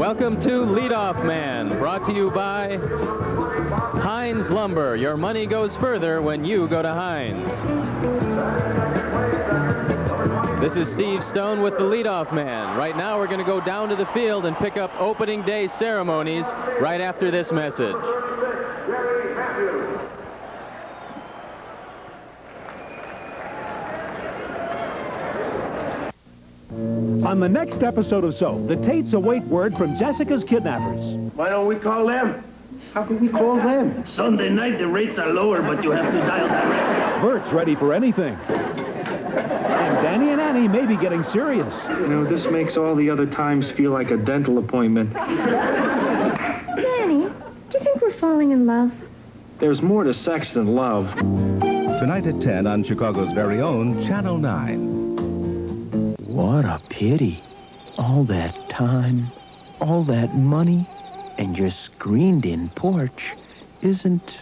Welcome to Leadoff Man, brought to you by Heinz Lumber. Your money goes further when you go to Heinz. This is Steve Stone with the Leadoff Man. Right now we're going to go down to the field and pick up opening day ceremonies right after this message. On the next episode of So, the Tates await word from Jessica's kidnappers. Why don't we call them? How can we call them? Sunday night, the rates are lower, but you have to dial direct. Bert's ready for anything. And Danny and Annie may be getting serious. You know, this makes all the other times feel like a dental appointment. Danny, do you think we're falling in love? There's more to sex than love. Tonight at 10 on Chicago's very own Channel 9. What a pity. All that time, all that money, and your screened-in porch isn't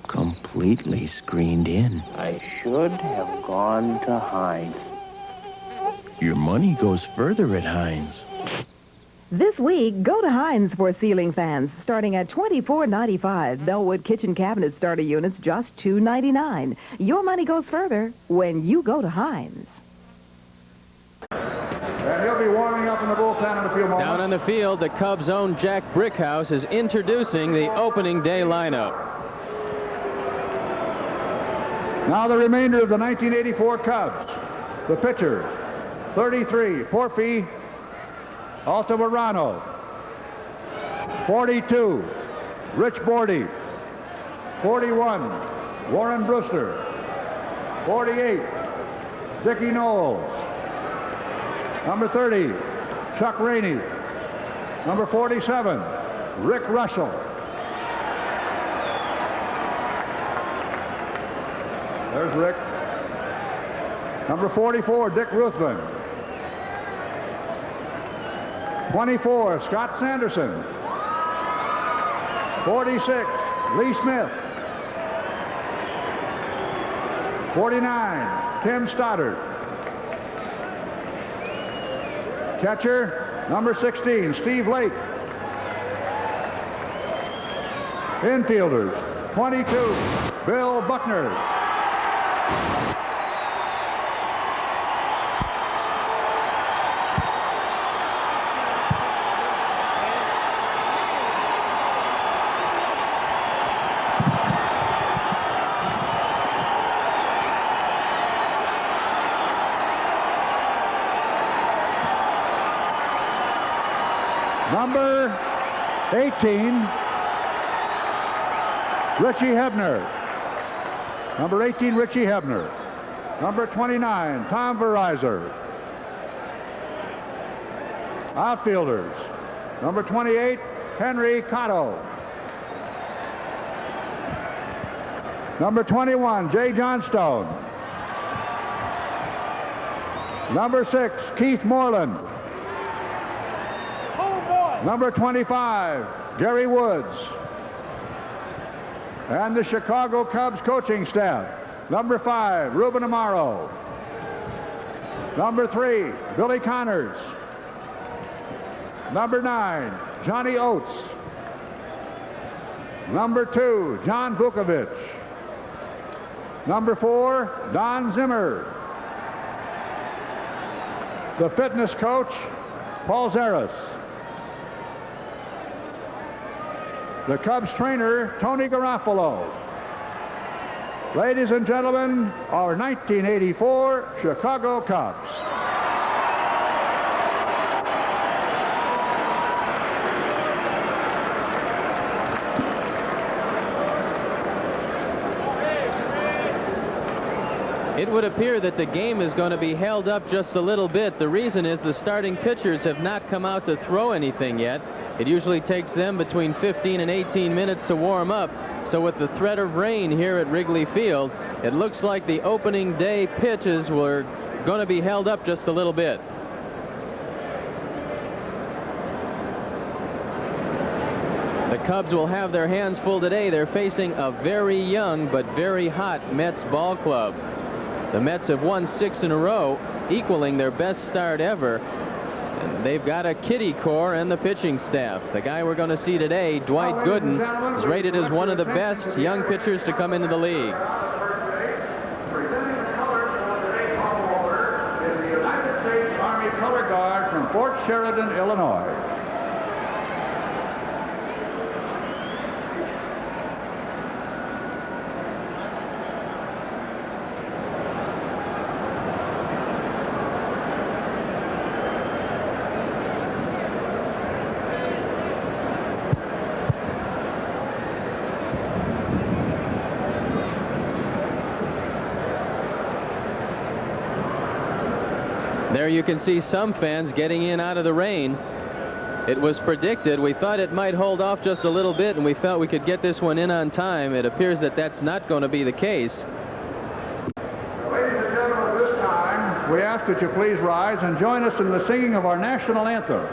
completely screened in. I should have gone to Heinz. Your money goes further at Heinz. This week, go to Heinz for ceiling fans, starting at $24.95. Bellwood kitchen cabinet starter units, just $2.99. Your money goes further when you go to Heinz. And he'll be warming up in the bullpen in a few moments. Down on the field, the Cubs' own Jack Brickhouse is introducing the opening day lineup. Now the remainder of the 1984 Cubs. The pitchers, 33, Porfy Altamirano. 42, Rich Bordy. 41, Warren Brewster. 48, Dickie Knowles. Number 30, Chuck Rainey. Number 47, Rick Russell. There's Rick. Number 44, Dick Ruthven. 24, Scott Sanderson. 46, Lee Smith. 49, Tim Stoddard. Catcher, number 16, Steve Lake. Infielders, 22, Bill Buckner. Number 18, Richie Hebner. Number 18, Richie Hebner. Number 29, Tom Verizor. Outfielders, number 28, Henry Cotto. Number 21, Jay Johnstone. Number 6, Keith Moreland. Number 25, Gary Woods. And the Chicago Cubs coaching staff. Number 5, Ruben Amaro. Number 3, Billy Connors. Number 9, Johnny Oates. Number 2, John Vukovich. Number 4, Don Zimmer. The fitness coach, Paul Zaris. The Cubs trainer, Tony Garofalo. Ladies and gentlemen, our 1984 Chicago Cubs. It would appear that the game is going to be held up just a little bit. The reason is the starting pitchers have not come out to throw anything yet. It usually takes them between 15 and 18 minutes to warm up. So with the threat of rain here at Wrigley Field, it looks like the opening day pitches were going to be held up just a little bit. The Cubs will have their hands full today. They're facing a very young but very hot Mets ball club. The Mets have won 6 in a row, equaling their best start ever. And they've got a kiddie core and the pitching staff. The guy we're going to see today, Dwight Gooden, is rated as one of the best young pitchers to come into the league. Presenting the colors for the day call over is the United States Army Color Guard from Fort Sheridan, Illinois. There you can see some fans getting in out of the rain. It was predicted. We thought it might hold off just a little bit, and we felt we could get this one in on time. It appears that that's not going to be the case. Ladies and gentlemen, this time we ask that you please rise and join us in the singing of our national anthem.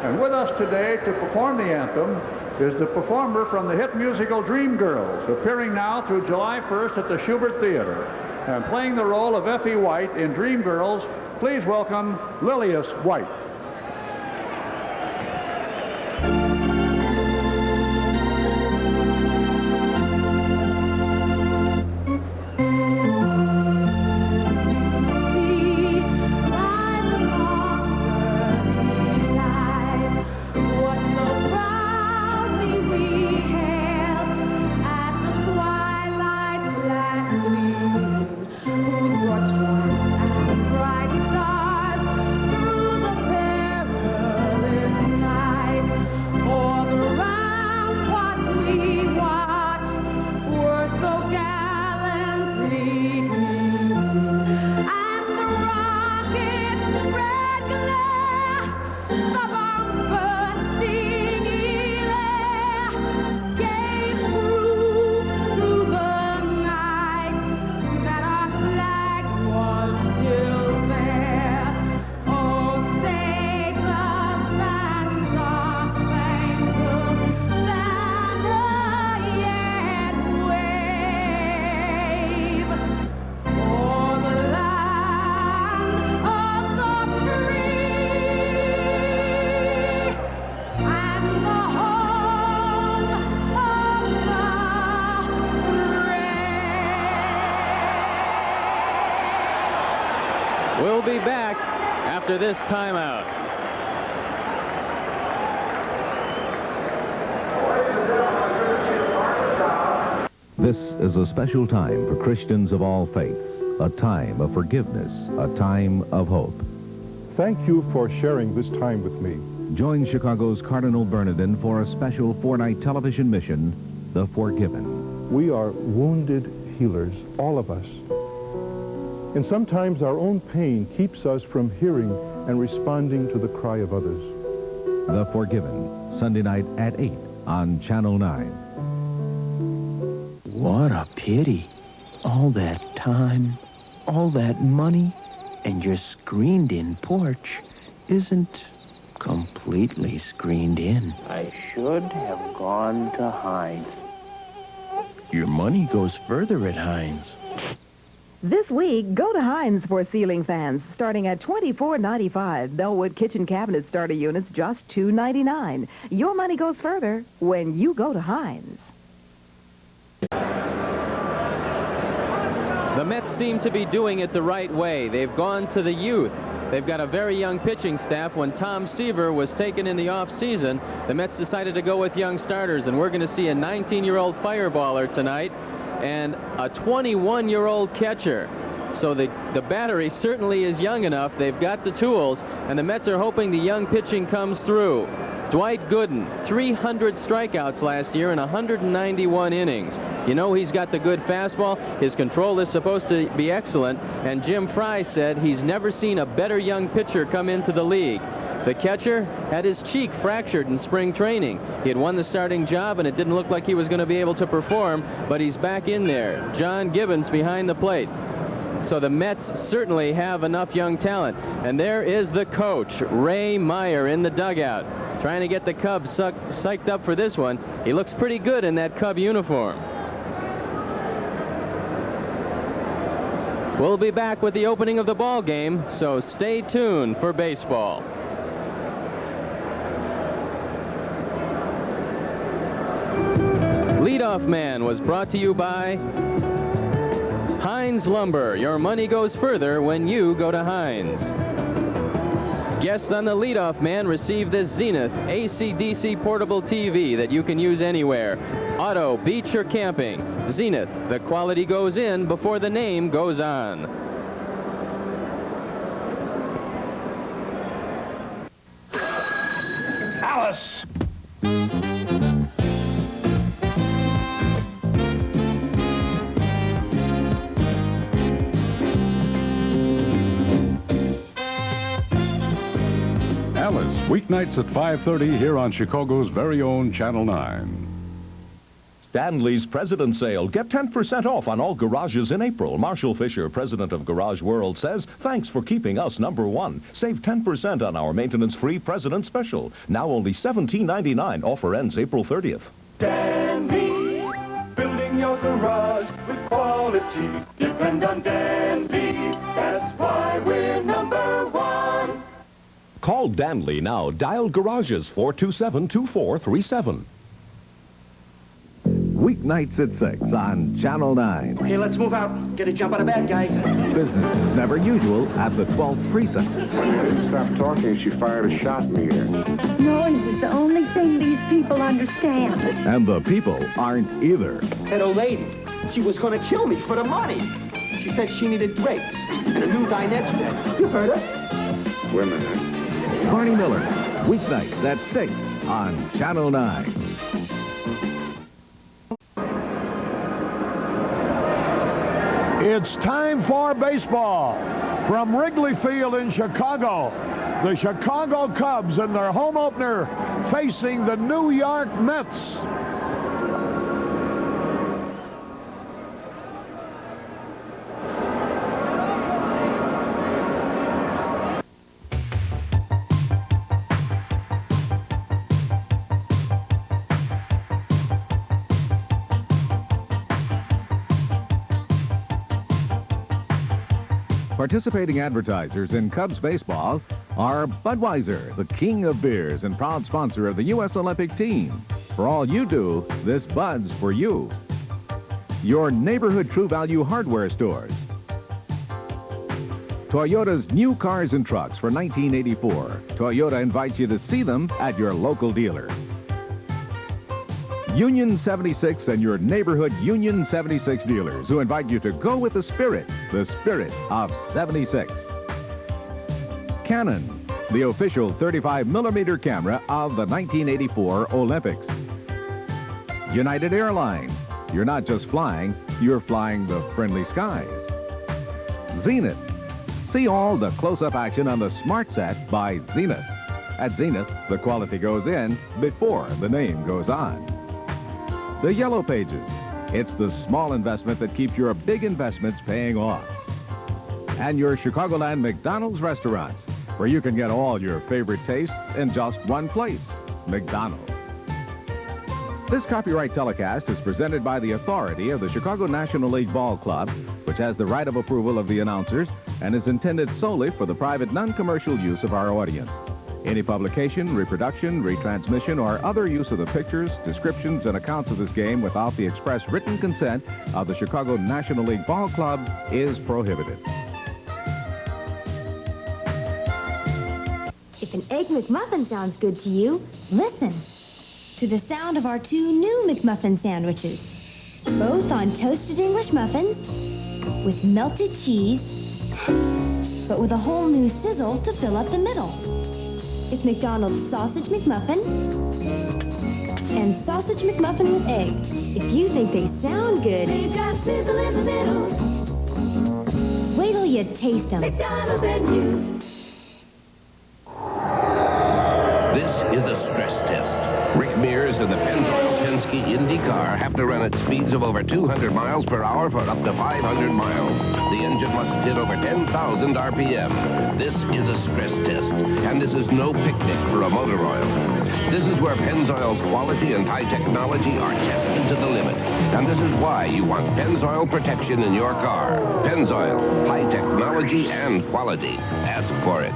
And with us today to perform the anthem is the performer from the hit musical Dreamgirls, appearing now through July 1st at the Schubert Theater. And playing the role of Effie White in Dreamgirls, please welcome Lilias White. We'll be back after this timeout. This is a special time for Christians of all faiths, a time of forgiveness, a time of hope. Thank you for sharing this time with me. Join Chicago's Cardinal Bernardin for a special 4-night television mission, The Forgiven. We are wounded healers, all of us. And sometimes our own pain keeps us from hearing and responding to the cry of others. The Forgiven, Sunday night at 8 on Channel 9. What a pity. All that time, all that money, and your screened-in porch isn't completely screened in. I should have gone to Heinz. Your money goes further at Heinz. This week, go to Heinz for ceiling fans, starting at $24.95. Bellwood kitchen cabinet starter units, just $2.99. Your money goes further when you go to Heinz. The Mets seem to be doing it the right way. They've gone to the youth. They've got a very young pitching staff. When Tom Seaver was taken in the offseason, the Mets decided to go with young starters, and we're going to see a 19-year-old fireballer tonight and a 21-year-old catcher. So the battery certainly is young enough. They've got the tools, and the Mets are hoping the young pitching comes through. Dwight Gooden, 300 strikeouts last year in 191 innings. You know he's got the good fastball. His control is supposed to be excellent, and Jim Fry said he's never seen a better young pitcher come into the league. The catcher had his cheek fractured in spring training. He had won the starting job, and it didn't look like he was going to be able to perform, but he's back in there. John Gibbons behind the plate. So the Mets certainly have enough young talent. And there is the coach, Ray Meyer, in the dugout, trying to get the Cubs psyched up for this one. He looks pretty good in that Cub uniform. We'll be back with the opening of the ball game, so stay tuned for baseball. Leadoff Man was brought to you by Heinz Lumber. Your money goes further when you go to Heinz. Guests on the Leadoff Man receive this Zenith AC/DC portable TV that you can use anywhere. Auto, beach, or camping. Zenith, the quality goes in before the name goes on. Alice! Alice, weeknights at 5:30 here on Chicago's very own Channel 9. Stanley's President's Sale. Get 10% off on all garages in April. Marshall Fisher, president of Garage World, says, thanks for keeping us #1. Save 10% on our maintenance-free President Special. Now only $17.99. Offer ends April 30th. Stanley, building your garage with quality. Depend on Stanley. That's why we're #1. Call Danley now. Dial Garages 427-2437. Weeknights at 6 on Channel 9. Okay, let's move out. Get a jump out of bed, guys. Business is never usual at the 12th precinct. When I didn't stop talking, she fired a shot in the air. Noise is the only thing these people understand. And the people aren't either. That old lady, she was going to kill me for the money. She said she needed drapes and a new dinette set. You heard her? Women, huh? Barney Miller, weeknights at 6 on Channel 9. It's time for baseball. From Wrigley Field in Chicago, the Chicago Cubs in their home opener facing the New York Mets. Participating advertisers in Cubs baseball are Budweiser, the king of beers and proud sponsor of the U.S. Olympic team. For all you do, this Bud's for you. Your neighborhood True Value hardware stores. Toyota's new cars and trucks for 1984. Toyota invites you to see them at your local dealer. Union 76 and your neighborhood Union 76 dealers who invite you to go with the spirit of 76. Canon, the official 35mm camera of the 1984 Olympics. United Airlines, you're not just flying, you're flying the friendly skies. Zenith, see all the close-up action on the Smart Set by Zenith. At Zenith, the quality goes in before the name goes on. The Yellow Pages. It's the small investment that keeps your big investments paying off. And your Chicagoland McDonald's restaurants, where you can get all your favorite tastes in just one place, McDonald's. This copyright telecast is presented by the authority of the Chicago National League Ball Club, which has the right of approval of the announcers and is intended solely for the private non-commercial use of our audience. Any publication, reproduction, retransmission, or other use of the pictures, descriptions, and accounts of this game without the express written consent of the Chicago National League Ball Club is prohibited. If an Egg McMuffin sounds good to you, listen to the sound of our 2 new McMuffin sandwiches. Both on toasted English muffins with melted cheese, but with a whole new sizzle to fill up the middle. It's McDonald's Sausage McMuffin and Sausage McMuffin with egg. If you think they sound good, they've got sizzle in the middle. Wait till you taste them. McDonald's and you. This is a stress test. Rick Mears and the Penske Indy car have to run at speeds of over 200 miles per hour for up to 500 miles. The engine must hit over 10,000 RPM. This is a stress test, and this is no picnic for a motor oil. This is where Pennzoil's quality and high technology are tested to the limit. And this is why you want Pennzoil protection in your car. Pennzoil, high technology and quality. Ask for it.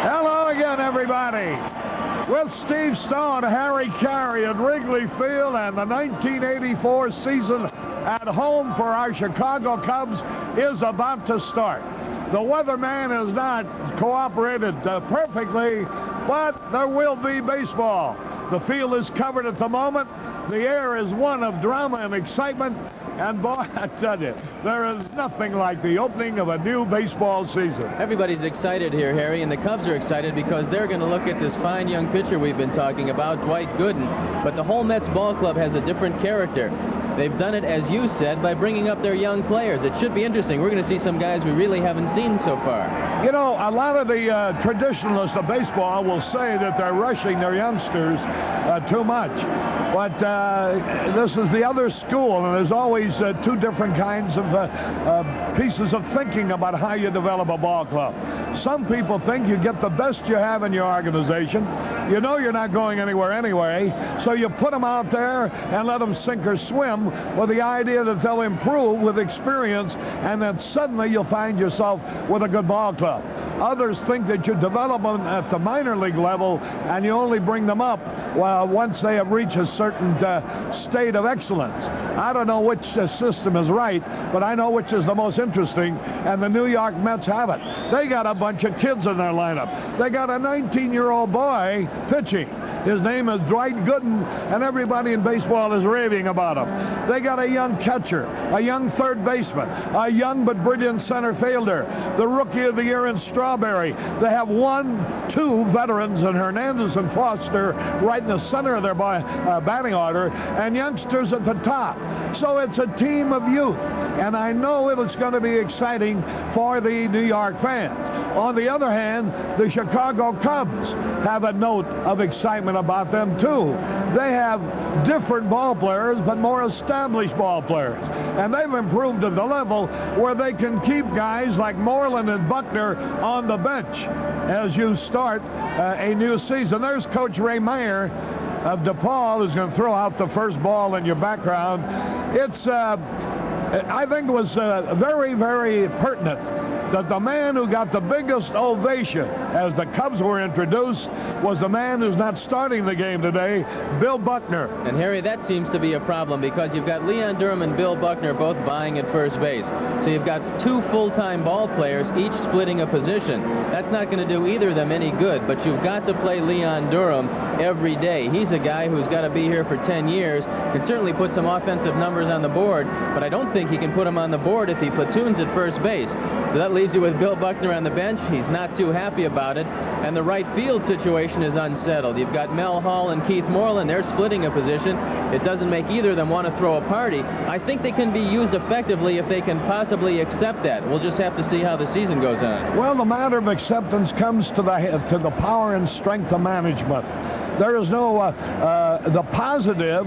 Hello again, everybody. with Steve Stone, Harry Carey at Wrigley Field, and the 1984 season at home for our Chicago Cubs is about to start. The weatherman has not cooperated perfectly, but there will be baseball. The field is covered at the moment. The air is one of drama and excitement. And boy, I tell you, there is nothing like the opening of a new baseball season. Everybody's excited here, Harry, and the Cubs are excited because they're going to look at this fine young pitcher we've been talking about, Dwight Gooden. But the whole Mets ball club has a different character. They've done it, as you said, by bringing up their young players. It should be interesting. We're going to see some guys we really haven't seen so far. You know, a lot of the traditionalists of baseball will say that they're rushing their youngsters too much. But this is the other school, and there's always two different kinds of pieces of thinking about how you develop a ball club. Some people think you get the best you have in your organization. You know you're not going anywhere anyway, so you put them out there and let them sink or swim with the idea that they'll improve with experience, and then suddenly you'll find yourself with a good ball club. Others think that you develop them at the minor league level and you only bring them up once they have reached a certain state of excellence. I don't know which system is right, but I know which is the most interesting, and the New York Mets have it. They got a bunch of kids in their lineup. They got a 19-year-old boy pitching. His name is Dwight Gooden, and everybody in baseball is raving about him. They got a young catcher, a young third baseman, a young but brilliant center fielder, the Rookie of the Year in Strawberry. They have 2 veterans in Hernandez and Foster right in the center of their batting order, and youngsters at the top. So it's a team of youth, and I know it's going to be exciting for the New York fans. On the other hand, the Chicago Cubs have a note of excitement about them, too. They have different ball players, but more established ball players. And they've improved to the level where they can keep guys like Moreland and Buckner on the bench as you start a new season. There's Coach Ray Meyer of DePaul, who's going to throw out the first ball in your background. It's, I think it was very, very pertinent that the man who got the biggest ovation as the Cubs were introduced was the man who's not starting the game today, Bill Buckner. And Harry, that seems to be a problem because you've got Leon Durham and Bill Buckner both vying at first base. So you've got 2 full-time ball players, each splitting a position. That's not going to do either of them any good, but you've got to play Leon Durham every day. He's a guy who's got to be here for 10 years, can certainly put some offensive numbers on the board, but I don't think he can put them on the board if he platoons at first base. So that leaves you with Bill Buckner on the bench. He's not too happy about it. And the right field situation is unsettled. You've got Mel Hall and Keith Moreland. They're splitting a position. It doesn't make either of them want to throw a party. I think they can be used effectively if they can possibly accept that. We'll just have to see how the season goes on. Well, the matter of acceptance comes to the power and strength of management. There is no the positive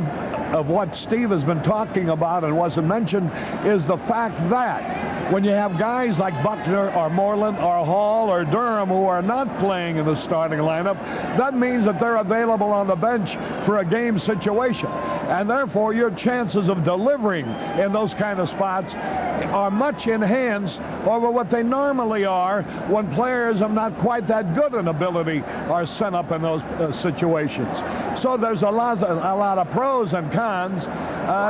of what Steve has been talking about and wasn't mentioned is the fact that when you have guys like Buckner or Moreland or Hall or Durham who are not playing in the starting lineup, that means that they're available on the bench for a game situation. And therefore, your chances of delivering in those kind of spots are much enhanced over what they normally are when players are not quite that good an ability are sent up in those situations. So there's a lot of pros and cons.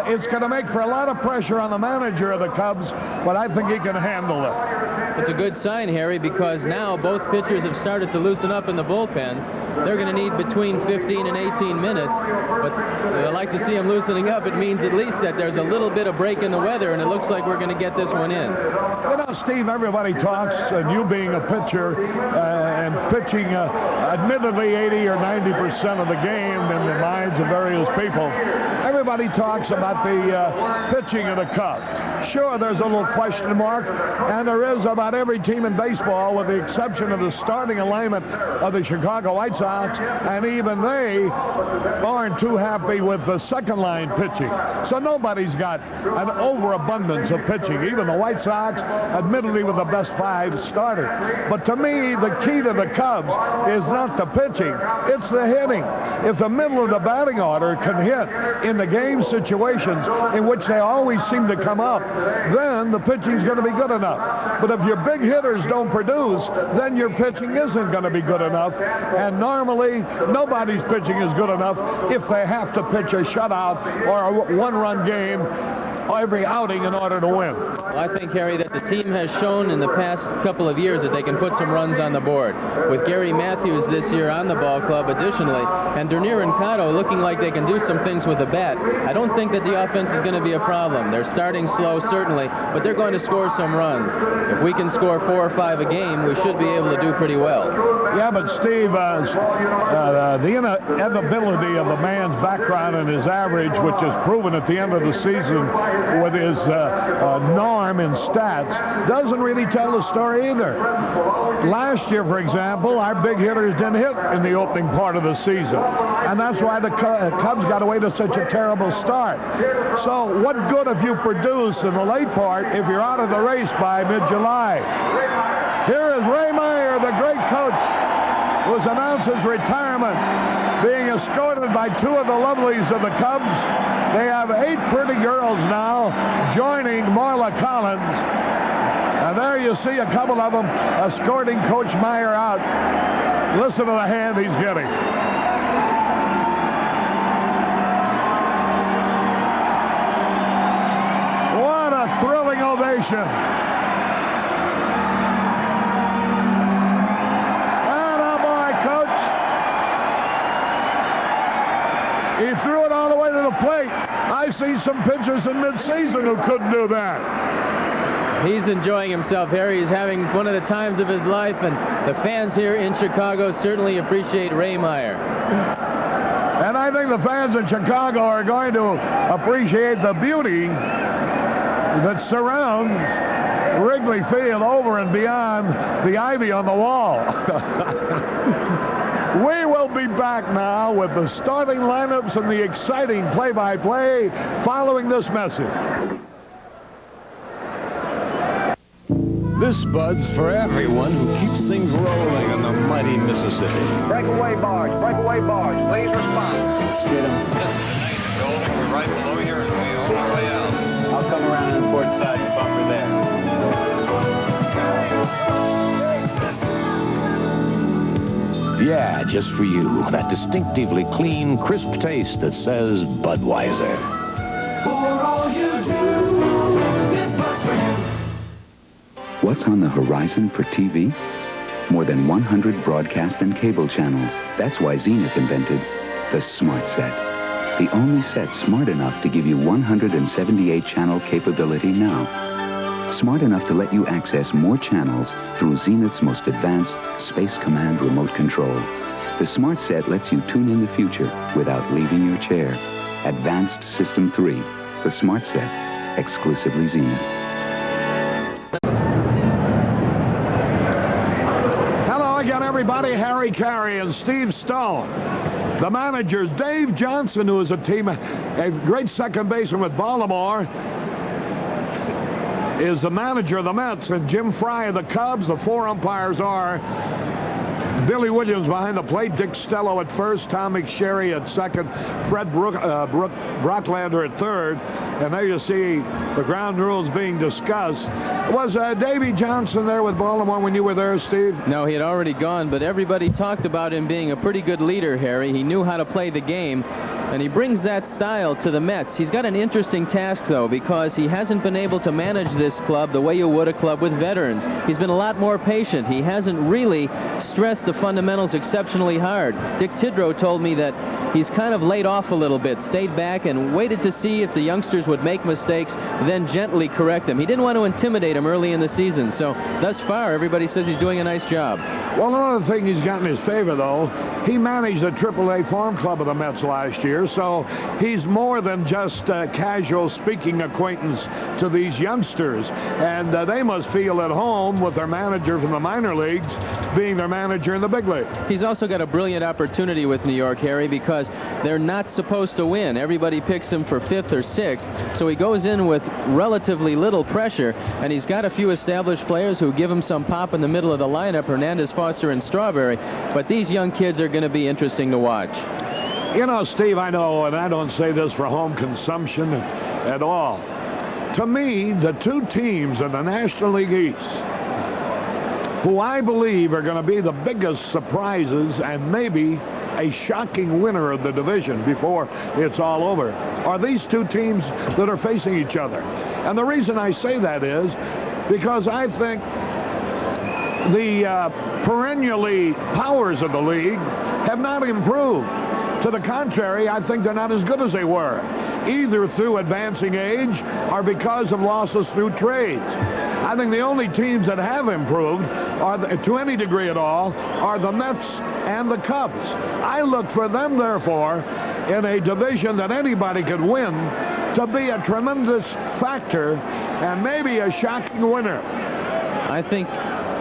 It's going to make for a lot of pressure on the manager of the Cubs, but I think he can handle it. It's a good sign, Harry, because now both pitchers have started to loosen up in the bullpens. They're going to need between 15 and 18 minutes, but I like to see them loosening up. It means at least that there's a little bit of break in the weather, and it looks like we're going to get this one in. You know, Steve, everybody talks, and you being a pitcher and pitching admittedly 80 or 90% of the game in the minds of various people, everybody talks about the pitching of the Cubs. Sure, there's a little question mark, and there is about every team in baseball with the exception of the starting alignment of the Chicago White Sox, and even they aren't too happy with the second-line pitching. So nobody's got an overabundance of pitching, even the White Sox, admittedly with the best 5 starters. But to me, the key to the Cubs is not the pitching, it's the hitting. if the middle of the batting order can hit in the game situations in which they always seem to come up, then the pitching's going to be good enough. But if your big hitters don't produce, then your pitching isn't going to be good enough. And normally, nobody's pitching is good enough if they have to pitch a shutout or a one-run game every outing in order to win. Well, I think, Harry, that the team has shown in the past couple of years that they can put some runs on the board. With Gary Matthews this year on the ball club additionally, and Dernier and Cotto looking like they can do some things with the bat, I don't think that the offense is going to be a problem. They're starting slow, certainly, but they're going to score some runs. If we can score 4 or 5 a game, we should be able to do pretty well. Yeah, but Steve, the inevitability of a man's background and his average, which is proven at the end of the season with his norm in stats, doesn't really tell the story either. Last year, for example, our big hitters didn't hit in the opening part of the season, and that's why the Cubs got away to such a terrible start. So what good if you produce in the late part if you're out of the race by mid-July? Here is Ray Meyer, the great coach, who's announced his retirement, being escorted by 2 of the lovelies of the Cubs. They have 8 pretty girls now joining Marla Collins. And there you see a couple of them escorting Coach Meyer out. Listen to the hand he's getting. What a thrilling ovation. He threw it all the way to the plate. I see some pitchers in midseason who couldn't do that. He's enjoying himself, Harry. He's having one of the times of his life, and the fans here in Chicago certainly appreciate Ray Meyer. And I think the fans in Chicago are going to appreciate the beauty that surrounds Wrigley Field over and beyond the ivy on the wall. We will be back now with the starting lineups and the exciting play-by-play following this message. This Bud's for everyone who keeps things rolling on the mighty Mississippi. Breakaway barge, please respond. Let's get him. This is the Navy building. We're right below here and we on our way out. I'll come around on the port side and bumper there. Yeah, just for you. That distinctively clean, crisp taste that says Budweiser. For all you do, this Bud's for you. What's on the horizon for TV? More than 100 broadcast and cable channels. That's why Zenith invented the Smart Set. The only set smart enough to give you 178 channel capability now. Smart enough to let you access more channels through Zenith's most advanced Space Command remote control. The Smart Set lets you tune in the future without leaving your chair. Advanced System 3, the Smart Set, exclusively Zenith. Hello again, everybody. Harry Carey and Steve Stone. The managers, Dave Johnson, who is a great second baseman with Baltimore, is the manager of the Mets, and Jim Fry of the Cubs. The 4 umpires are Billy Williams behind the plate, Dick Stello at first, Tom McSherry at second, Fred Brocklander at third. And there you see the ground rules being discussed. Was Davey Johnson there with Baltimore when you were there, Steve? No, he had already gone, but everybody talked about him being a pretty good leader, Harry. He knew how to play the game, and he brings that style to the Mets. He's got an interesting task, though, because he hasn't been able to manage this club the way you would a club with veterans. He's been a lot more patient. He hasn't really stressed the fundamentals exceptionally hard. Dick Tidrow told me that he's kind of laid off a little bit, stayed back and waited to see if the youngsters would make mistakes, then gently correct them. He didn't want to intimidate them early in the season, so thus far everybody says he's doing a nice job. Well, another thing he's got in his favor, though, he managed the AAA farm club of the Mets last year, so he's more than just a casual speaking acquaintance to these youngsters, and they must feel at home with their manager from the minor leagues being their manager in the big league. He's also got a brilliant opportunity with New York, Harry, because they're not supposed to win. Everybody picks him for 5th or 6th, so he goes in with relatively little pressure, and he's got a few established players who give him some pop in the middle of the lineup, Hernandez, Foster, and Strawberry, but these young kids are going to be interesting to watch. You know, Steve, I know, and I don't say this for home consumption at all. To me, the two teams in the National League East who I believe are going to be the biggest surprises and maybe a shocking winner of the division before it's all over are these two teams that are facing each other. And the reason I say that is because I think the perennially powers of the league have not improved. To the contrary, I think they're not as good as they were, either through advancing age or because of losses through trades. I think the only teams that have improved, to any degree at all, are the Mets and the Cubs. I look for them, therefore, in a division that anybody could win, to be a tremendous factor and maybe a shocking winner. I think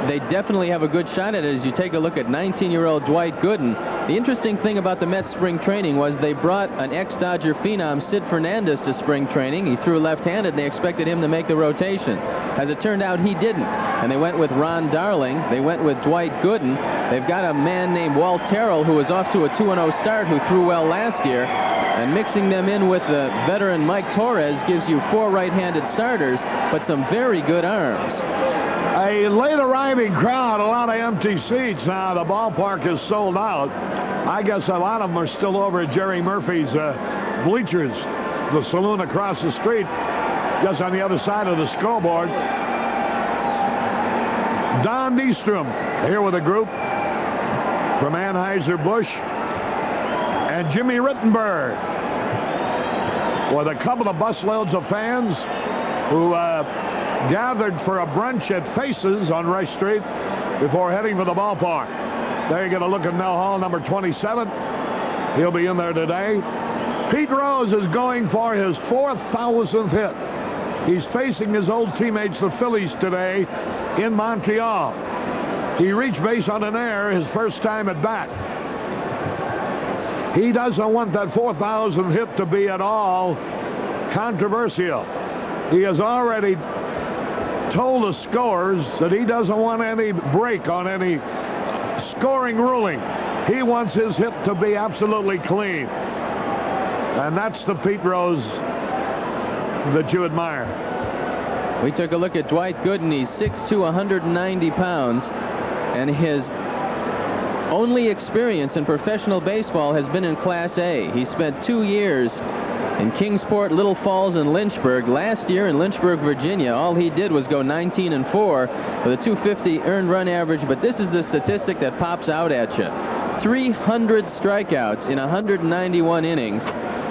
they definitely have a good shot at it as you take a look at 19-year-old Dwight Gooden. The interesting thing about the Mets spring training was they brought an ex-Dodger phenom, Sid Fernandez, to spring training. He threw left-handed, and they expected him to make the rotation. As it turned out, he didn't. And they went with Ron Darling. They went with Dwight Gooden. They've got a man named Walt Terrell, who was off to a 2-0 start, who threw well last year. And mixing them in with the veteran Mike Torres gives you 4 right-handed starters, but some very good arms. A late arriving crowd, a lot of empty seats now. The ballpark is sold out. I guess a lot of them are still over at Jerry Murphy's bleachers, the saloon across the street, just on the other side of the scoreboard. Don Nystrom here with a group from Anheuser-Busch, and Jimmy Rittenberg with a couple of busloads of fans who gathered for a brunch at Faces on Rush Street before heading for the ballpark. There you get a look at Mel Hall, number 27. He'll be in there today. Pete Rose is going for his 4,000th hit. He's facing his old teammates, the Phillies, today in Montreal. He reached base on an error his first time at bat. He doesn't want that 4,000th hit to be at all controversial. He has already told the scorers that he doesn't want any break on any scoring ruling. He wants his hit to be absolutely clean. And that's the Pete Rose that you admire. We took a look at Dwight Gooden. He's 6'2", 190 pounds, and his only experience in professional baseball has been in Class A. He spent 2 years in Kingsport, Little Falls, and Lynchburg. Last year in Lynchburg, Virginia, all he did was go 19-4 with a 250 earned run average, but this is the statistic that pops out at you. 300 strikeouts in 191 innings,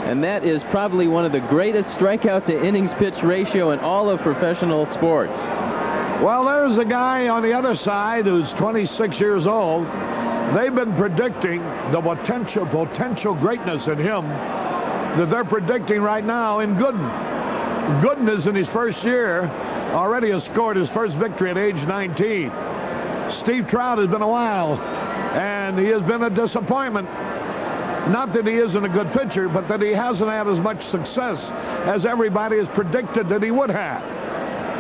and that is probably one of the greatest strikeout to innings pitch ratio in all of professional sports. Well, there's a guy on the other side who's 26 years old. They've been predicting the potential greatness in him that they're predicting right now in Gooden. Gooden is in his first year, already has scored his first victory at age 19. Steve Trout has been a while, and he has been a disappointment. Not that he isn't a good pitcher, but that he hasn't had as much success as everybody has predicted that he would have.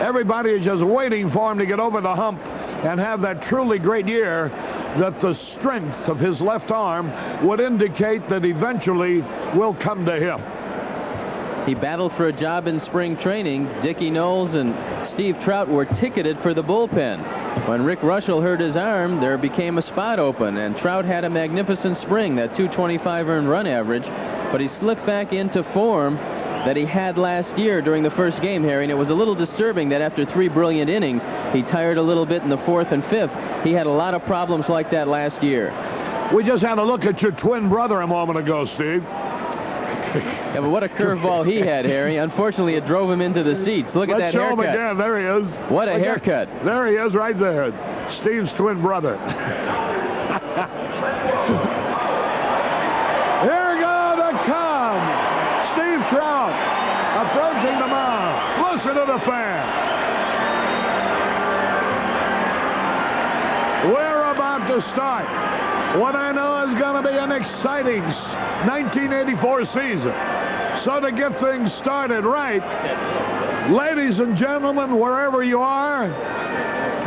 Everybody is just waiting for him to get over the hump and have that truly great year that the strength of his left arm would indicate that eventually will come to him. He battled for a job in spring training. Dickie Knowles and Steve Trout were ticketed for the bullpen. When Rick Russell hurt his arm, there became a spot open, and Trout had a magnificent spring, that 225 earned run average, but he slipped back into form that he had last year during the first game, Harry, and it was a little disturbing that after 3 brilliant innings, he tired a little bit in the 4th and 5th. He had a lot of problems like that last year. We just had a look at your twin brother a moment ago, Steve. Yeah, but what a curveball he had, Harry. Unfortunately, it drove him into the seats. Look at that haircut. Let's show him again. There he is. What a haircut. There he is right there. Steve's twin brother. Here they come. Steve Trout approaching the mound. Listen to the fan. We're about to start what I know is going to be an exciting 1984 season. So to get things started right, ladies and gentlemen, wherever you are,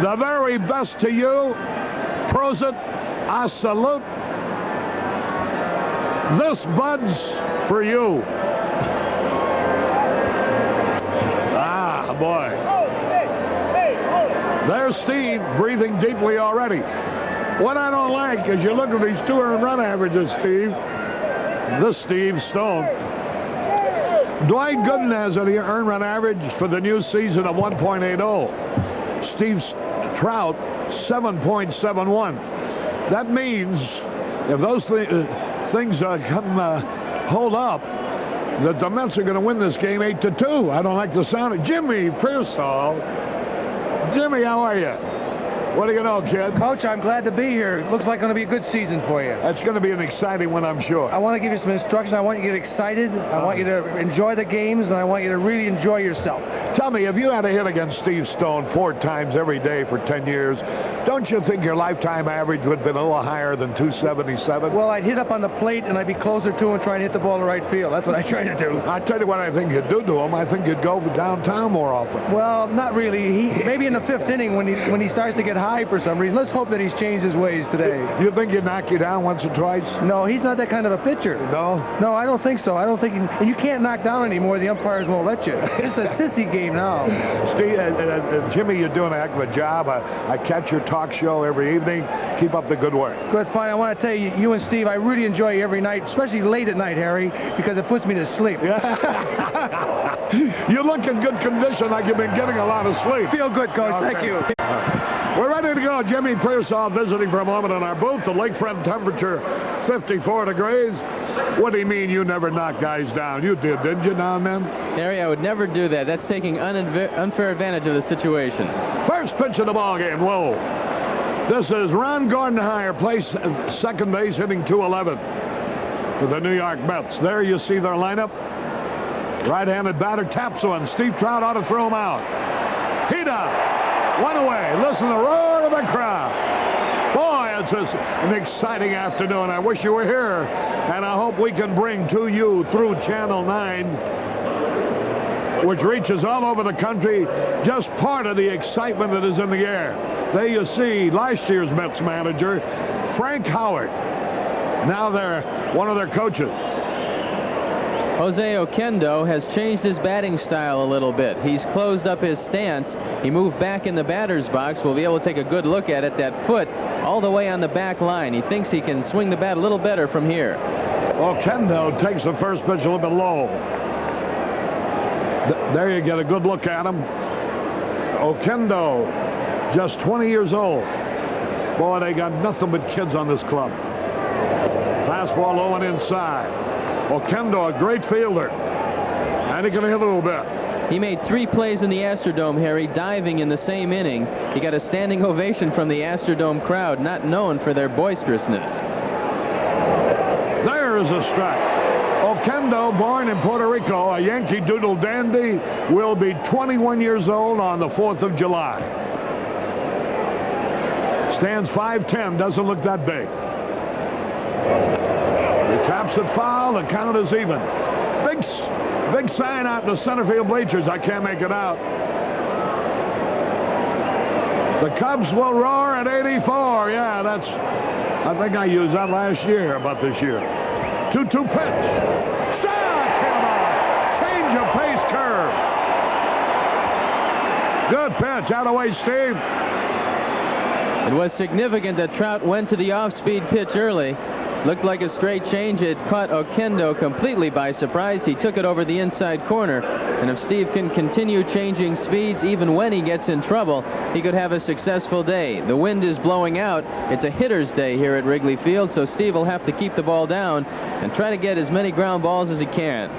the very best to you. Prosit, a salute. This Bud's for you. Ah, boy. There's Steve breathing deeply already. What I don't like is you look at these 2 earned run averages, Steve. This Steve Stone. Dwight Gooden has an earned run average for the new season of 1.80. Steve Trout, 7.71. That means if those things hold up, that the Mets are going to win this game 8-2. I don't like the sound of Jimmy Pearsall. Jimmy, how are you? What do you know, kid? Coach, I'm glad to be here. It looks like it's going to be a good season for you. It's going to be an exciting one, I'm sure. I want to give you some instruction. I want you to get excited. I want you to enjoy the games, and I want you to really enjoy yourself. Tell me, if you had a hit against Steve Stone 4 times every day for 10 years, don't you think your lifetime average would have been a little higher than 277? Well, I'd hit up on the plate, and I'd be closer to him trying to hit the ball to right field. That's what I try to do. I tell you what I think you'd do to him. I think you'd go downtown more often. Well, not really. Maybe in the 5th inning when he starts to get high for some reason. Let's hope that he's changed his ways today. You think he'd knock you down once or twice? No, he's not that kind of a pitcher. No? No, I don't think so. I don't think you can't knock down anymore. The umpires won't let you. It's a sissy game now. Steve, Jimmy, you're doing a heck of a job. I catch your talk show every evening. Keep up the good work. Good, fine. I want to tell you, you and Steve, I really enjoy you every night, especially late at night, Harry, because it puts me to sleep. You look in good condition like you've been getting a lot of sleep. Feel good, Coach. Okay. Thank you. We're ready to go. Jimmy Pearsall visiting for a moment in our booth. The lakefront temperature, 54 degrees. What do you mean you never knock guys down? You did, didn't you, now and then? Harry, I would never do that. That's taking unfair advantage of the situation. First pitch of the ball game, low. This is Ron Gardenhire, plays second base, hitting 211 for the New York Mets. There you see their lineup. Right-handed batter taps one. Steve Trout ought to throw him out. He does. One away. Listen to the roar of the crowd. Boy, it's just an exciting afternoon. I wish you were here, and I hope we can bring to you through Channel 9, which reaches all over the country, just part of the excitement that is in the air. There you see last year's Mets manager, Frank Howard. Now they're one of their coaches. Jose Oquendo has changed his batting style a little bit. He's closed up his stance. He moved back in the batter's box. We'll be able to take a good look at it. That foot all the way on the back line. He thinks he can swing the bat a little better from here. Oquendo takes the first pitch a little bit low. There you get a good look at him. Oquendo, just 20 years old. Boy, they got nothing but kids on this club. Fastball low and inside. Oquendo, a great fielder, and he can hit a little bit. He made 3 plays in the Astrodome, Harry, diving in the same inning. He got a standing ovation from the Astrodome crowd, not known for their boisterousness. There is a strike. Oquendo, born in Puerto Rico, a Yankee Doodle dandy, will be 21 years old on the 4th of July. Stands 5'10", doesn't look that big. He taps it foul, the count is even. Big sign out in the center field bleachers. I can't make it out. The Cubs will roar at 84. Yeah, I think I used that last year, about this year. 2-2 pitch. Strike him out. Change of pace curve. Good pitch. Out of the way, Steve. It was significant that Trout went to the off-speed pitch early. Looked like a straight change. It caught Oquendo completely by surprise. He took it over the inside corner. And if Steve can continue changing speeds even when he gets in trouble, he could have a successful day. The wind is blowing out. It's a hitter's day here at Wrigley Field, so Steve will have to keep the ball down and try to get as many ground balls as he can.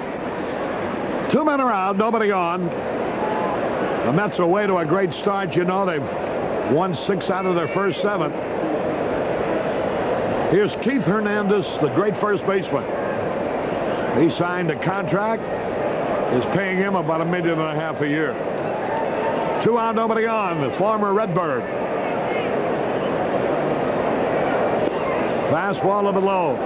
2 men around, nobody on. The Mets are away to a great start. You know, they've won 6 out of their first 7. Here's Keith Hernandez, the great first baseman. He signed a contract, is paying him about $1.5 million a year. 2 out, nobody on, the former Redbird. Fastball a little bit low.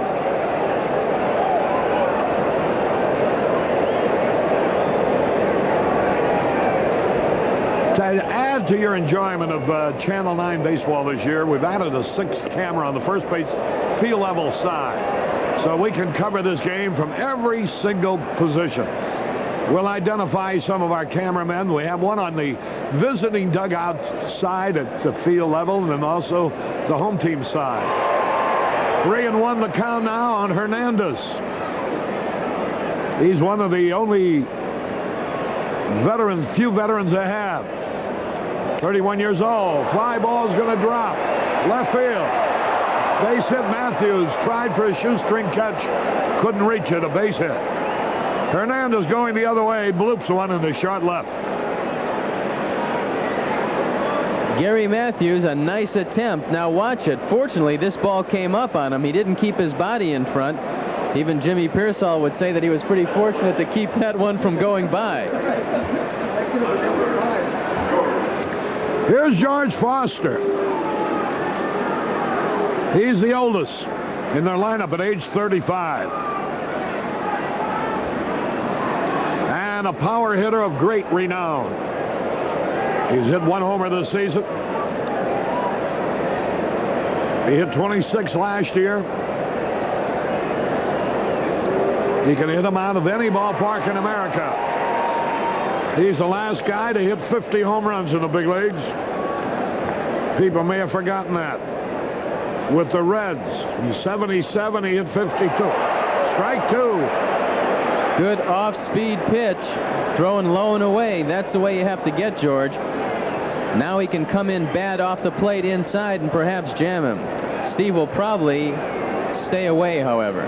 To add to your enjoyment of Channel 9 baseball this year, we've added a 6th camera on the first base field level side. so we can cover this game from every single position. We'll identify some of our cameramen. We have one on the visiting dugout side at the field level, and then also the home team side. 3-1 the count now on Hernandez. He's one of the only few veterans they have. 31 years old. Fly ball's going to drop. Left field. Base hit. Matthews tried for a shoestring catch. Couldn't reach it. A base hit. Hernandez going the other way. Bloops one in the short left. Gary Matthews, a nice attempt. Now watch it. Fortunately, this ball came up on him. He didn't keep his body in front. Even Jimmy Pearsall would say that he was pretty fortunate to keep that one from going by. Here's George Foster. He's the oldest in their lineup at age 35. And a power hitter of great renown. He's hit 1 homer this season. He hit 26 last year. He can hit them out of any ballpark in America. He's the last guy to hit 50 home runs in the big leagues. People may have forgotten that. With the Reds, in 77, he hit 52. Strike 2. Good off-speed pitch. Throwing low and away. That's the way you have to get George. Now he can come in bad off the plate inside and perhaps jam him. Steve will probably stay away, however.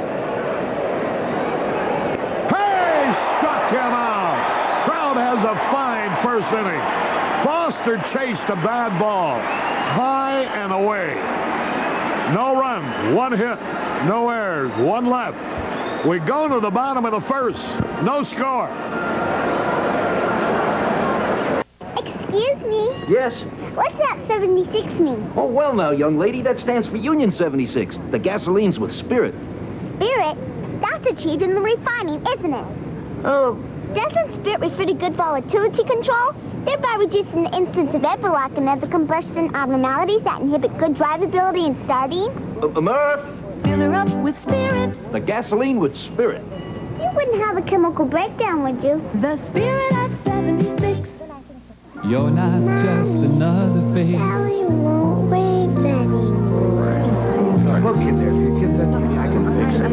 Hey, struck him out. Trout has a fine first inning. Foster chased a bad ball. High and away. No run, 1 hit, no errors, 1 left. We go to the bottom of the first. No score. Excuse me? Yes? What's that 76 mean? Oh, well now, young lady, that stands for Union 76. The gasoline's with Spirit. Spirit? That's achieved in the refining, isn't it? Oh. Doesn't Spirit refer to good volatility control? Thereby reducing the instance of everlock and other combustion abnormalities that inhibit good drivability and starting? Murph! Fill her up with Spirit. The gasoline with Spirit. You wouldn't have a chemical breakdown, would you? The Spirit of 76. You're not just another face. Sally won't wave anymore. Look, kid, there's your kid that I can fix it.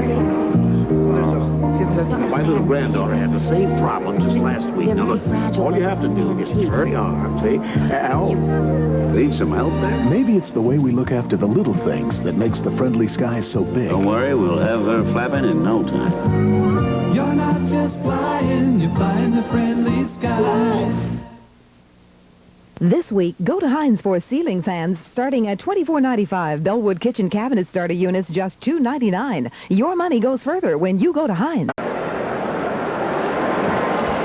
My little granddaughter had the same problem just last week. Now, look, all you have to do is turn the arm, see? Al, need some help there? Maybe it's the way we look after the little things that makes the friendly skies so big. Don't worry, we'll have her flapping in no time. You're not just flying, you're flying the friendly skies. This week, go to Heinz for ceiling fans starting at $24.95. Bellwood kitchen cabinet starter units just $2.99. Your money goes further when you go to Heinz.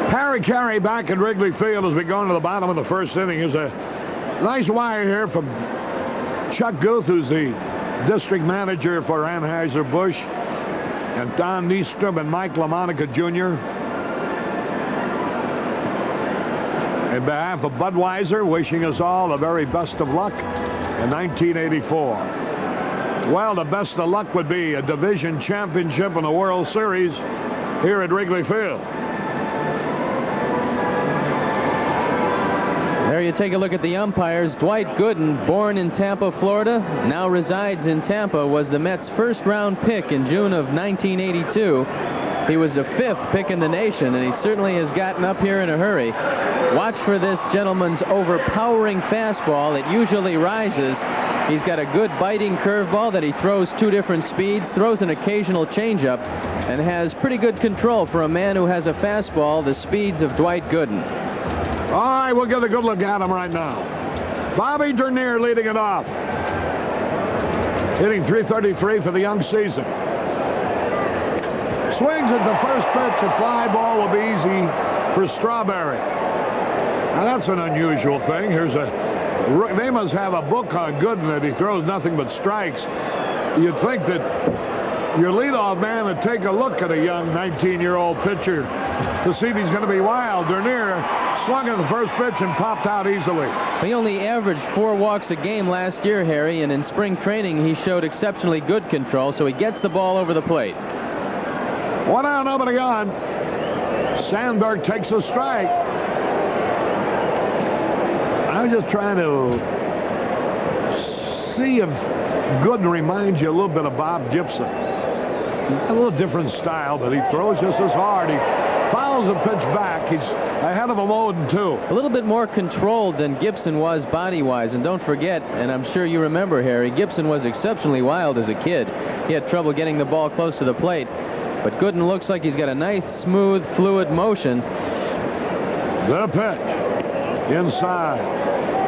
Harry Carey back at Wrigley Field as we go into the bottom of the first inning. Here's a nice wire here from Chuck Guth, who's the district manager for Anheuser-Busch, and Don Nystrom and Mike LaMonica Jr. In behalf of Budweiser, wishing us all the very best of luck in 1984. Well, the best of luck would be a division championship in the World Series here at Wrigley Field. There you take a look at the umpires. Dwight Gooden, born in Tampa, Florida, now resides in Tampa, was the Mets' first-round pick in June of 1982. He was the 5th pick in the nation, and he certainly has gotten up here in a hurry. Watch for this gentleman's overpowering fastball. It usually rises. He's got a good biting curveball that he throws 2 different speeds, throws an occasional changeup, and has pretty good control for a man who has a fastball the speeds of Dwight Gooden. All right, we'll get a good look at him right now. Bobby Dernier leading it off. Hitting .333 for the young season. Swings at the first pitch. A fly ball will be easy for Strawberry. Now, that's an unusual thing. They must have a book on Gooden that he throws nothing but strikes. You'd think that your leadoff man would take a look at a young 19-year-old pitcher to see if he's going to be wild. Dernier swung at the first pitch and popped out easily. He only averaged 4 walks a game last year, Harry, and in spring training he showed exceptionally good control, so he gets the ball over the plate. 1 out, nobody on. Sandberg takes a strike. I'm just trying to see if Gooden reminds you a little bit of Bob Gibson. A little different style, but he throws just as hard. He fouls the pitch back. He's ahead of him 0-2. A little bit more controlled than Gibson was body-wise. And don't forget, and I'm sure you remember, Harry, Gibson was exceptionally wild as a kid. He had trouble getting the ball close to the plate. But Gooden looks like he's got a nice, smooth, fluid motion. The pitch. Inside.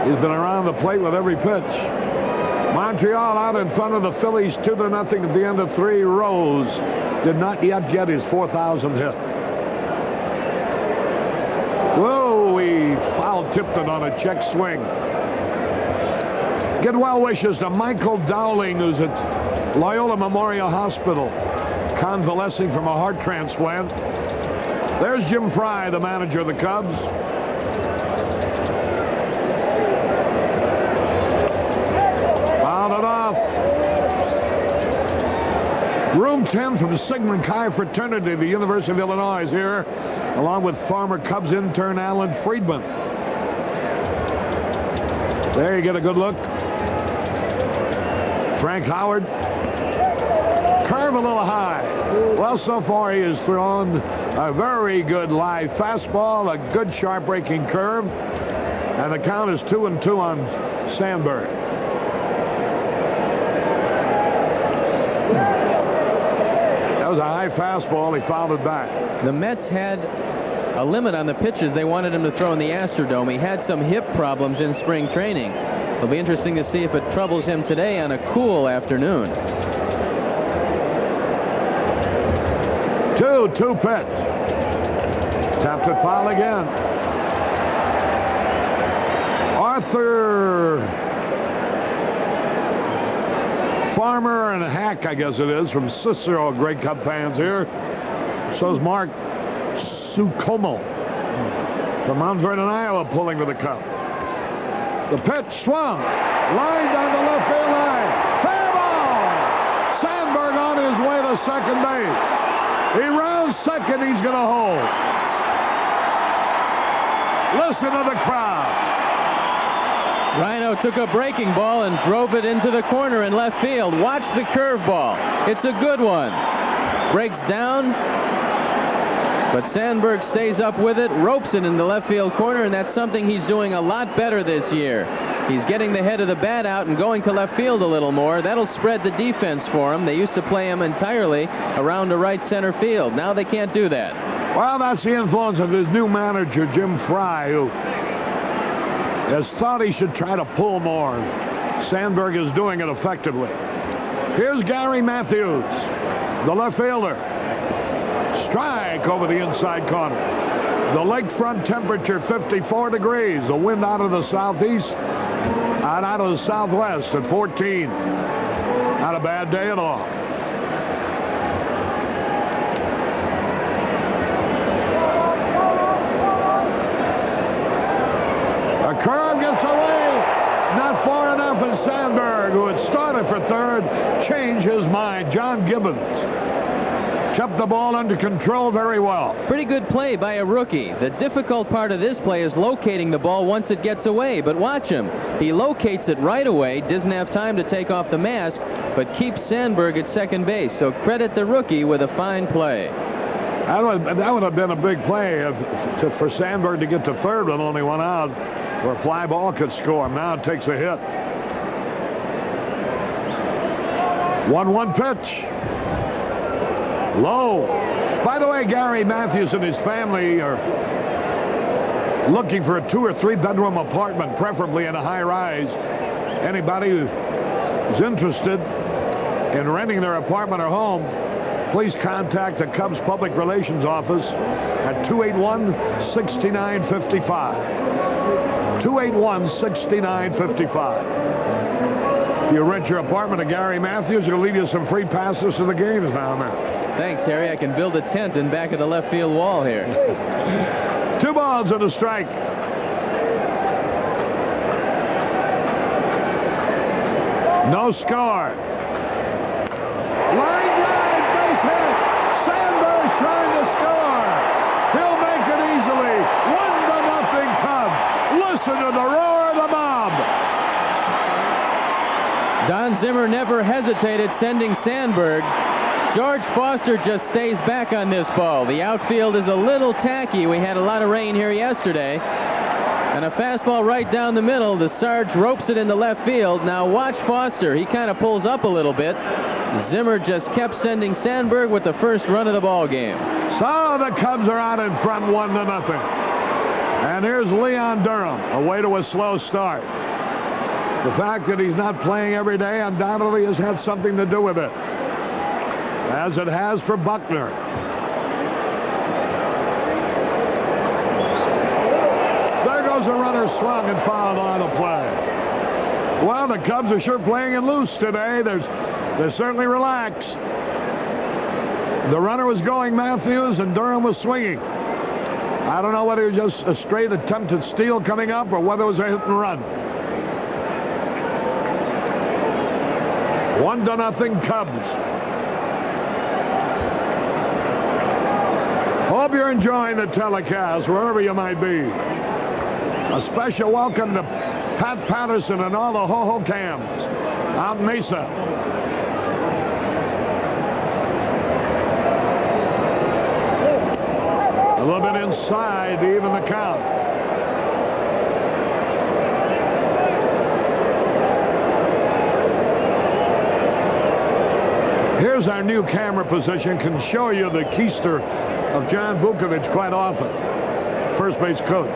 He's been around the plate with every pitch. Montreal out in front of the Phillies 2-0 at the end of 3. Rose did not yet get his 4,000th hit. Whoa, he foul-tipped it on a check swing. Get well wishes to Michael Dowling, who's at Loyola Memorial Hospital, convalescing from a heart transplant. There's Jim Fry, the manager of the Cubs. Fouled it off. Room 10 from Sigma Chi Fraternity, the University of Illinois, is here, along with former Cubs intern Alan Friedman. There you get a good look. Frank Howard. Curve a little high. Well, so far he has thrown a very good live fastball, a good sharp breaking curve, and the count is 2-2 on Sandberg. That was a high fastball. He fouled it back. The Mets had a limit on the pitches they wanted him to throw in the Astrodome. He had some hip problems in spring training. It'll be interesting to see if it troubles him today on a cool afternoon. 2-2 pitch. Tapped it foul again. Arthur Farmer and Hack, I guess it is, from Cicero, great Cub fans here. So is Mark Sucomo from Mount Vernon, Iowa, pulling to the Cub. The pitch swung. Line down the left field line. Fair ball! Sandberg on his way to second base. He rounds second. He's going to hold. Listen to the crowd. Rhino took a breaking ball and drove it into the corner in left field. Watch the curveball. It's a good one. Breaks down, but Sandberg stays up with it, ropes it in the left field corner, and that's something he's doing a lot better this year. He's getting the head of the bat out and going to left field a little more. That'll spread the defense for him. They used to play him entirely around to right center field. Now they can't do that. Well, that's the influence of his new manager, Jim Fry, who has thought he should try to pull more. Sandberg is doing it effectively. Here's Gary Matthews, the left fielder. Strike over the inside corner. The lakefront temperature 54 degrees. The wind out of the southeast, out of the southwest at 14. Not a bad day at all. A curve gets away. Not far enough, and Sandberg, who had started for third, changed his mind. John Gibbons kept the ball under control very well. Pretty good play by a rookie. The difficult part of this play is locating the ball once it gets away. But watch him. He locates it right away, doesn't have time to take off the mask, but keeps Sandberg at second base. So credit the rookie with a fine play. That would have been a big play for Sandberg to get to third with only 1 out, where a fly ball could score him. Now it takes a hit. 1-1 pitch. Low. By the way, Gary Matthews and his family are looking for a 2 or 3 bedroom apartment, preferably in a high rise. Anybody who's interested in renting their apartment or home, please contact the Cubs Public Relations Office at 281-6955. 281-6955. If you rent your apartment to Gary Matthews, he'll leave you some free passes to the games now and then. Thanks, Harry. I can build a tent in back of the left field wall here. 2 balls and a strike. No score. Line drive, base hit. Sandberg's trying to score. He'll make it easily. 1-0 Cubs. Listen to the roar of the mob. Don Zimmer never hesitated sending Sandberg. George Foster just stays back on this ball. The outfield is a little tacky. We had a lot of rain here yesterday. And a fastball right down the middle. The Sarge ropes it into left field. Now watch Foster. He kind of pulls up a little bit. Zimmer just kept sending Sandberg with the first run of the ball game. So the Cubs are out in front 1-0. And here's Leon Durham, away to a slow start. The fact that he's not playing every day undoubtedly has had something to do with it, as it has for Buckner. There goes a runner swung and fouled on the play. Well, the Cubs are sure playing it loose today. They're certainly relaxed. The runner was going Matthews and Durham was swinging. I don't know whether it was just a straight attempted steal coming up or whether it was a hit and run. 1-0 Cubs. Hope you're enjoying the telecast wherever you might be. A special welcome to Pat Patterson and all the ho-ho cams out in Mesa. A little bit inside to even the count. Here's our new camera position. Can show you the keister of John Vukovich quite often. First base coach.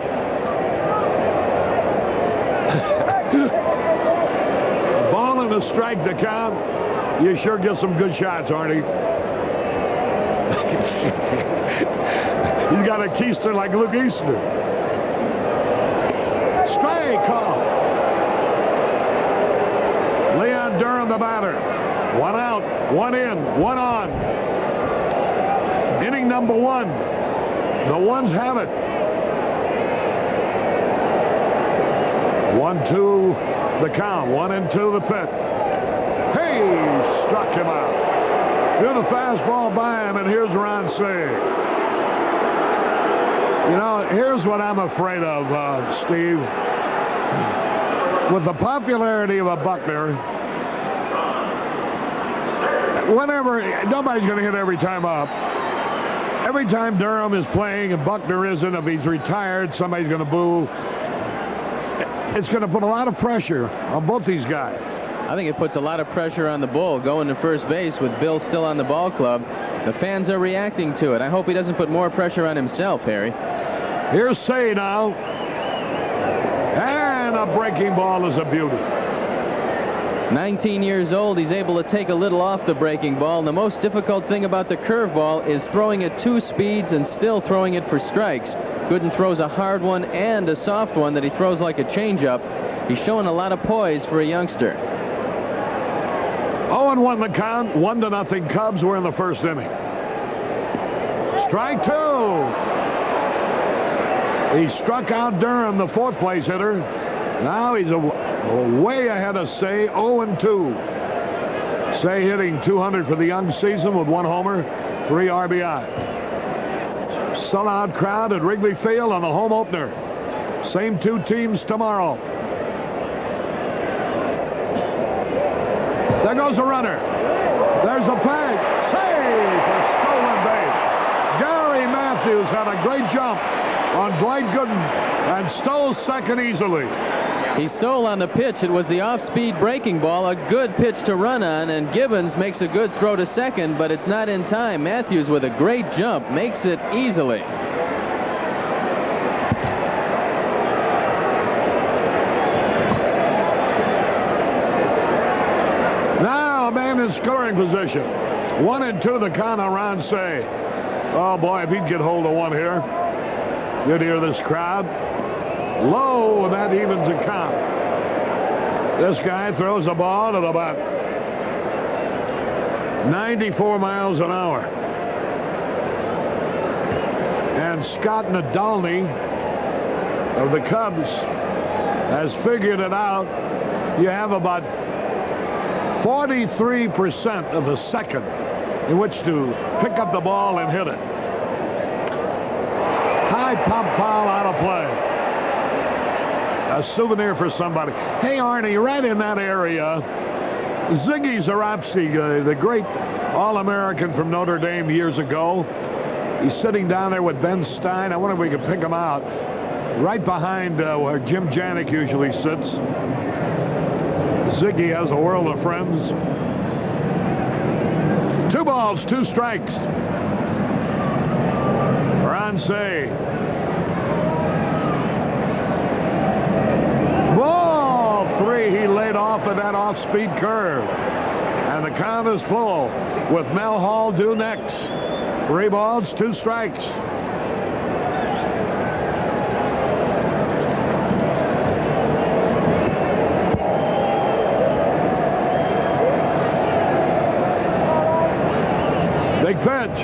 A ball and a strike to count. You sure get some good shots, Arnie. He's got a keister like Luke Easter. Strike call. Leon Durham, the batter. 1 out, 1 in, 1 on. Inning number 1. The ones have it. 1-2 the count. 1-2 the pit. Hey, struck him out. Threw the fastball by him, and here's Ron Say. You know, here's what I'm afraid of, Steve. With the popularity of a Buckner, whenever, nobody's going to hit every time up. Every time Durham is playing and Buckner isn't, if he's retired, somebody's going to boo. It's going to put a lot of pressure on both these guys. I think it puts a lot of pressure on the bull going to first base with Bill still on the ball club. The fans are reacting to it. I hope he doesn't put more pressure on himself, Harry. Here's Say now. And a breaking ball is a beauty. 19 years old, he's able to take a little off the breaking ball. And the most difficult thing about the curveball is throwing at 2 speeds and still throwing it for strikes. Gooden throws a hard one and a soft one that he throws like a changeup. He's showing a lot of poise for a youngster. 0-1 the count. 1-0 Cubs. We're in the first inning. Strike 2. He struck out Durham, the 4th place hitter. Now he's way ahead of Say, 0-2. Say hitting .200 for the young season with 1 homer, 3 RBI. Sellout crowd at Wrigley Field on the home opener. Same 2 teams tomorrow. There goes a runner. There's the play. Save for stolen base. Gary Matthews had a great jump on Dwight Gooden and stole second easily. He stole on the pitch. It was the off-speed breaking ball, a good pitch to run on, and Gibbons makes a good throw to second, but it's not in time. Matthews with a great jump makes it easily. Now a man in scoring position. 1-2 the count on Ron Say. Oh boy, if he'd get hold of one here, you'd hear this crowd. Low, and that evens the count. This guy throws the ball at about 94 miles an hour. And and Scott Nadolny of the Cubs has figured it out. You have about 43% of a second in which to pick up the ball and hit it. High pop foul out of play. A souvenir for somebody. Hey, Arnie, right in that area, Ziggy Zarobski, the great All-American from Notre Dame years ago, he's sitting down there with Ben Stein. I wonder if we could pick him out. Right behind where Jim Janik usually sits. Ziggy has a world of friends. 2 balls, 2 strikes. Rancé. Ball 3. He laid off of that off-speed curve. And the count is full with Mel Hall due next. 3 balls, 2 strikes. Big pitch.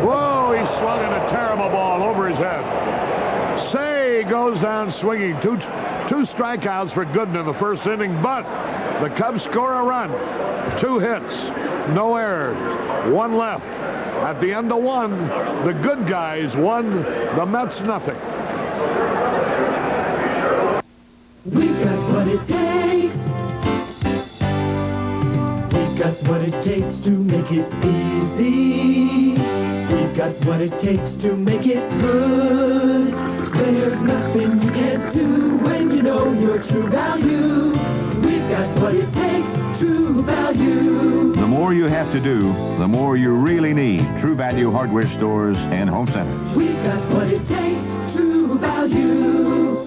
Whoa, he swung at a terrible ball over his head. Say goes down swinging. Two strikeouts for Gooden in the first inning, but the Cubs score a run. 2 hits, no errors, 1 left. At the end of 1, the good guys won, the Mets nothing. We got what it takes. We got what it takes to make it easy. We've got what it takes to make it good. There's nothing you can't do when you know your true value. We've got what it takes, true value. The more you have to do, the more you really need True Value hardware stores and home centers. We've got what it takes, true value.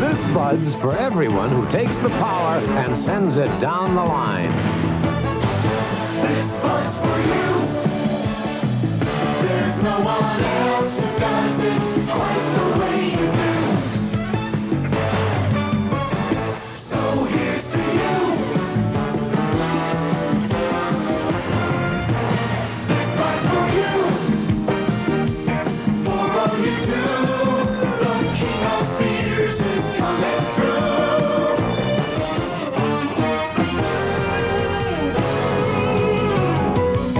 This Bud's for everyone who takes the power and sends it down the line. This Bud's for you. There's no one else who does it quite the way you do. So here's to you. This Bud's for you. For all you do. The king of beers is coming through.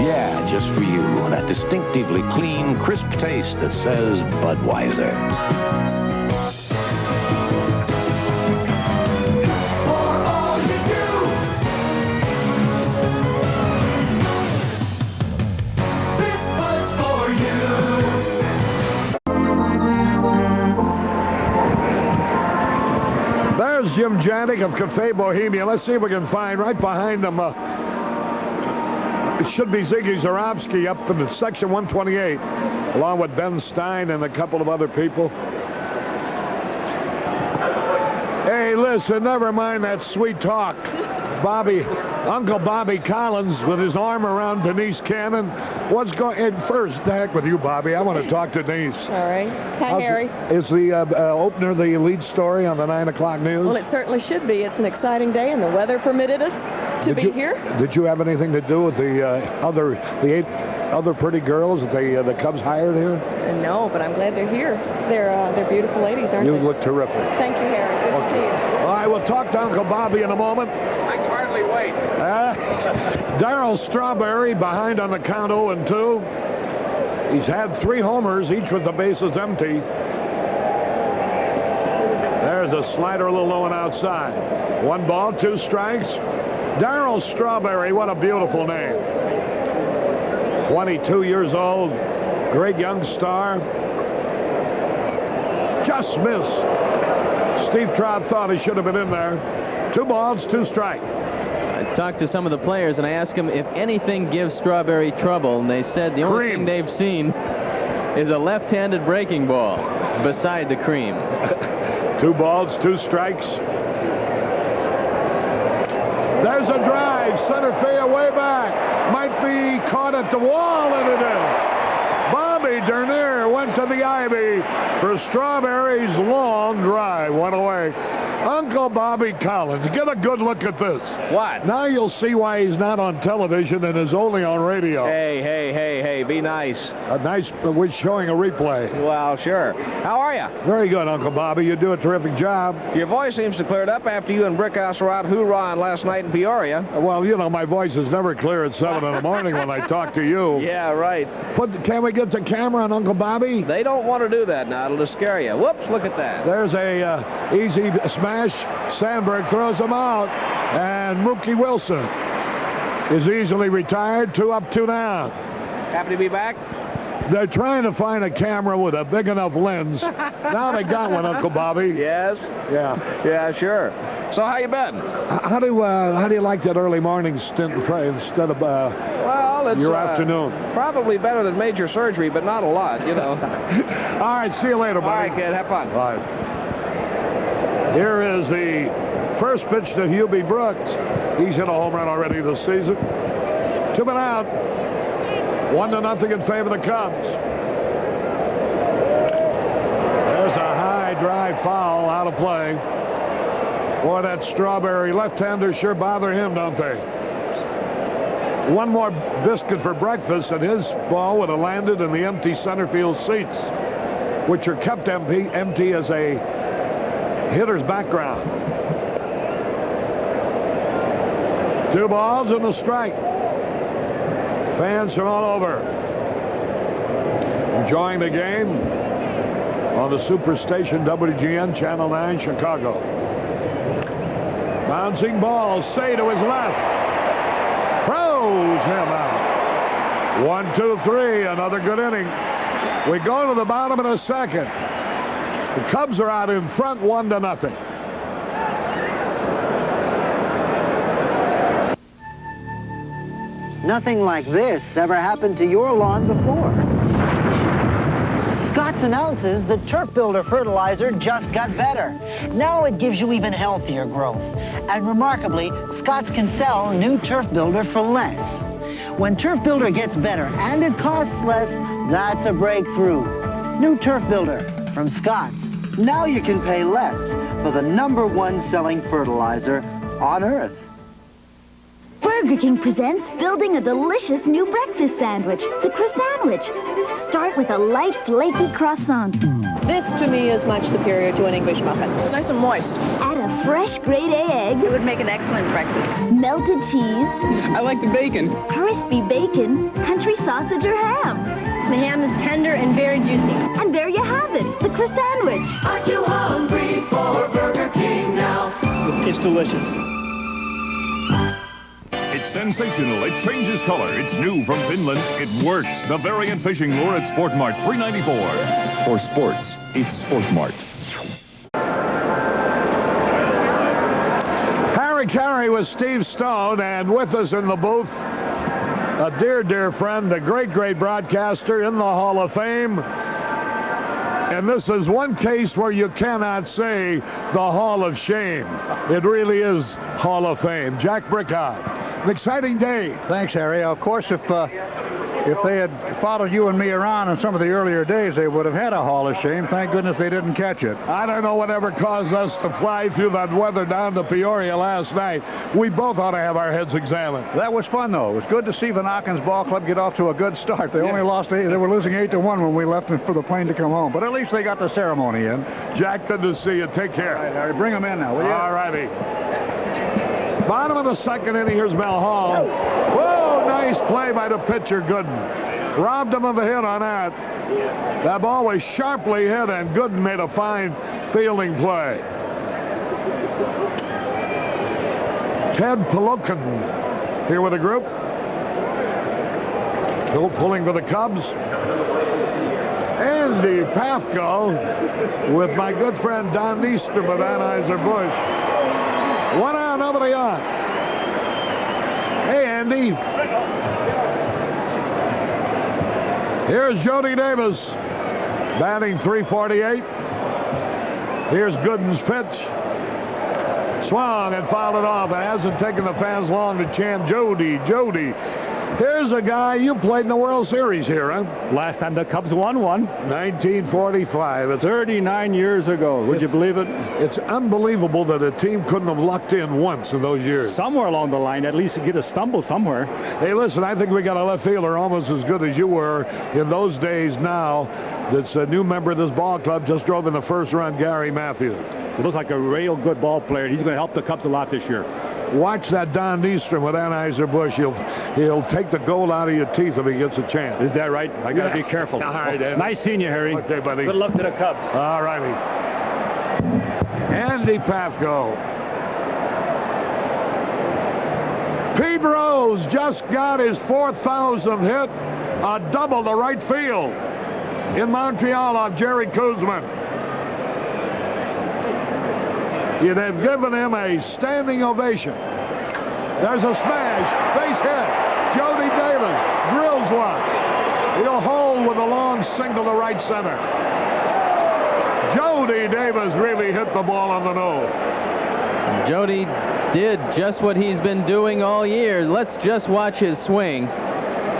Yeah, just for you. That distinctively clean, crisp taste that says Budweiser. For all you do. This Bud's for you. There's Jim Janik of Cafe Bohemia. Let's see if we can find right behind him. It should be Ziggy Zarobski up in section 128, along with Ben Stein and a couple of other people. Hey, listen, never mind that sweet talk. Uncle Bobby Collins with his arm around Denise Cannon. What's going? First, the heck with you, Bobby. I want to talk to Denise. All right. Hi, Harry. Is the opener the lead story on the 9 o'clock news? Well, it certainly should be. It's an exciting day, and the weather permitted us to be here. Did you have anything to do with the 8 other pretty girls that the Cubs hired here? No, but I'm glad they're here. They're beautiful ladies, aren't they? You look terrific. Thank you, Harry. Good to see you. All right, we'll talk to Uncle Bobby in a moment. I can hardly wait. Darryl Strawberry behind on the count 0-2. He's had 3 homers, each with the bases empty. There's a slider a little low and outside. 1 ball, 2 strikes. Darryl Strawberry, what a beautiful name. 22 years old, great young star. Just missed. Steve Trout thought he should have been in there. 2 balls, 2 strikes. I talked to some of the players, and I asked them if anything gives Strawberry trouble, and they said the only thing they've seen is a left-handed breaking ball beside the cream. 2 balls, 2 strikes. There's a drive, center field way back. Might be caught at the wall, and it is. Bobby Dernier went to the ivy for Strawberry's long drive. 1 away. Uncle Bobby Collins. Get a good look at this. What? Now you'll see why he's not on television and is only on radio. Hey, be nice. We're showing a replay. Well, sure. How are you? Very good, Uncle Bobby. You do a terrific job. Your voice seems to cleared up after you and Brickhouse were out hoorahing last night in Peoria. Well, you know, my voice is never clear at 7 in the morning when I talk to you. Yeah, right. Can we get the camera on Uncle Bobby? They don't want to do that now. It'll just scare you. Whoops, look at that. There's a easy smash. Sandberg throws him out. And Mookie Wilson is easily retired. 2 up, 2 down. Happy to be back? They're trying to find a camera with a big enough lens. Now they got one, Uncle Bobby. Yes? Yeah, sure. So how you been? How do you like that early morning stint instead of well, it's your afternoon? Probably better than major surgery, but not a lot, you know. All right, see you later, buddy. All right, kid, have fun. Bye. Here is the first pitch to Hubie Brooks. He's hit a home run already this season. 2 men out. 1-0 in favor of the Cubs. There's a high drive foul out of play. Boy, that Strawberry left-hander sure bother him, don't they? One more biscuit for breakfast, and his ball would have landed in the empty center field seats, which are kept empty as a hitter's background. 2 balls and a strike. Fans from all over enjoying the game on the superstation WGN Channel 9 Chicago. Bouncing ball, Say to his left. Throws him out. 1, 2, 3, another good inning. We go to the bottom of the second. The Cubs are out in front 1-0. Nothing like this ever happened to your lawn before. Scott's announces the Turf Builder fertilizer just got better. Now it gives you even healthier growth. And remarkably, Scott's can sell new Turf Builder for less. When Turf Builder gets better and it costs less, that's a breakthrough. New Turf Builder from Scott's. Now you can pay less for the #1 selling fertilizer on Earth. Burger King presents building a delicious new breakfast sandwich, the croissantwich. Start with a light, flaky croissant. This, to me, is much superior to an English muffin. It's nice and moist. Add a fresh grade A egg. It would make an excellent breakfast. Melted cheese. I like the bacon. Crispy bacon, country sausage or ham. The ham is tender and very juicy. And there you have it, the croissantwich. Aren't you hungry for Burger King now? It's delicious. It's sensational. It changes color. It's new from Finland. It works. The variant fishing lure at Sport Mart, $3.94. For sports, it's Sport Mart. Harry Carey with Steve Stone, and with us in the booth, a dear friend, a great broadcaster in the Hall of Fame. And this is one case where you cannot say the Hall of Shame. It really is Hall of Fame. Jack Brickhouse. An exciting day. Thanks, Harry. Of course, if they had followed you and me around in some of the earlier days, they would have had a Hall of Shame. Thank goodness they didn't catch it. I don't know whatever caused us to fly through that weather down to Peoria last night. We both ought to have our heads examined. That was fun, though. It was good to see Van Auken's ball club get off to a good start. They only lost 8. They were losing 8-1 when we left for the plane to come home. But at least they got the ceremony in. Jack, good to see you. Take care. All right, Harry, bring them in now, will you? All righty. Bottom of the second inning, here's Mel Hall. Whoa, nice play by the pitcher, Gooden. Robbed him of a hit on that. That ball was sharply hit, and Gooden made a fine fielding play. Ted Peloquin here with the group. Still pulling for the Cubs. Andy Pafko with my good friend Don Nieström of Anheuser-Busch. 1 out, nobody on. Hey, Andy. Here's Jody Davis, batting .348. Here's Gooden's pitch. Swung and fouled it off. It hasn't taken the fans long to chant Jody, Jody. Here's a guy, you played in the World Series here, huh? Last time the Cubs won one. 1945. It's 39 years ago. Would you believe it? It's unbelievable that a team couldn't have lucked in once in those years. Somewhere along the line, at least get a stumble somewhere. Hey, listen, I think we got a left fielder almost as good as you were in those days now. That's a new member of this ball club, just drove in the first run, Gary Matthews. He looks like a real good ball player. He's going to help the Cubs a lot this year. Watch that Don Nystrom with Anheuser-Busch. He'll take the gold out of your teeth if he gets a chance. Is that right? I got to be careful. All right, Ed. Nice seeing you, Harry. Okay, buddy. Good luck to the Cubs. All righty. Andy Pafko. Pete Rose just got his 4,000th hit, a double to right field in Montreal off Jerry Koosman. You'd have given him a standing ovation. There's a smash, base hit. Jody Davis drills one. He'll hold with a long single to right center. Jody Davis really hit the ball on the nose. Jody did just what he's been doing all year. Let's just watch his swing.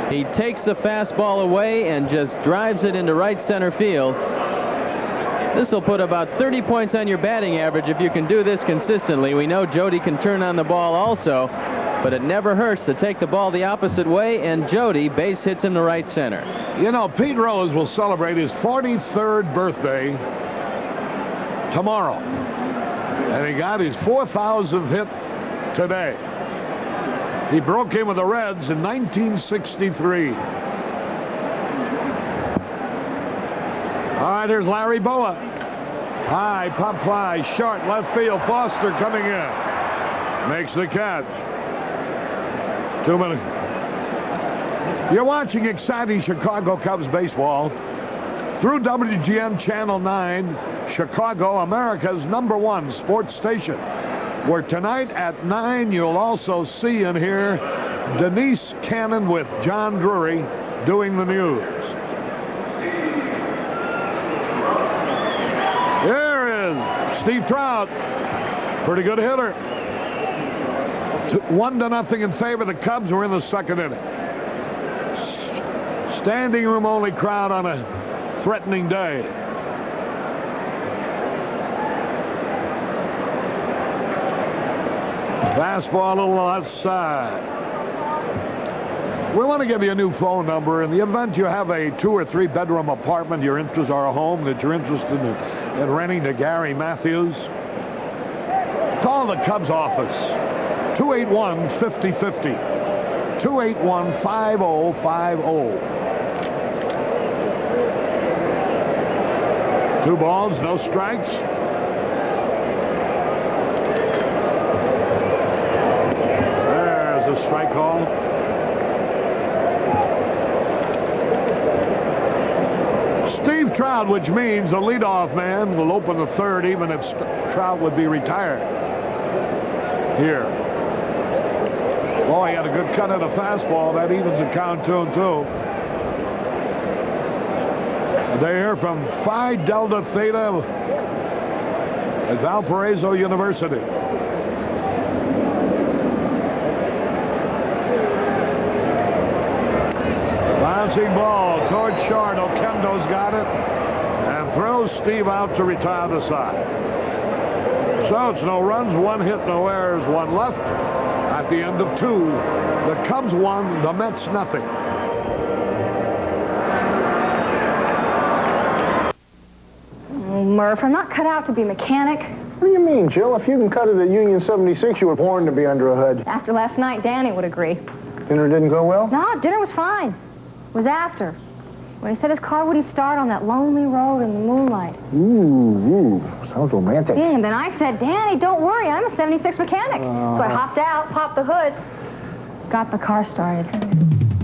He takes the fastball away and just drives it into right center field. This will put about 30 points on your batting average if you can do this consistently. We know Jody can turn on the ball also, but it never hurts to take the ball the opposite way, and Jody base hits him to right center. You know, Pete Rose will celebrate his 43rd birthday tomorrow, and he got his 4,000th hit today. He broke in with the Reds in 1963. All right, here's Larry Boa. High, pop fly, short, left field. Foster coming in. Makes the catch. 2 minutes. You're watching exciting Chicago Cubs baseball through WGN Channel 9, Chicago, America's #1 sports station, where tonight at 9 you'll also see and hear Denise Cannon with John Drury doing the news. Here is Steve Trout. Pretty good hitter. 1-0 in favor of the Cubs. We're in the second inning. Standing room only crowd on a threatening day. Fastball a little outside. We want to give you a new phone number. In the event you have a 2- or 3-bedroom apartment, your interests are a home that you're interested in renting to Gary Matthews, call the Cubs office. 281-5050. 281-5050. 2 balls, no strikes. There's a strike call. Steve Trout, which means the leadoff man will open the third even if Trout would be retired here. Oh, he had a good cut of the fastball. That evens the count 2-2. They're here from Phi Delta Theta at Valparaiso University. Bouncing ball towards short. Oquendo's got it and throws Steve out to retire the side. So it's no runs, 1 hit, no errors, 1 left. At the end of 2, the Cubs won, the Mets nothing. Murph, I'm not cut out to be a mechanic. What do you mean, Jill? If you can cut it at Union 76, you were born to be under a hood. After last night, Danny would agree. Dinner didn't go well? No, dinner was fine. It was after. When he said his car wouldn't start on that lonely road in the moonlight. Ooh, sounds romantic. And then I said, Danny, don't worry, I'm a 76 mechanic. So I hopped out, popped the hood, got the car started.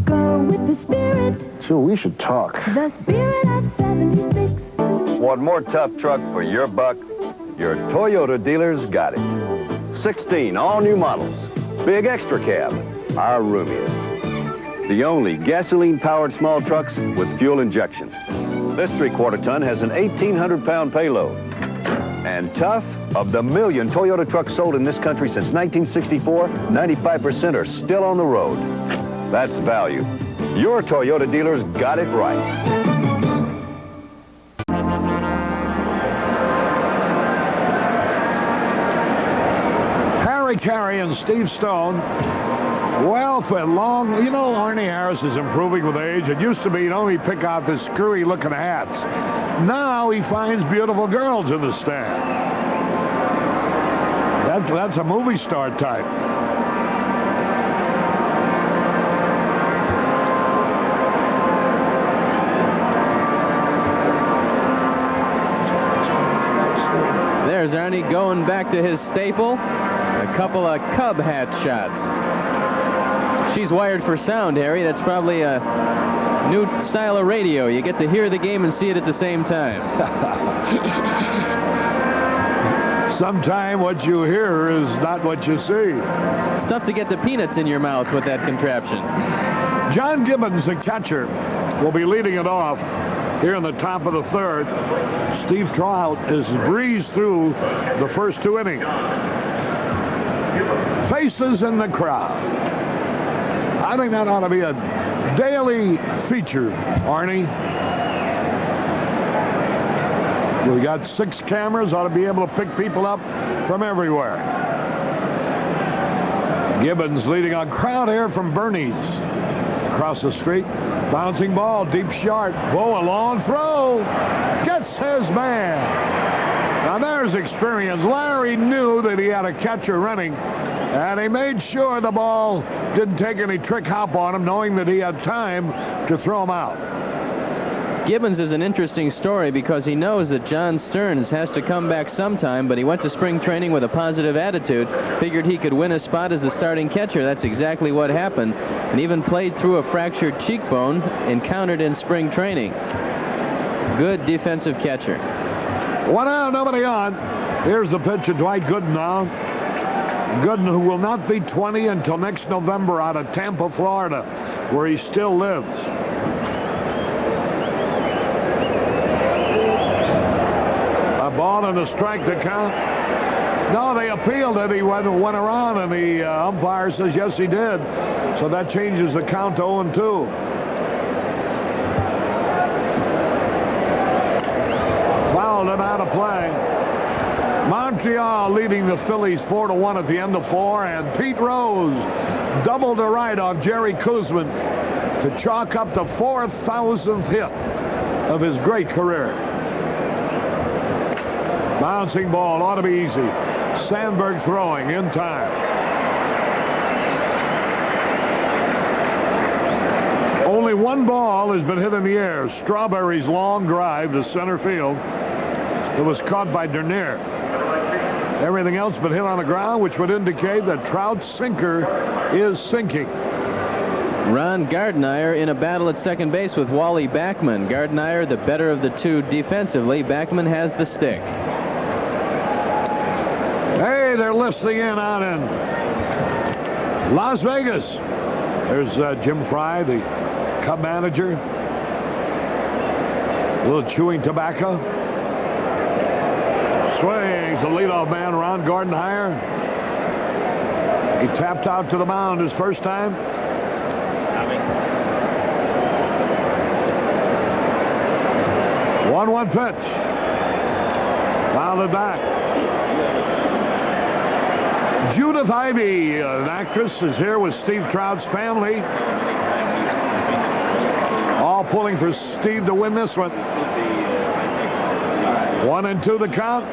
Go with the spirit. Jill, we should talk. The spirit of 76. Want more tough truck for your buck? Your Toyota dealers got it. 16 all-new models. Big extra cab. Our roomiest. The only gasoline-powered small trucks with fuel injection. This 3/4 ton has an 1,800-pound payload. And tough, of the 1 million Toyota trucks sold in this country since 1964, 95% are still on the road. That's value. Your Toyota dealers got it right. Harry Carey and Steve Stone. Well, for long, you know, Arnie Harris is improving with age. It used to be he'd only pick out the screwy-looking hats. Now he finds beautiful girls in the stand. That's a movie star type. There's Arnie going back to his staple. A couple of Cub hat shots. She's wired for sound, Harry. That's probably a new style of radio. You get to hear the game and see it at the same time. Sometime what you hear is not what you see. It's tough to get the peanuts in your mouth with that contraption. John Gibbons, the catcher, will be leading it off here in the top of the third. Steve Trout has breezed through the first 2 innings. Faces in the crowd. I think that ought to be a daily feature, Arnie. We got 6 cameras, ought to be able to pick people up from everywhere. Gibbons leading a crowd here from Bernie's. Across the street, bouncing ball, deep short. Whoa, a long throw. Gets his man. Now there's experience. Larry knew that he had a catcher running, and he made sure the ball didn't take any trick hop on him, knowing that he had time to throw him out. Gibbons is an interesting story because he knows that John Stearns has to come back sometime, but he went to spring training with a positive attitude, figured he could win a spot as a starting catcher. That's exactly what happened, and even played through a fractured cheekbone encountered in spring training. Good defensive catcher. 1 out, nobody on. Here's the pitch to Dwight Gooden now. Gooden, who will not be 20 until next November, out of Tampa, Florida, where he still lives. A ball and a strike to count. No, they appealed it. He went around, and the umpire says yes, he did. So that changes the count to 0-2. Fouled and out of play. Montreal leading the Phillies 4-1 at the end of 4, and Pete Rose doubled to right off Jerry Koosman to chalk up the 4,000th hit of his great career. Bouncing ball, ought to be easy. Sandberg throwing in time. Only 1 ball has been hit in the air. Strawberry's long drive to center field. It was caught by Dernier. Everything else but hit on the ground, which would indicate that Trout's sinker is sinking. Ron Gardenhire in a battle at second base with Wally Backman. Gardenhire the better of the two defensively. Backman has the stick. Hey, they're listening in out in Las Vegas. There's Jim Fry, the Cub manager. A little chewing tobacco. Swings the leadoff man, Ron Gardenhire. He tapped out to the mound his first time. 1-1 pitch. Fouled back. Judith Ivey, an actress, is here with Steve Trout's family. All pulling for Steve to win this one. 1-2 the count.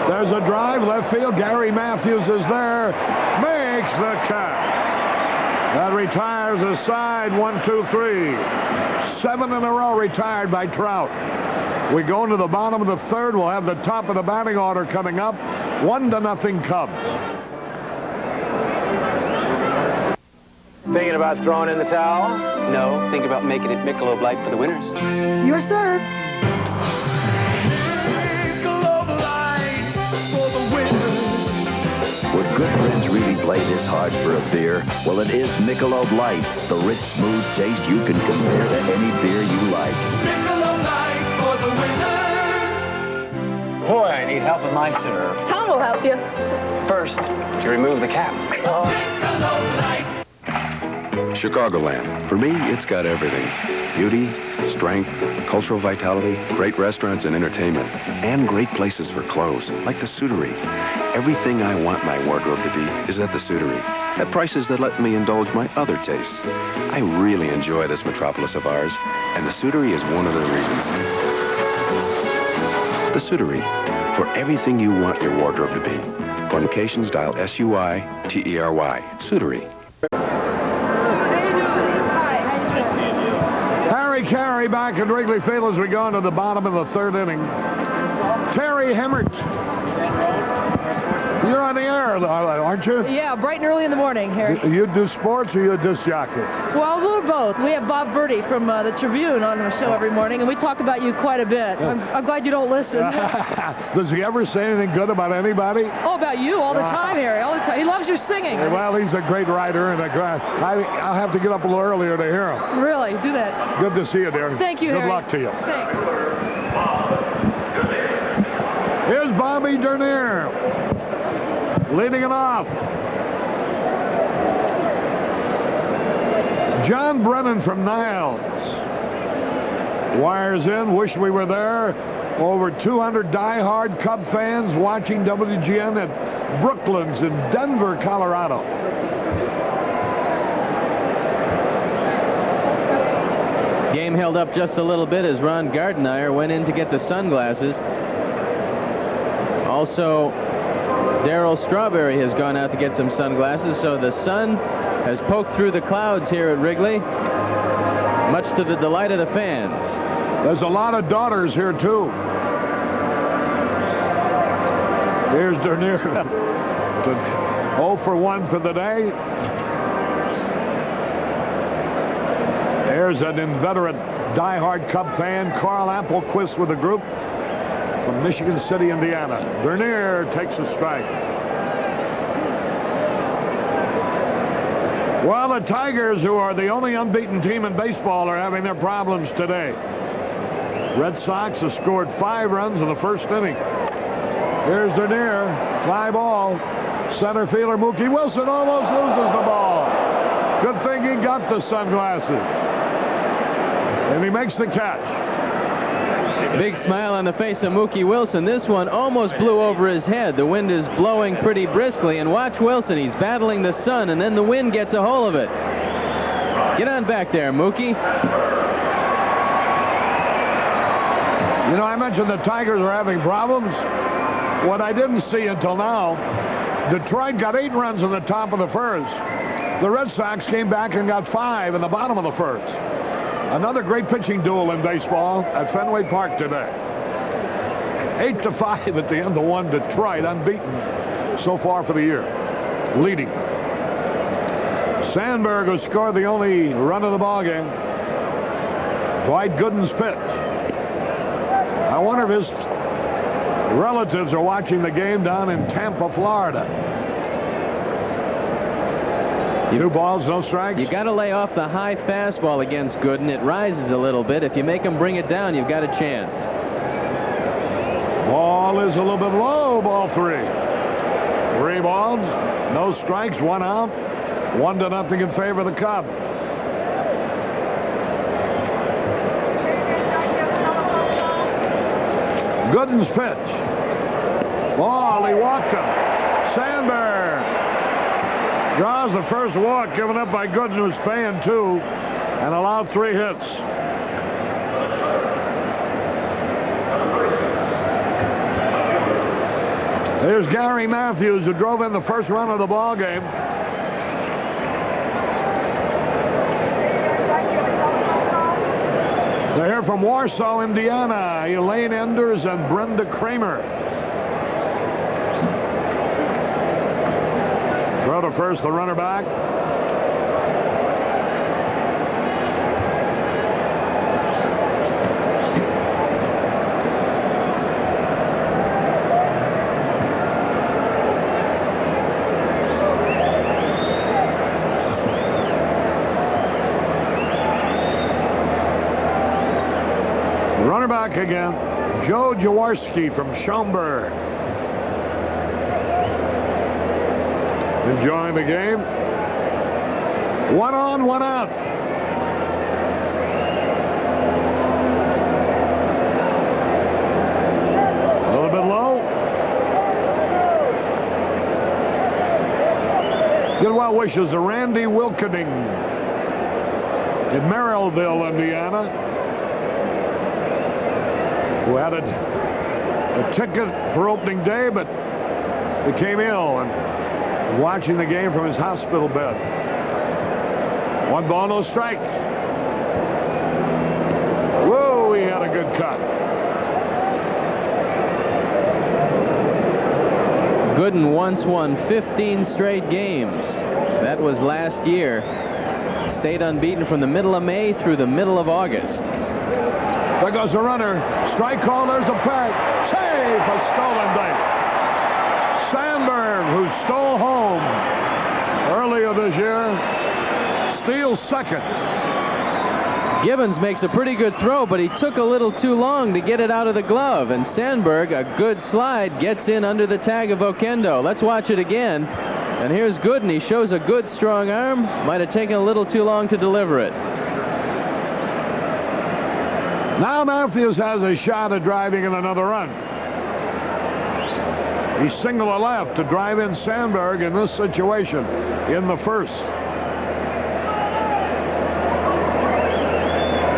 There's a drive, left field. Gary Matthews is there. Makes the catch. That retires a side. 1, 2, 3. 7 in a row retired by Trout. We go into the bottom of the third. We'll have the top of the batting order coming up. 1-0 Cubs. Thinking about throwing in the towel? No, think about making it Michelob Light for the winners. Your serve. Would good friends really play this hard for a beer? Well, it is Michelob Light, the rich, smooth taste you can compare to any beer you like. Michelob Light for the winner. Boy, I need help with my serve. Tom will help you. First, you remove the cap. Michelob Light. Chicagoland. For me, it's got everything. Beauty, strength, cultural vitality, great restaurants and entertainment, and great places for clothes, like the Suitery. Everything I want my wardrobe to be is at the Suitery, at prices that let me indulge my other tastes. I really enjoy this metropolis of ours, and the Suitery is one of the reasons. The Suitery, for everything you want your wardrobe to be. For locations, dial S-U-I-T-E-R-Y. Suitery. Harry Carey back at Wrigley Field as we go into the bottom of the third inning. Terry Hemmert. You're on the air, aren't you? Yeah, bright and early in the morning, Harry. You do sports or you a disc jockey? Well, a little both. We have Bob Verdi from the Tribune on the show every morning, and we talk about you quite a bit. I'm glad you don't listen. Does he ever say anything good about anybody? Oh, about you all the time, Harry, all the time. He loves your singing. Well, he's a great writer, and I'll have to get up a little earlier to hear him. Really? Do that. Good to see you, dear. Thank you, Good Harry. luck to you. Thanks. Here's Bobby Dernier leading it off. John Brennan from Niles wires in. Wish we were there. Over 200 die-hard Cub fans watching WGN at Brooklands in Denver, Colorado. Game held up just a little bit as Ron Gardenhire went in to get the sunglasses. Also, Darryl Strawberry has gone out to get some sunglasses, so the sun has poked through the clouds here at Wrigley, much to the delight of the fans. There's a lot of daughters here, too. Here's Dernier. 0 for 1 for the day. There's an inveterate die-hard Cub fan, Carl Applequist with a group from Michigan City, Indiana. Dernier takes a strike. Well, the Tigers, who are the only unbeaten team in baseball, are having their problems today. Red Sox have scored 5 runs in the first inning. Here's Dernier, fly ball. Center fielder Mookie Wilson almost loses the ball. Good thing he got the sunglasses. And he makes the catch. Big smile on the face of Mookie Wilson. This one almost blew over his head. The wind is blowing pretty briskly, and watch Wilson. He's battling the sun, and then the wind gets a hold of it. Get on back there, Mookie. You know, I mentioned the Tigers are having problems. What I didn't see until now, Detroit got 8 runs in the top of the first. The Red Sox came back and got 5 in the bottom of the first. Another great pitching duel in baseball at Fenway Park today. 8-5 at the end of one. Detroit unbeaten so far for the year, leading. Sandberg, who scored the only run of the ballgame. Dwight Gooden's pitch. I wonder if his relatives are watching the game down in Tampa, Florida. 2 balls, no strikes. You got to lay off the high fastball against Gooden. It rises a little bit. If you make him bring it down, you've got a chance. Ball is a little bit low. Ball 3. 3 balls, no strikes, 1 out. 1-0 in favor of the Cubs. Gooden's pitch. Ball, he walked him. Sandberg draws the first walk given up by Gooden, who's fanned 2, and allowed 3 hits. There's Gary Matthews, who drove in the first run of the ball game. They're here from Warsaw, Indiana. Elaine Enders and Brenda Kramer. Throw to first, the runner back. Runner back again, Joe Jaworski from Schaumburg. Enjoying the game. One on, one out. A little bit low. Good well wishes to Randy Wilkening in Merrillville, Indiana, who had a ticket for opening day, but became ill and watching the game from his hospital bed. 1 ball, no strike. Whoa, he had a good cut. Gooden once won 15 straight games. That was last year. Stayed unbeaten from the middle of May through the middle of August. There goes the runner. Strike call, there's the pack. Save, a stolen base. Sandberg, who stole home earlier this year, steals second. Gibbons makes a pretty good throw, but he took a little too long to get it out of the glove, and Sandberg, a good slide, gets in under the tag of Oquendo. Let's watch it again. And here's Gooden. He shows a good strong arm. Might have taken a little too long to deliver it. Now Matthews has a shot at driving in another run. He singled a left to drive in Sandberg in this situation in the first.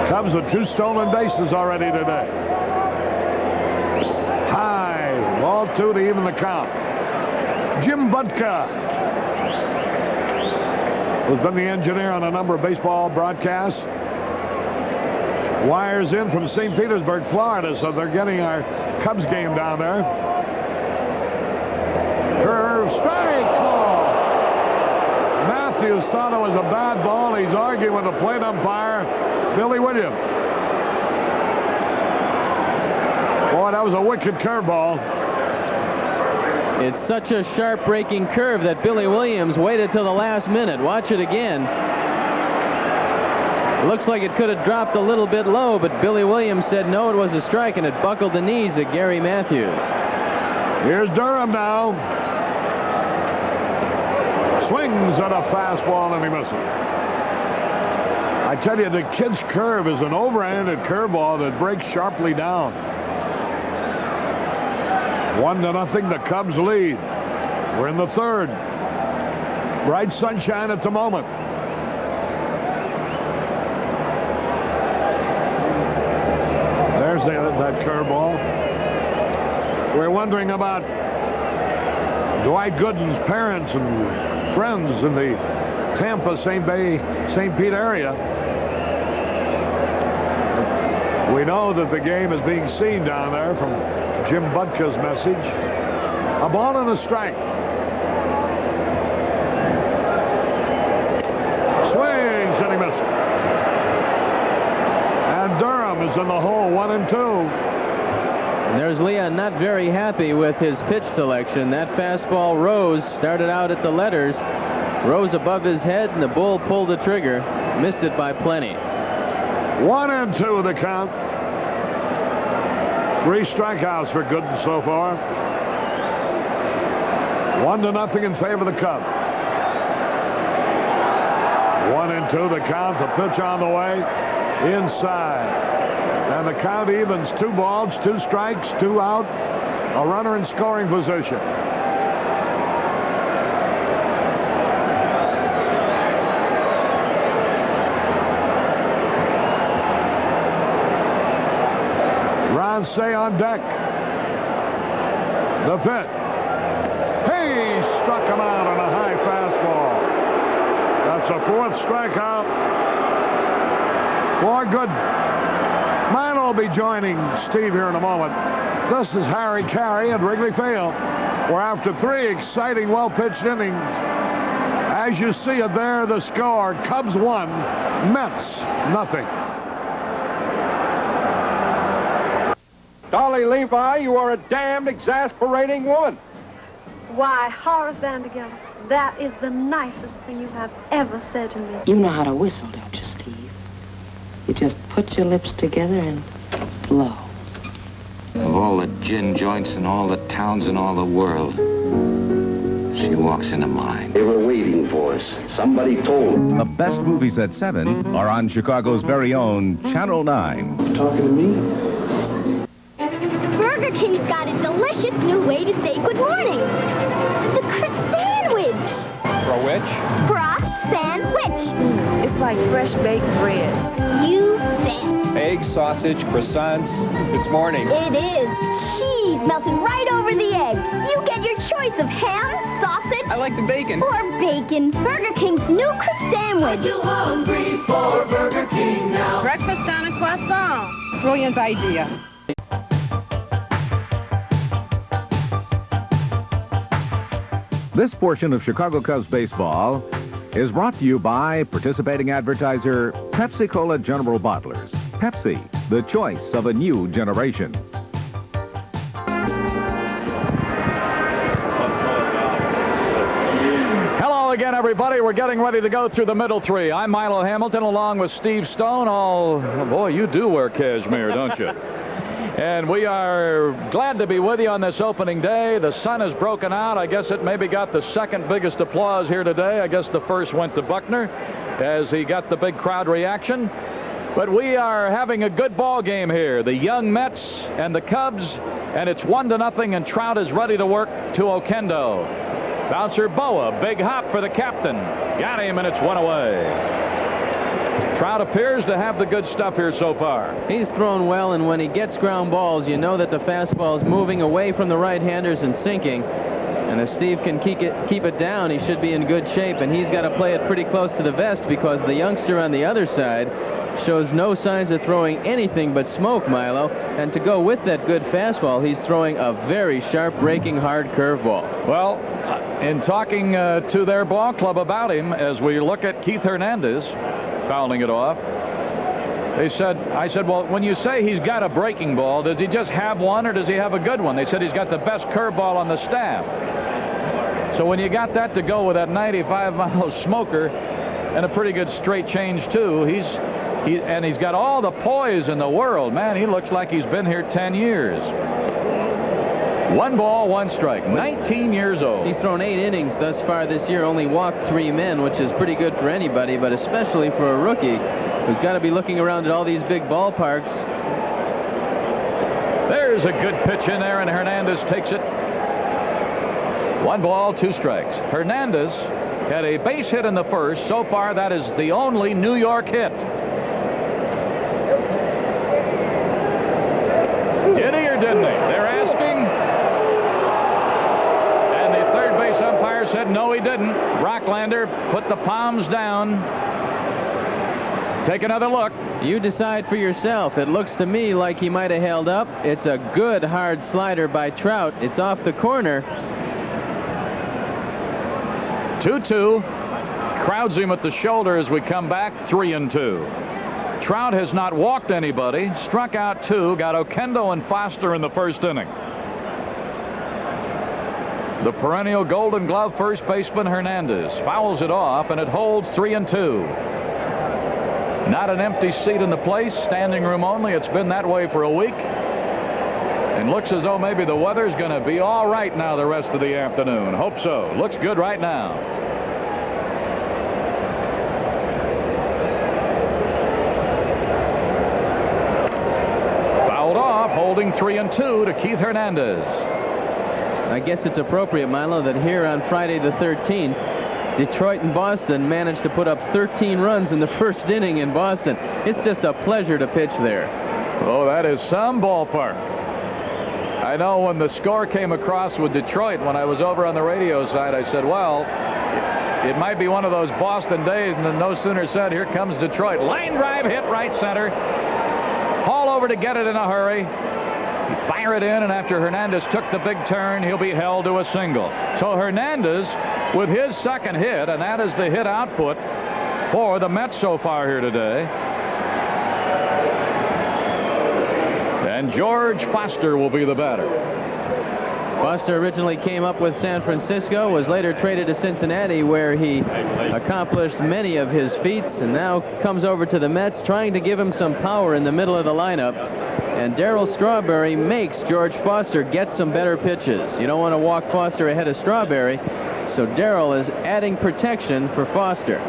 Cubs with 2 stolen bases already today. High, ball 2 to even the count. Jim Budka, who's been the engineer on a number of baseball broadcasts, wires in from St. Petersburg, Florida, so they're getting our Cubs game down there. Curve, strike call. Matthews thought it was a bad ball. He's arguing with the plate umpire, Billy Williams. Boy, that was a wicked curveball. It's such a sharp breaking curve that Billy Williams waited till the last minute. Watch it again. It looks like it could have dropped a little bit low, but Billy Williams said no, it was a strike, and it buckled the knees of Gary Matthews. Here's Durham now. Swings at a fastball, and he misses. I tell you, the kid's curve is an overhanded curveball that breaks sharply down. 1-0, the Cubs lead. We're in the third. Bright sunshine at the moment. There's that curveball. We're wondering about Dwight Gooden's parents and friends in the Tampa, St. Pete area. We know that the game is being seen down there from Jim Budka's message. A ball and a strike. Swings and he misses. And Durham is in the hole, 1-2. And there's Leon not very happy with his pitch selection. That fastball rose, started out at the letters, rose above his head, and the bull pulled the trigger. Missed it by plenty. 1-2 the count. 3 strikeouts for Gooden so far. 1-0 in favor of the Cubs. 1-2 the count. The pitch on the way. Inside. And the count evens. 2 balls, 2 strikes, 2 out. A runner in scoring position. Say on deck. The pitch. He struck him out on a high fastball. That's a 4th strikeout for Gooden. Mine will be joining Steve here in a moment. This is Harry Carey at Wrigley Field, where after 3 exciting, well-pitched innings, as you see it there, the score, Cubs 1, Mets nothing. Dolly Levi, you are a damned exasperating woman. Why, Horace Vandergelder, that is the nicest thing you have ever said to me. You know how to whistle, don't you, Steve? You just put your lips together and blow. Of all the gin joints in all the towns in all the world, She walks into mine. They were waiting for us. Somebody told them. The best movies at 7 are on Chicago's very own Channel 9. Talking to me? Burger King's got a delicious new way to say good morning. The croissant-wich. For which? Croissant-wich. It's like fresh baked bread. You bet. Eggs, sausage, croissants. It's morning. It is. Cheese melted right over the egg. You get your choice of ham, sausage. I like the bacon. Or bacon. Burger King's new croissant-wich. Too hungry for Burger King now. Breakfast on a croissant. Brilliant idea. This portion of Chicago Cubs baseball is brought to you by participating advertiser Pepsi-Cola General Bottlers. Pepsi, the choice of a new generation. Hello again, everybody. We're getting ready to go through the middle three. I'm Milo Hamilton along with Steve Stone. Oh, boy, you do wear cashmere, don't you? And we are glad to be with you on this opening day. The sun has broken out. I guess it maybe got the second biggest applause here today. I guess the first went to Buckner as he got the big crowd reaction. But we are having a good ball game here. The young Mets and the Cubs, and it's 1-0, and Trout is ready to work to Oquendo. Bouncer Boa, big hop for the captain. Got him, and it's one away. Trout appears to have the good stuff here so far. He's thrown well, and when he gets ground balls, you know that the fastball is moving away from the right-handers and sinking. And if Steve can keep it down, he should be in good shape, and he's got to play it pretty close to the vest because the youngster on the other side shows no signs of throwing anything but smoke, Milo. And to go with that good fastball, he's throwing a very sharp, breaking, hard curveball. Well, in talking to their ball club about him, as we look at Keith Hernandez fouling it off, I said, well, when you say he's got a breaking ball, does he just have one or does he have a good one? They said he's got the best curveball on the staff. So when you got that to go with that 95-mile smoker and a pretty good straight change, too, he's got all the poise in the world. Man, he looks like he's been here 10 years. 1 ball, 1 strike. 19 years old. He's thrown 8 innings thus far this year, only walked 3 men, which is pretty good for anybody, but especially for a rookie who's got to be looking around at all these big ballparks. There's a good pitch in there, and Hernandez takes it. 1 ball, 2 strikes. Hernandez had a base hit in the first. So far, that is the only New York hit. Did he or didn't he? They're asking. And the third base umpire said no, he didn't. Rocklander put the palms down. Take another look. You decide for yourself. It looks to me like he might have held up. It's a good hard slider by Trout. It's off the corner. 2-2. Crowds him at the shoulder as we come back. 3-2. Trout has not walked anybody. Struck out 2. Got Oquendo and Foster in the first inning. The perennial Golden Glove first baseman Hernandez fouls it off, and it holds 3-2. Not an empty seat in the place. Standing room only. It's been that way for a week. And looks as though maybe the weather's going to be all right now the rest of the afternoon. Hope so. Looks good right now. Fouled off, holding 3-2 to Keith Hernandez. I guess it's appropriate, Milo, that here on Friday the 13th, Detroit and Boston managed to put up 13 runs in the first inning in Boston. It's just a pleasure to pitch there. Oh, that is some ballpark. I know when the score came across with Detroit, when I was over on the radio side, I said, well, it might be one of those Boston days, and then no sooner said, here comes Detroit. Line drive hit right center. Haul over to get it in a hurry. Fire it in, and after Hernandez took the big turn, he'll be held to a single. So Hernandez with his second hit, and that is the hit output for the Mets so far here today. And George Foster will be the batter. Foster originally came up with San Francisco, was later traded to Cincinnati, where he accomplished many of his feats, and now comes over to the Mets, trying to give him some power in the middle of the lineup. And Darryl Strawberry makes George Foster get some better pitches. You don't want to walk Foster ahead of Strawberry, So Darrell is adding protection for Foster.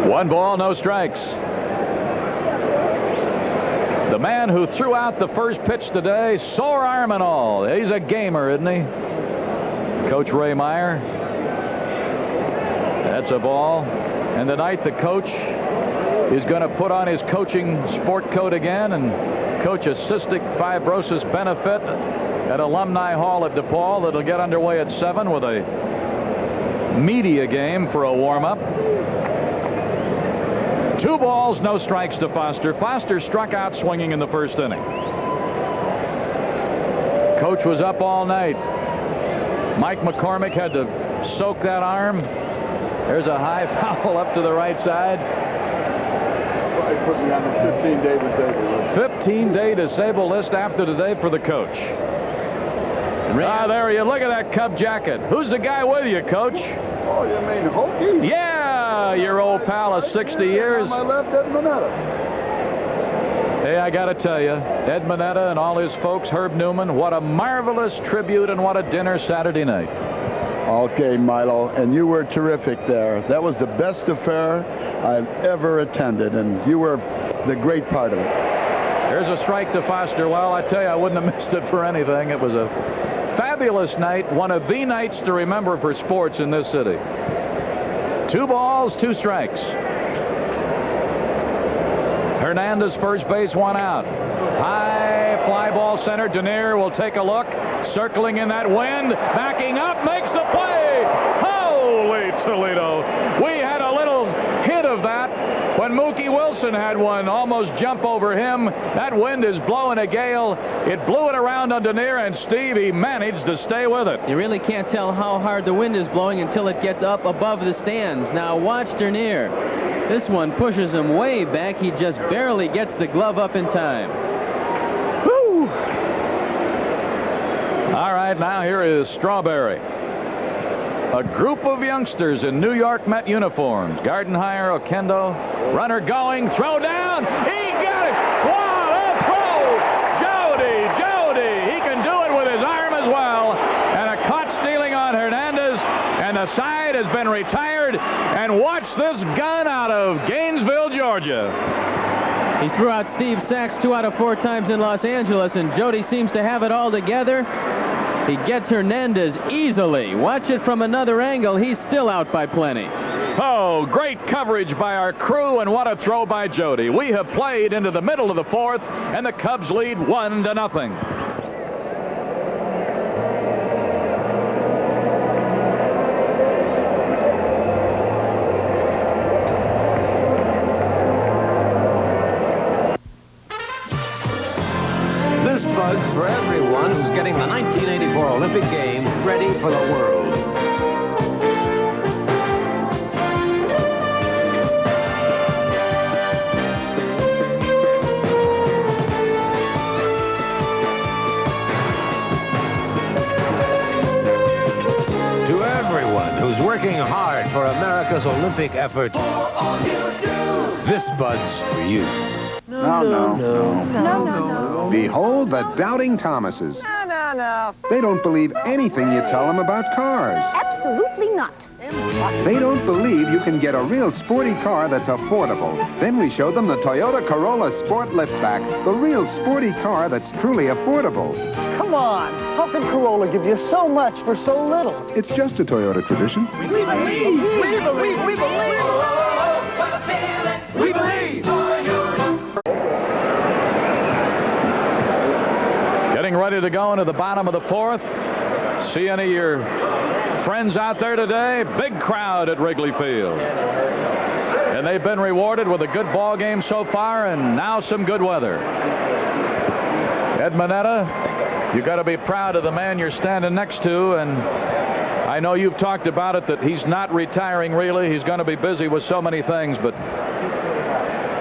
One ball, no strikes. The man who threw out the first pitch today, sore arm and all. He's a gamer, isn't he? Coach Ray Meyer. That's a ball. And tonight the coach is going to put on his coaching sport coat again and coach a cystic fibrosis benefit at Alumni Hall at DePaul. That'll get underway at 7 with a media game for a warm-up. 2 balls, no strikes to Foster. Foster struck out swinging in the first inning. Coach was up all night. Mike McCormick had to soak that arm. There's a high foul up to the right side. Probably put me on the 15-day disabled list. 15-day disabled list after today for the coach. There you look at that Cub jacket. Who's the guy with you, Coach? Oh, you mean Hokie? Yeah, your old pal of 60 years. On my left, Ed Mineta. Hey, I got to tell you, Ed Mineta and all his folks, Herb Newman, what a marvelous tribute and what a dinner Saturday night. Okay, Milo, and you were terrific there. That was the best affair I've ever attended, and you were the great part of it. There's a strike to Foster. Well, I tell you, I wouldn't have missed it for anything. It was a fabulous night, one of the nights to remember for sports in this city. 2 balls, 2 strikes. Hernandez first base, 1 out. High fly ball center. Denier will take a look. Circling in that wind. Backing up. Makes the play. Holy Toledo. We had a little hit of that when Mookie Wilson had one almost jump over him. That wind is blowing a gale. It blew it around on Denier, and Steve, he managed to stay with it. You really can't tell how hard the wind is blowing until it gets up above the stands. Now watch Denier. This one pushes him way back. He just barely gets the glove up in time. Woo! All right, now here is Strawberry. A group of youngsters in New York Met uniforms. Gardenhire, Okendo, runner going, throw down. He got it. What a throw! Jody! He can do it with his arm as well. And a caught stealing on Hernandez. And the side has been retired. And watch this gun out of Gainesville, Georgia. He threw out Steve Sachs 2 out of 4 times in Los Angeles, and Jody seems to have it all together. He gets Hernandez easily. Watch it from another angle. He's still out by plenty. Oh, great coverage by our crew, and what a throw by Jody. We have played into the middle of the 4th, and the Cubs lead 1-0. For everyone who's getting the 1984 Olympic Games ready for the world. To everyone who's working hard for America's Olympic effort, this Bud's for you. No. Behold the doubting Thomases. No. They don't believe anything you tell them about cars. Absolutely not. They don't believe you can get a real sporty car that's affordable. Then we show them the Toyota Corolla Sport Liftback, the real sporty car that's truly affordable. Come on. How can Corolla give you so much for so little? It's just a Toyota tradition. We believe. We believe. We believe. We believe. Getting ready to go into the bottom of the 4th. See any of your friends out there today? Big crowd at Wrigley Field. And they've been rewarded with a good ball game so far, and now some good weather. Ed Mineta, you got to be proud of the man you're standing next to, and I know you've talked about it that he's not retiring really. He's going to be busy with so many things, but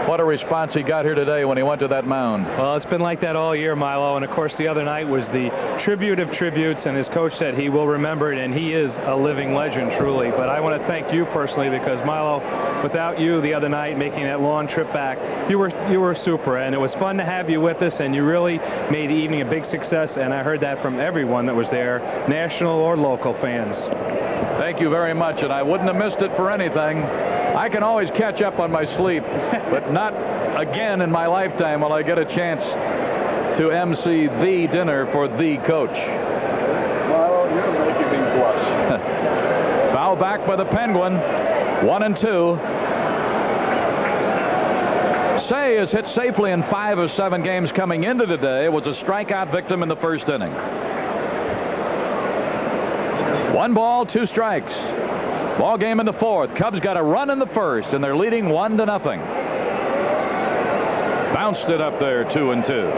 what a response he got here today when he went to that mound. Well, it's been like that all year, Milo, and of course the other night was the tribute of tributes, and his coach said he will remember it, and he is a living legend, truly. But I want to thank you personally because, Milo, without you the other night making that long trip back. You were super, and it was fun to have you with us, and you really made the evening a big success, and I heard that from everyone that was there, national or local fans. Thank you very much, and I wouldn't have missed it for anything. I can always catch up on my sleep, but not again in my lifetime will I get a chance to MC the dinner for the coach. Well, you're making me blush. Foul back by the Penguin. 1-2. Say is hit safely in 5 of 7 games coming into today. Was a strikeout victim in the first inning. 1 ball, 2 strikes. Ball game in the 4th. Cubs got a run in the first, and they're leading 1-0. Bounced it up there, 2-2.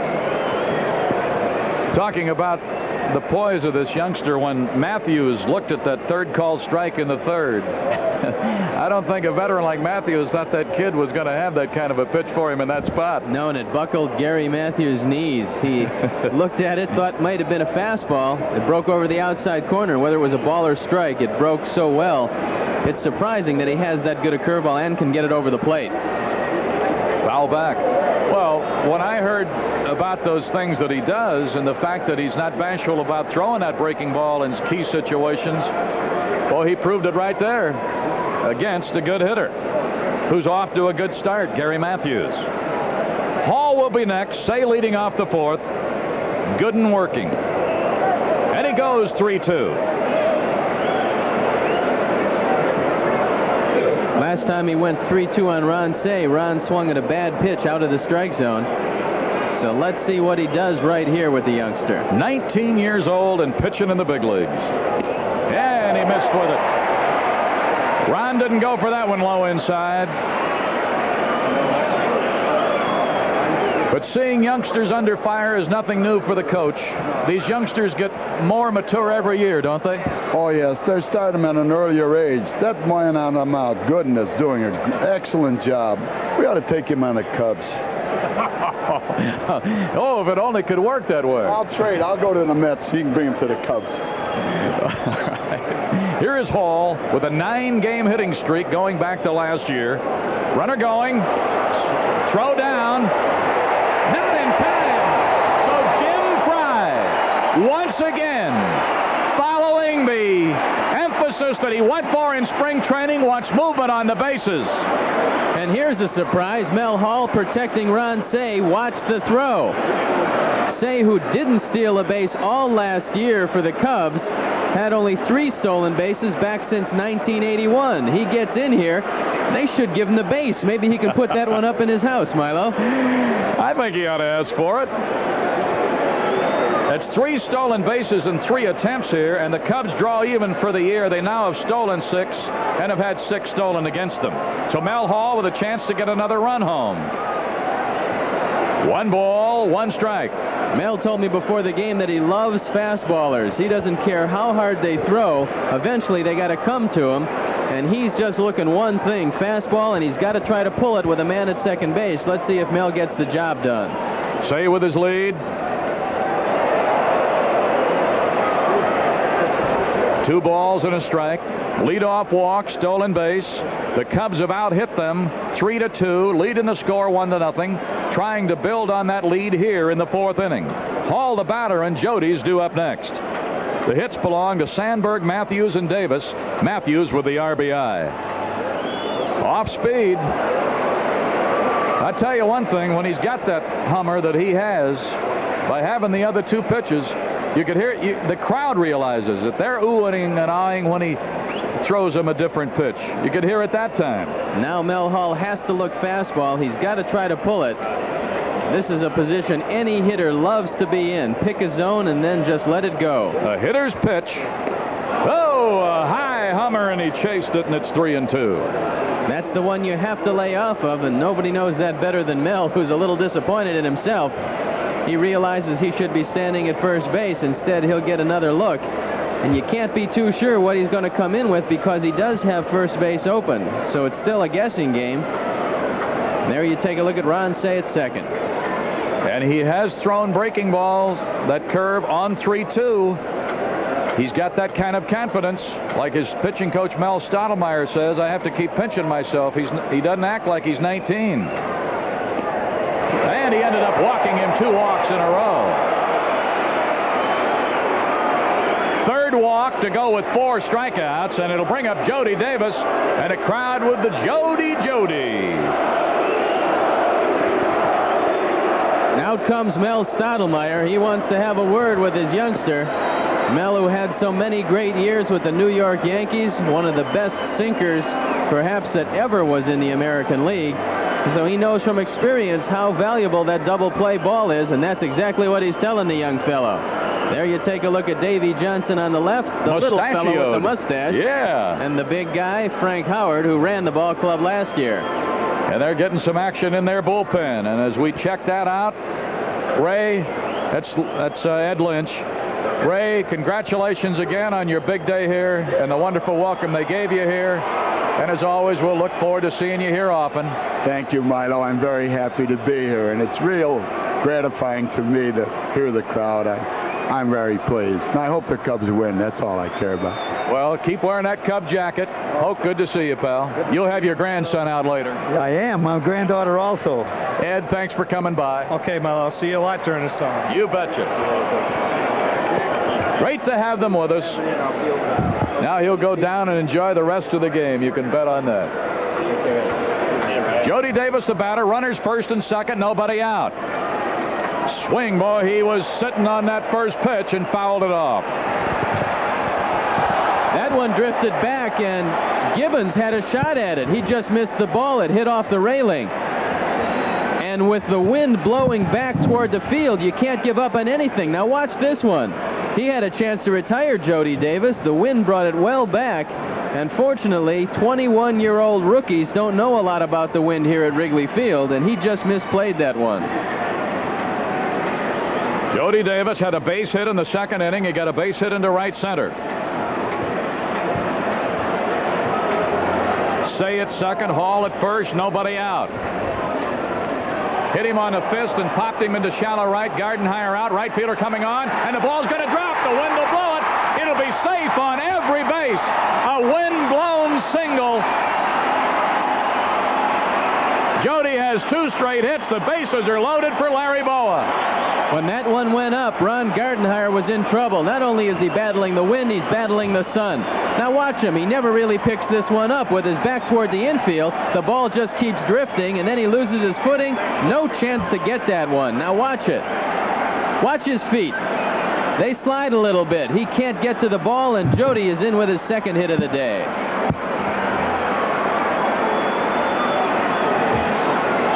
Talking about the poise of this youngster, when Matthews looked at that third called strike in the 3rd, I don't think a veteran like Matthews thought that kid was going to have that kind of a pitch for him in that spot. No, and it buckled Gary Matthews' knees. He looked at it, thought it might have been a fastball. It broke over the outside corner. Whether it was a ball or strike, it broke so well. It's surprising that he has that good a curveball and can get it over the plate. Foul back. Well, when I heard about those things that he does and the fact that he's not bashful about throwing that breaking ball in key situations, well, he proved it right there against a good hitter who's off to a good start, Gary Matthews. Hall will be next. Say leading off the 4th. Good and working. And he goes 3-2. Last time he went 3-2 on Ron Say, Ron swung at a bad pitch out of the strike zone. So let's see what he does right here with the youngster. 19 years old and pitching in the big leagues. And he missed with it. Ron didn't go for that one low inside. But seeing youngsters under fire is nothing new for the coach. These youngsters get more mature every year, don't they? Oh, yes. They're starting them at an earlier age. That man on the mound, Gooden, is doing an excellent job. We ought to take him on the Cubs. Oh, if it only could work that way. I'll trade. I'll go to the Mets. He can bring him to the Cubs. Here is Hall with a 9-game hitting streak going back to last year. Runner going. Throw down. Not in time. So Jim Fry, once again, following the emphasis that he went for in spring training, wants movement on the bases. And here's a surprise. Mel Hall protecting Ron Say. Watch the throw. Say, who didn't steal a base all last year for the Cubs, had only 3 stolen bases back since 1981. He gets in here. They should give him the base. Maybe he can put that one up in his house, Milo. I think he ought to ask for it. That's 3 stolen bases in 3 attempts here, and the Cubs draw even for the year. They now have stolen 6 and have had 6 stolen against them. So Mel Hall with a chance to get another run home. 1 ball, 1 strike. Mel told me before the game that he loves fastballers. He doesn't care how hard they throw. Eventually, they got to come to him, and he's just looking one thing, fastball, and he's got to try to pull it with a man at second base. Let's see if Mel gets the job done. Say with his lead. 2 balls and a strike. Leadoff walk, stolen base. The Cubs have out-hit them 3-2, lead in the score 1-0, trying to build on that lead here in the 4th inning. Hall the batter, and Jody's due up next. The hits belong to Sandberg, Matthews, and Davis. Matthews with the RBI. Off speed. I tell you one thing, when he's got that hummer that he has, by having the other 2 pitches, you could hear it. The crowd realizes that they're oohing and eyeing when he throws them a different pitch. You could hear it that time. Now Mel Hall has to look fastball. He's got to try to pull it. This is a position any hitter loves to be in. Pick a zone and then just let it go. A hitter's pitch. Oh, a high hummer, and he chased it, and it's 3-2. That's the one you have to lay off of, and nobody knows that better than Mel, who's a little disappointed in himself. He realizes he should be standing at first base. Instead, he'll get another look. And you can't be too sure what he's going to come in with because he does have first base open. So it's still a guessing game. There you take a look at Ron Say at second. And he has thrown breaking balls, that curve on 3-2. He's got that kind of confidence. Like his pitching coach Mel Stottlemyre says, I have to keep pinching myself. He doesn't act like he's 19. And he ended up walking him 2 walks in a row. Third walk to go with 4 strikeouts, and it'll bring up Jody Davis and a crowd with the Jody. Out comes Mel Stottlemyre. He wants to have a word with his youngster. Mel, who had so many great years with the New York Yankees, one of the best sinkers perhaps that ever was in the American League. So he knows from experience how valuable that double play ball is, and that's exactly what he's telling the young fellow. There you take a look at Davy Johnson on the left, the little fellow with the mustache. Yeah. And the big guy, Frank Howard, who ran the ball club last year. And they're getting some action in their bullpen. And as we check that out, Ray, that's Ed Lynch. Ray, congratulations again on your big day here and the wonderful welcome they gave you here. And as always, we'll look forward to seeing you here often. Thank you, Milo. I'm very happy to be here, and it's real gratifying to me to hear the crowd. I'm very pleased. And I hope the Cubs win. That's all I care about. Well, keep wearing that Cub jacket. Hope, good to see you, pal. You'll have your grandson out later. I am. My granddaughter also. Ed, thanks for coming by. Okay, Milo. I'll see you a lot during the summer. You betcha. Great to have them with us. Now he'll go down and enjoy the rest of the game. You can bet on that. Jody Davis, the batter. Runners first and second. Nobody out. Swing, boy. He was sitting on that first pitch and fouled it off. That one drifted back, and Gibbons had a shot at it. He just missed the ball. It hit off the railing. And with the wind blowing back toward the field, you can't give up on anything. Now watch this one. He had a chance to retire Jody Davis. The wind brought it well back. And fortunately, 21-year-old rookies don't know a lot about the wind here at Wrigley Field, and he just misplayed that one. Jody Davis had a base hit in the second inning. He got a base hit into right center. Say at second, Hall at first, nobody out. Hit him on the fist and popped him into shallow right. Gardenhire out, right fielder coming on, and the ball's going to drop. The wind will blow it. It'll be safe on every base. A wind-blown single. Jody has 2 straight hits. The bases are loaded for Larry Boa. When that one went up, Ron Gardenhire was in trouble. Not only is he battling the wind, he's battling the sun. Now watch him. He never really picks this one up. With his back toward the infield, the ball just keeps drifting, and then he loses his footing. No chance to get that one. Now watch it. Watch his feet. They slide a little bit. He can't get to the ball, and Jody is in with his second hit of the day.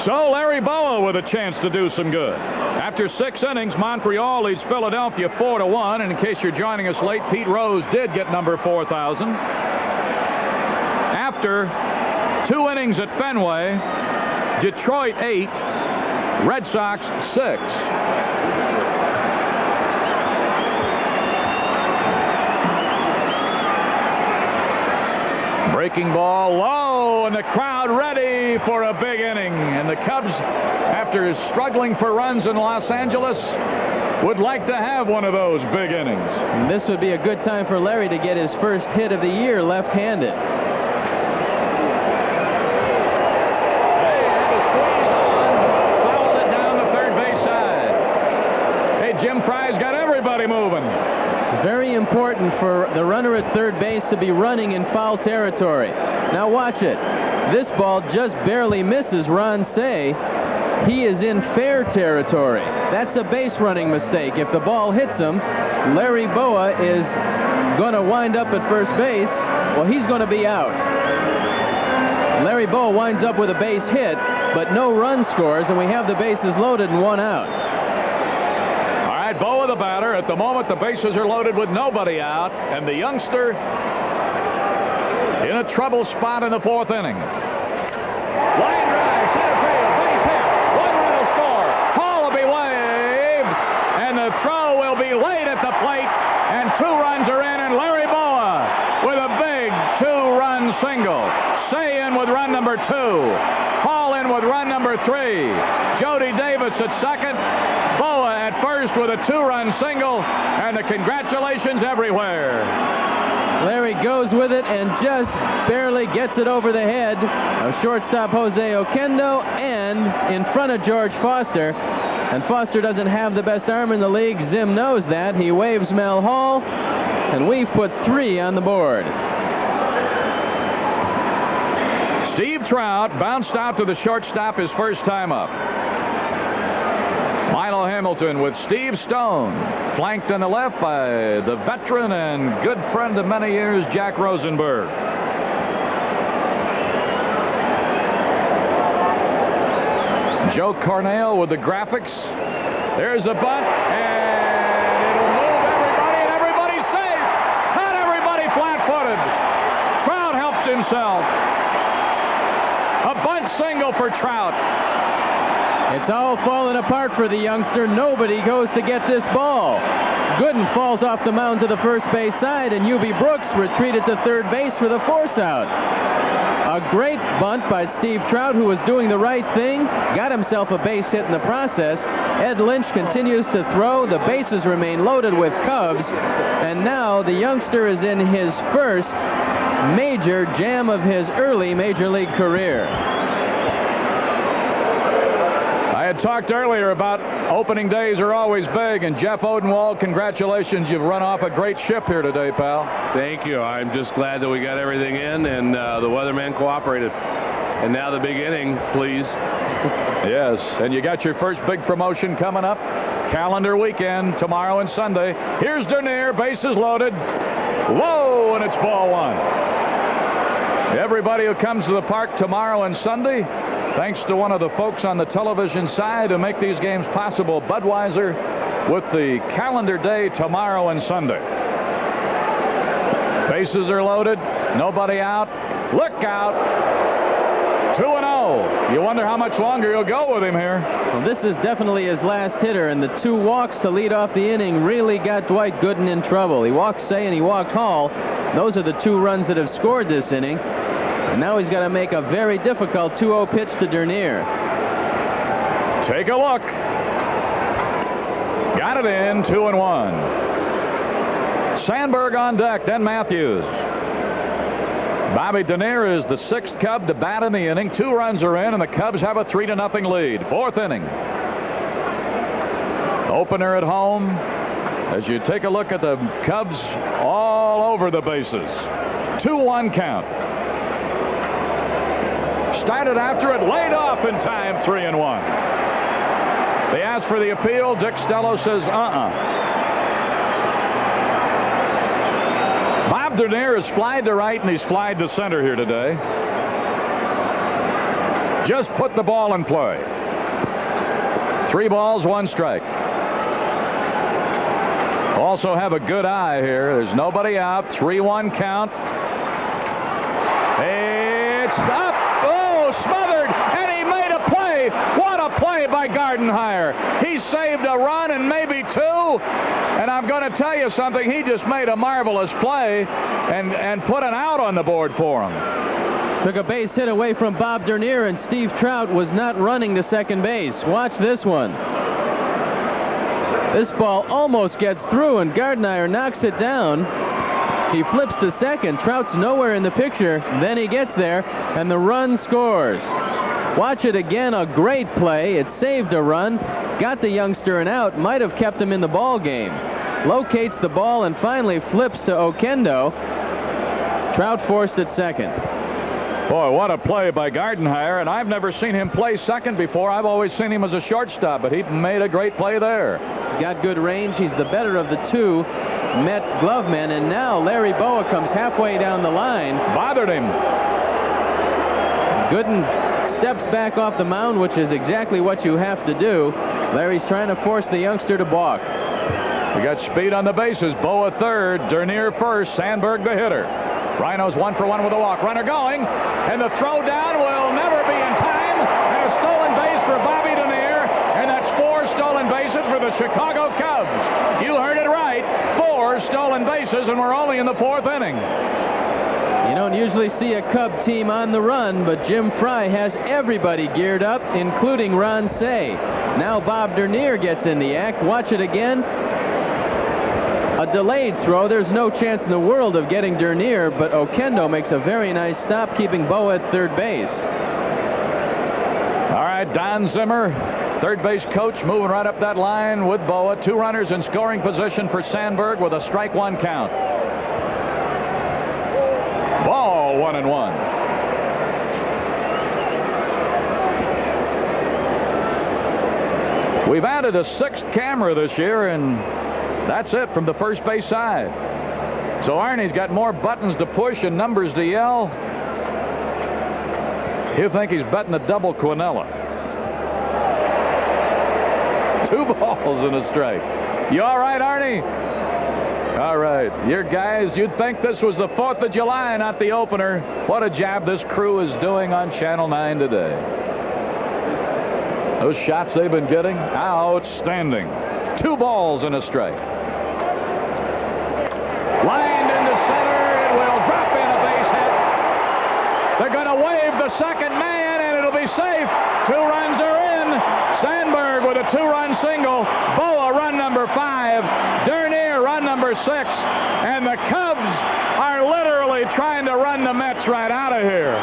So Larry Boa with a chance to do some good. After 6 innings, Montreal leads Philadelphia 4-1. And in case you're joining us late, Pete Rose did get number 4,000. After 2 innings at Fenway, Detroit 8, Red Sox 6. Breaking ball low, and the crowd ready for a big inning. And the Cubs, after struggling for runs in Los Angeles, would like to have one of those big innings. And this would be a good time for Larry to get his first hit of the year left-handed. Fouled it down the third base side. Hey, Jim Fry's got everybody moving. It's very important for the runner at third base to be running in foul territory. Now watch it. This ball just barely misses Ron Say. He is in fair territory. That's a base running mistake. If the ball hits him, Larry Boa is going to wind up at first base. Well, he's going to be out. Larry Boa winds up with a base hit, but no run scores, and we have the bases loaded and 1 out. Boa the batter. At the moment, the bases are loaded with nobody out, and the youngster in a trouble spot in the 4th inning. Line drive, center field, base hit. 1 run will score. Hall will be waved, and the throw will be late at the plate, and 2 runs are in, and Larry Boa with a big 2-run single. Say in with run number 2. Hall in with run number 3. Jody Davis at second. Boa at first. first with a 2-run single, and the congratulations everywhere. Larry goes with it and just barely gets it over the head of shortstop Jose Oquendo and in front of George Foster. And Foster doesn't have the best arm in the league. Zim knows that. He waves Mel Hall, and we've put 3 on the board. Steve Trout bounced out to the shortstop his first time up. Milo Hamilton with Steve Stone, flanked on the left by the veteran and good friend of many years, Jack Rosenberg. Joe Cornell with the graphics. There's a bunt, and it'll move everybody, and everybody's safe. Not everybody flat-footed. Trout helps himself. A bunt single for Trout. It's all falling apart for the youngster. Nobody goes to get this ball. Gooden falls off the mound to the first base side, and Eubie Brooks retreated to third base for the force out. A great bunt by Steve Trout, who was doing the right thing, got himself a base hit in the process. Ed Lynch continues to throw. The bases remain loaded with Cubs, and now the youngster is in his first major jam of his early major league career. I had talked earlier about opening days are always big, and Jeff Odenwald, congratulations. You've run off a great ship here today, pal. Thank you. I'm just glad that we got everything in, and the weatherman cooperated. And now the big inning, please. Yes, and you got your first big promotion coming up. Calendar weekend, tomorrow and Sunday. Here's Dernier, bases loaded. Whoa, and it's ball 1. Everybody who comes to the park tomorrow and Sunday, thanks to one of the folks on the television side who make these games possible, Budweiser, with the calendar day tomorrow and Sunday. Bases are loaded. Nobody out. Look out. 2-0. You wonder how much longer he'll go with him here. Well, this is definitely his last hitter, and the 2 walks to lead off the inning really got Dwight Gooden in trouble. He walked Say and he walked Hall. Those are the 2 runs that have scored this inning. And now he's got to make a very difficult 2-0 pitch to Dernier. Take a look. Got it in, 2-1. Sandberg on deck, then Matthews. Bobby Dernier is the 6th Cub to bat in the inning. 2 runs are in, and the Cubs have a 3-0 lead. 4th inning. Opener at home. As you take a look at the Cubs all over the bases. 2-1 count. Started after it, laid off in time, 3-1. They asked for the appeal. Dick Stello says, Bob Dernier has flied to right, and he's flied to center here today. Just put the ball in play. 3 balls, 1 strike. Also have a good eye here. There's nobody out. 3-1 count. It's up. Oh, smothered, and he made a play. What a play by Gardenhire. He saved a run and maybe 2. And I'm going to tell you something. He just made a marvelous play and put an out on the board for him. Took a base hit away from Bob Dernier, and Steve Trout was not running to second base. Watch this one. This ball almost gets through, and Gardenhire knocks it down. He flips to second. Trout's nowhere in the picture. Then he gets there, and the run scores. Watch it again. A great play. It saved a run. Got the youngster an out. Might have kept him in the ball game. Locates the ball and finally flips to Oquendo. Trout forced at second. Boy, what a play by Gardenhire, and I've never seen him play second before. I've always seen him as a shortstop, but he made a great play there. He's got good range. He's the better of the 2 Met glove men, and now Larry Boa comes halfway down the line. Bothered him. Gooden steps back off the mound, which is exactly what you have to do. Larry's trying to force the youngster to balk. We got speed on the bases. Boa third, Dernier first, Sandberg the hitter. Rhinos 1 for 1 with a walk. Runner going, and the throw down will never be in time. And a stolen base for Bobby Dernier, and that's 4 stolen bases for the Chicago Cubs. You heard it right, 4 stolen bases, and we're only in the 4th inning. You don't usually see a Cub team on the run, but Jim Fry has everybody geared up, including Ron Say. Now Bob Dernier gets in the act. Watch it again. A delayed throw. There's no chance in the world of getting Dernier, but Oquendo makes a very nice stop, keeping Boa at third base. All right, Don Zimmer, third base coach, moving right up that line with Boa. 2 runners in scoring position for Sandberg with a strike 1 count. Ball 1-1. We've added a 6th camera this year, and that's it from the first base side. So Arnie's got more buttons to push and numbers to yell. You think he's betting a double Quinella. 2 balls and a strike. You all right, Arnie? All right. Your guys, you'd think this was the 4th of July, not the opener. What a job this crew is doing on Channel 9 today. Those shots they've been getting, outstanding. 2 balls and a strike. Lined into center. It will drop in a base hit. They're going to wave the second man, and it'll be safe. 2 runs are in. Sandberg with a 2-run single. Boa run number 5. Dernier run number 6. And the Cubs are literally trying to run the Mets right out of here.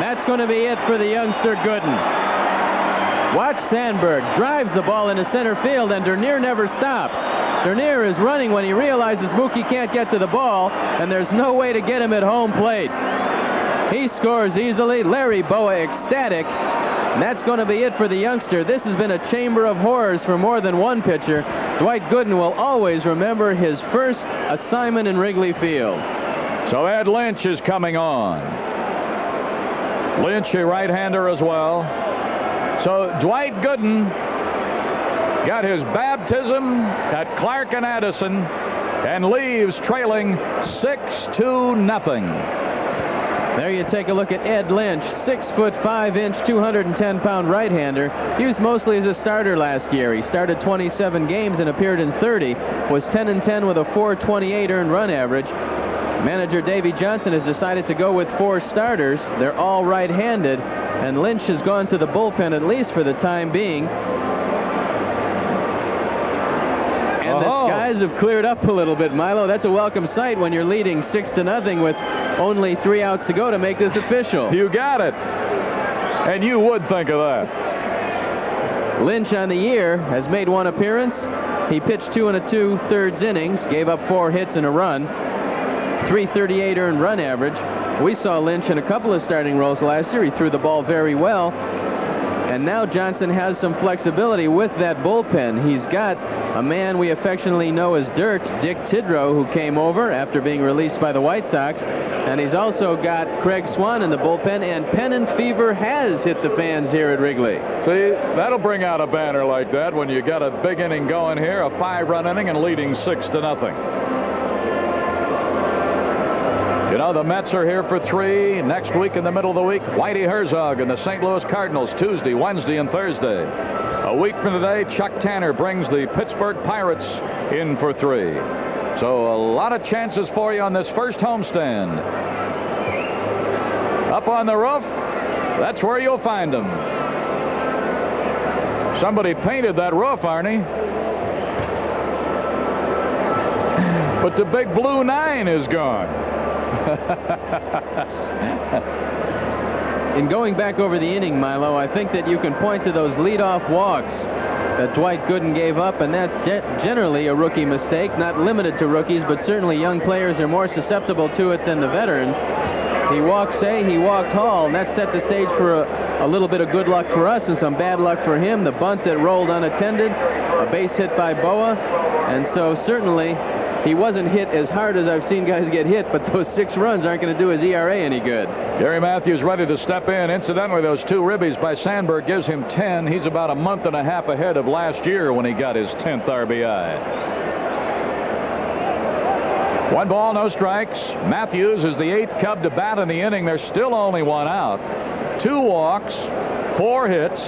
That's going to be it for the youngster Gooden. Watch Sandberg drives the ball into center field, and Dernier never stops. Dernier is running when he realizes Mookie can't get to the ball, and there's no way to get him at home plate. He scores easily. Larry Boa ecstatic. And that's going to be it for the youngster. This has been a chamber of horrors for more than one pitcher. Dwight Gooden will always remember his first assignment in Wrigley Field. So Ed Lynch is coming on. Lynch, a right-hander as well. So Dwight Gooden got his baptism at Clark and Addison and leaves trailing 6-0. There you take a look at Ed Lynch, 6'5", 210-pound right-hander, used mostly as a starter last year. He started 27 games and appeared in 30, was 10-10 with a .428 earned run average. Manager Davey Johnson has decided to go with 4 starters. They're all right-handed, and Lynch has gone to the bullpen at least for the time being. And the skies have cleared up a little bit, Milo. That's a welcome sight when you're leading 6-0 with only 3 outs to go to make this official. You got it. And you would think of that. Lynch on the year has made 1 appearance. He pitched 2 2/3 innings, gave up 4 hits and a run, .338 earned run average. We saw Lynch in a couple of starting roles last year. He threw the ball very well. And now Johnson has some flexibility with that bullpen. He's got a man we affectionately know as Dirt, Dick Tidrow, who came over after being released by the White Sox. And he's also got Craig Swan in the bullpen, and pennant fever has hit the fans here at Wrigley. See, that'll bring out a banner like that when you got a big inning going here, a 5-run inning and leading 6-0. You know, the Mets are here for 3. Next week in the middle of the week, Whitey Herzog and the St. Louis Cardinals, Tuesday, Wednesday, and Thursday. A week from today, Chuck Tanner brings the Pittsburgh Pirates in for 3. So a lot of chances for you on this first homestand. Up on the roof, that's where you'll find them. Somebody painted that roof, Arnie. But the big blue 9 is gone. In going back over the inning, Milo, I think that you can point to those leadoff walks that Dwight Gooden gave up, and that's generally a rookie mistake, not limited to rookies, but certainly young players are more susceptible to it than the veterans. He walked Say, he walked Hall, and that set the stage for a little bit of good luck for us and some bad luck for him. The bunt that rolled unattended, a base hit by Boa, and so certainly he wasn't hit as hard as I've seen guys get hit, but those 6 runs aren't going to do his ERA any good. Gary Matthews ready to step in. Incidentally, those 2 ribbies by Sandberg gives him 10. He's about a month and a half ahead of last year when he got his 10th RBI. 1 ball, no strikes. Matthews is the 8th Cub to bat in the inning. There's still only 1 out. 2 walks, 4 hits,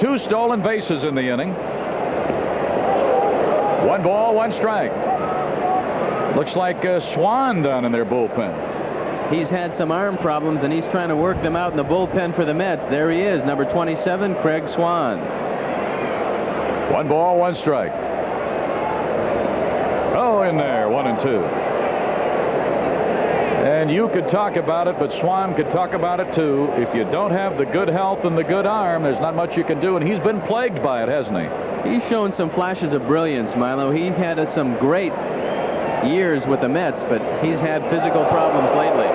2 stolen bases in the inning. 1 ball, 1 strike. Looks like Swan down in their bullpen. He's had some arm problems, and he's trying to work them out in the bullpen for the Mets. There he is, number 27, Craig Swan. 1 ball, 1 strike. Oh, in there, 1 and 2. And you could talk about it, but Swan could talk about it too. If you don't have the good health and the good arm, there's not much you can do, and he's been plagued by it, hasn't he? He's shown some flashes of brilliance, Milo. He had some great years with the Mets, but he's had physical problems lately.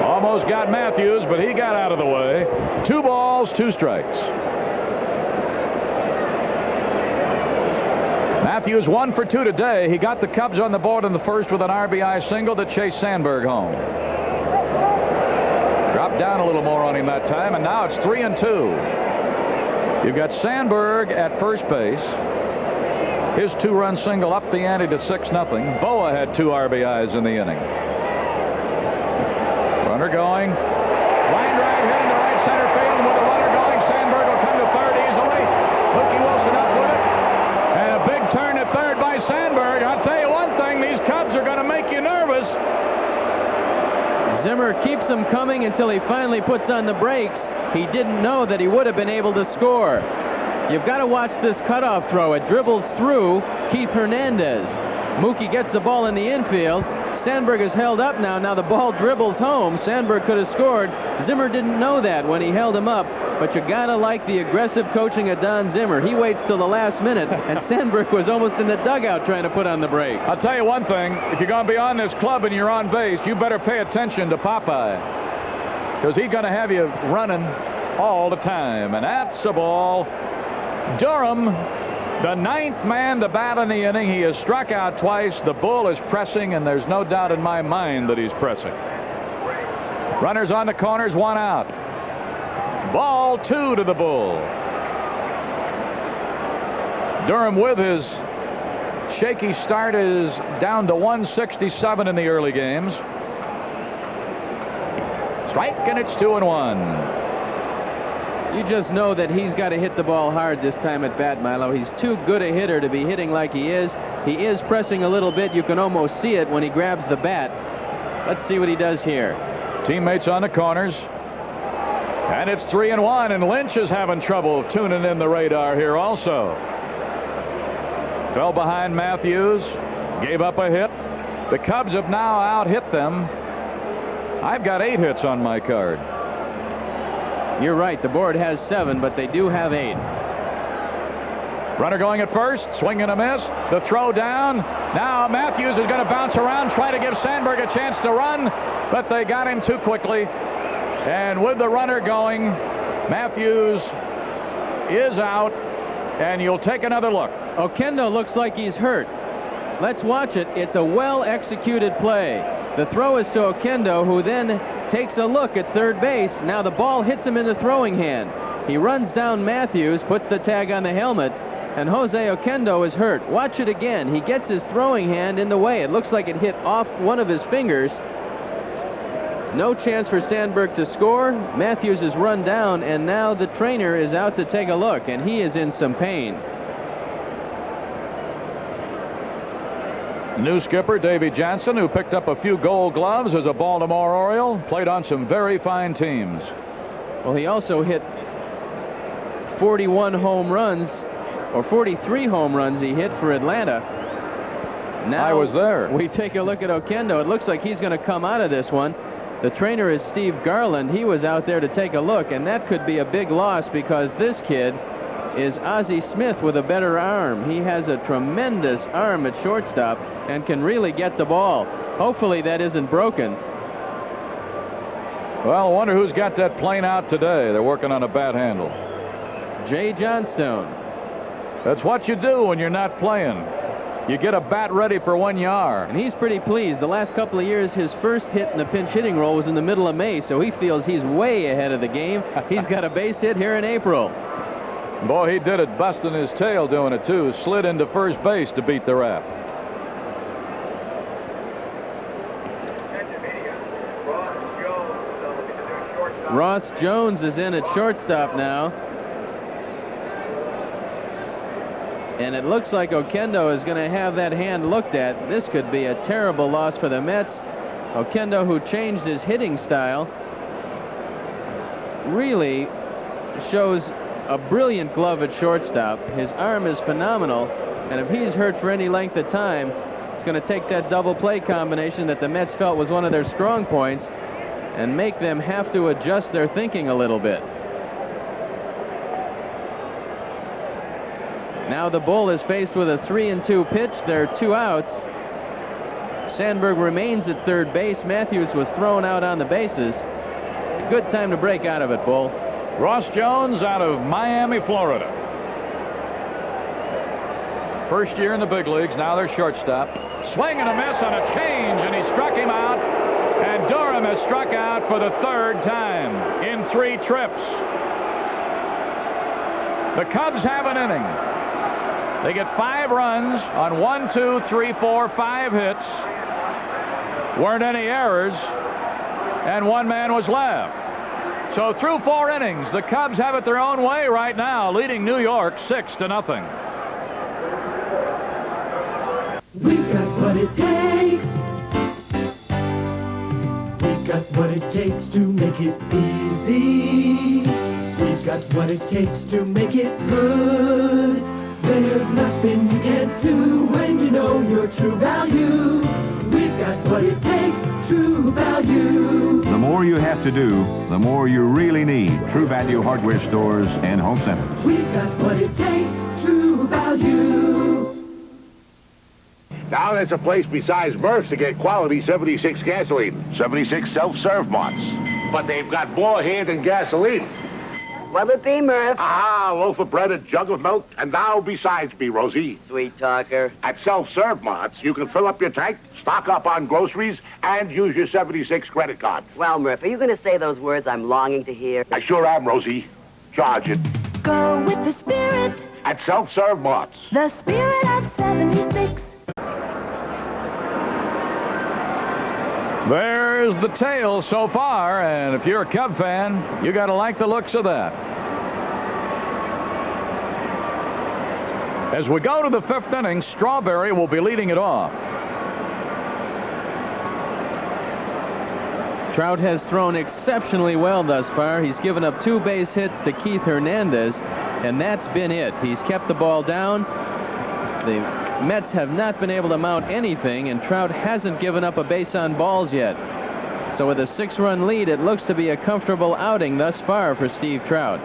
Almost got Matthews, but he got out of the way. 2 balls, 2 strikes. Matthews 1 for 2 today. He got the Cubs on the board in the first with an RBI single that chased Sandberg home. Dropped down a little more on him that time, and now it's 3 and 2. You've got Sandberg at first base. His 2-run single up the ante to 6-0. Boa had 2 RBIs in the inning. Runner going. Line drive hit into right center field, and with the runner going, Sandberg will come to third easily. Mookie Wilson up with it. And a big turn at third by Sandberg. I'll tell you one thing, these Cubs are going to make you nervous. Zimmer keeps him coming until he finally puts on the brakes. He didn't know that he would have been able to score. You've got to watch this cutoff throw. It dribbles through Keith Hernandez. Mookie gets the ball in the infield. Sandberg is held up now. Now the ball dribbles home. Sandberg could have scored. Zimmer didn't know that when he held him up. But you got to like the aggressive coaching of Don Zimmer. He waits till the last minute, and Sandberg was almost in the dugout trying to put on the brakes. I'll tell you one thing. If you're going to be on this club and you're on base, you better pay attention to Popeye, because he's going to have you running all the time. And that's a ball. Durham, the 9th man to bat in the inning. He has struck out twice. The bull is pressing, and there's no doubt in my mind that he's pressing. Runners on the corners, 1 out. Ball 2 to the bull. Durham, with his shaky start, is down to 167 in the early games. Strike, and it's 2-1. You just know that he's got to hit the ball hard this time at bat, Milo. He's too good a hitter to be hitting like he is. He is pressing a little bit. You can almost see it when he grabs the bat. Let's see what he does here. Teammates on the corners. And it's 3-1, and Lynch is having trouble tuning in the radar here also. Fell behind Matthews. Gave up a hit. The Cubs have now out-hit them. I've got 8 hits on my card. You're right. The board has 7, but they do have 8. Runner going at first. Swing and a miss. The throw down. Now Matthews is going to bounce around, try to give Sandberg a chance to run, but they got him too quickly. And with the runner going, Matthews is out, and you'll take another look. Oquendo looks like he's hurt. Let's watch it. It's a well-executed play. The throw is to Oquendo, who then takes a look at third base. Now the ball hits him in the throwing hand. He runs down Matthews, puts the tag on the helmet, and Jose Oquendo is hurt. Watch it again. He gets his throwing hand in the way. It looks like it hit off one of his fingers. No chance for Sandberg to score. Matthews is run down, and now the trainer is out to take a look, and he is in some pain. New skipper Davey Johnson, who picked up a few gold gloves as a Baltimore Oriole, played on some very fine teams. Well, he also hit 41 home runs, or 43 home runs he hit for Atlanta. Now I was there. We take a look at Oquendo. It looks like he's going to come out of this one. The trainer is Steve Garland. He was out there to take a look, and that could be a big loss because this kid is Ozzie Smith with a better arm. He has a tremendous arm at shortstop and can really get the ball. Hopefully that isn't broken. Well, I wonder who's got that plane out today. They're working on a bat handle. Jay Johnstone. That's what you do when you're not playing. You get a bat ready for when you are. And he's pretty pleased. The last couple of years, his first hit in the pinch hitting role was in the middle of May, so he feels he's way ahead of the game. He's got a base hit here in April. Boy, he did it busting his tail doing it, too. Slid into first base to beat the rap. Ross Jones is in at shortstop now. And it looks like Oquendo is going to have that hand looked at. This could be a terrible loss for the Mets. Oquendo, who changed his hitting style, really shows a brilliant glove at shortstop. His arm is phenomenal, and if he's hurt for any length of time, it's going to take that double play combination that the Mets felt was one of their strong points and make them have to adjust their thinking a little bit. Now the Bull is faced with a 3-2 pitch. There are 2 outs. Sandberg remains at third base. Matthews was thrown out on the bases. A good time to break out of it, Bull. Ross Jones out of Miami, Florida. First year in the big leagues. Now they're shortstop. Swing and a miss on a change, and he struck him out. And Durham has struck out for the 3rd time in 3 trips. The Cubs have an inning. They get 5 runs on 1, 2, 3, 4, 5 hits. Weren't any errors, and 1 man was left. So through 4 innings, the Cubs have it their own way right now, leading New York 6-0. We've got what it takes. We've got what it takes to make it easy. We've got what it takes to make it good. There's nothing you can't do when you know your true value. We've got what it takes, true value. The more you have to do, the more you really need True Value hardware stores and home centers. We've got what it takes, true value. Now there's a place besides Murph's to get quality 76 gasoline. 76 self-serve mods. But they've got more here than gasoline. What'll it be, Murph? Ah, a loaf of bread, a jug of milk, and now besides me, Rosie. Sweet talker. At self-serve mods, you can fill up your tank, stock up on groceries, and use your 76 credit card. Well, Murph, are you going to say those words I'm longing to hear? I sure am, Rosie. Charge it. Go with the spirit. At self-serve mods. The spirit of 76. There's the tail so far, and if you're a Cub fan, you got to like the looks of that. As we go to the 5th inning, Strawberry will be leading it off. Trout has thrown exceptionally well thus far. He's given up 2 base hits to Keith Hernandez, and that's been it. He's kept the ball down. The Mets have not been able to mount anything, and Trout hasn't given up a base on balls yet. So with a 6-run lead, it looks to be a comfortable outing thus far for Steve Trout.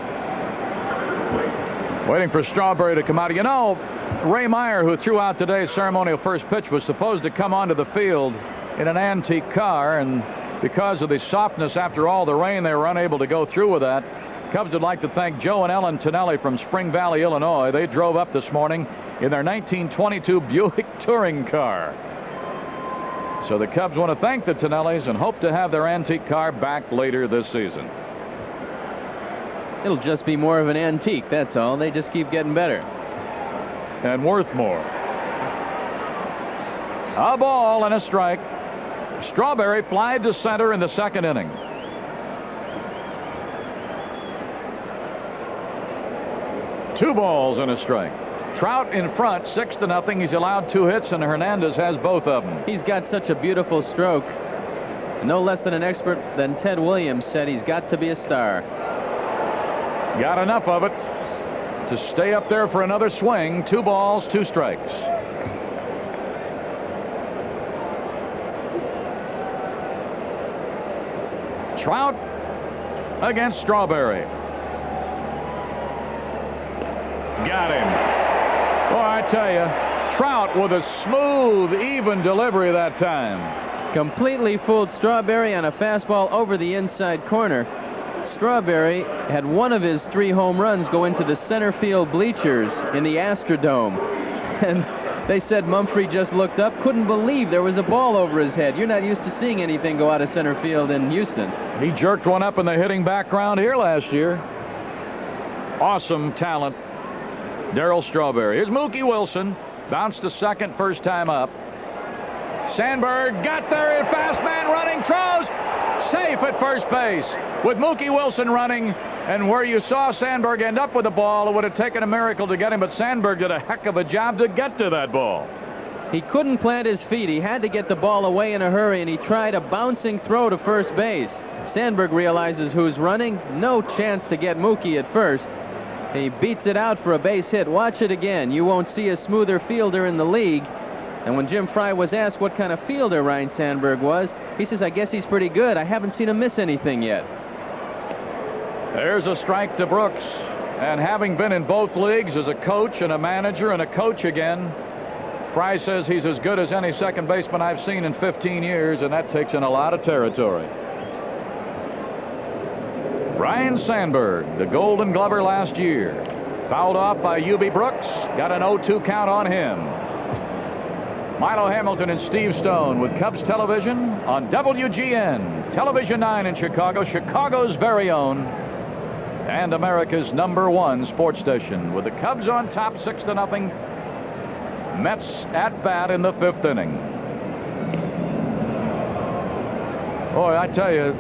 Waiting for Strawberry to come out. You know, Ray Meyer, who threw out today's ceremonial first pitch, was supposed to come onto the field in an antique car, and because of the softness after all the rain, they were unable to go through with that. Cubs would like to thank Joe and Ellen Tonelli from Spring Valley, Illinois. They drove up this morning in their 1922 Buick touring car. So the Cubs want to thank the Tonellis and hope to have their antique car back later this season. It'll just be more of an antique, that's all. They just keep getting better. And worth more. A ball and a strike. Strawberry flied to center in the 2nd inning. Two balls and a strike. Trout in front, 6-0. He's allowed 2 hits, and Hernandez has both of them. He's got such a beautiful stroke. No less than an expert than Ted Williams said he's got to be a star. Got enough of it to stay up there for another swing. 2 balls, 2 strikes. Trout against Strawberry. Got him. Boy, I tell you, Trout with a smooth, even delivery that time. Completely fooled Strawberry on a fastball over the inside corner. Strawberry had one of his 3 home runs go into the center field bleachers in the Astrodome. And they said Mumphrey just looked up, couldn't believe there was a ball over his head. You're not used to seeing anything go out of center field in Houston. He jerked one up in the hitting background here last year. Awesome talent, Darryl Strawberry. Here's Mookie Wilson. Bounced to second first time up. Sandberg got there, and fast man running, throws. Safe at first base with Mookie Wilson running. And where you saw Sandberg end up with the ball, it would have taken a miracle to get him, but Sandberg did a heck of a job to get to that ball. He couldn't plant his feet. He had to get the ball away in a hurry, and he tried a bouncing throw to first base. Sandberg realizes who's running. No chance to get Mookie at first. He beats it out for a base hit. Watch it again. You won't see a smoother fielder in the league. And when Jim Fry was asked what kind of fielder Ryne Sandberg was, he says, I guess he's pretty good. I haven't seen him miss anything yet. There's a strike to Brooks. And having been in both leagues as a coach and a manager and a coach again, Fry says he's as good as any second baseman I've seen in 15 years, and that takes in a lot of territory. Ryne Sandberg, the Golden Glover last year, fouled off by Eubie Brooks, got an 0-2 count on him. Milo Hamilton and Steve Stone with Cubs television on WGN, Television 9 in Chicago, Chicago's very own, and America's #1 sports station, with the Cubs on top 6-0. Mets at bat in the 5th inning. Boy, I tell you,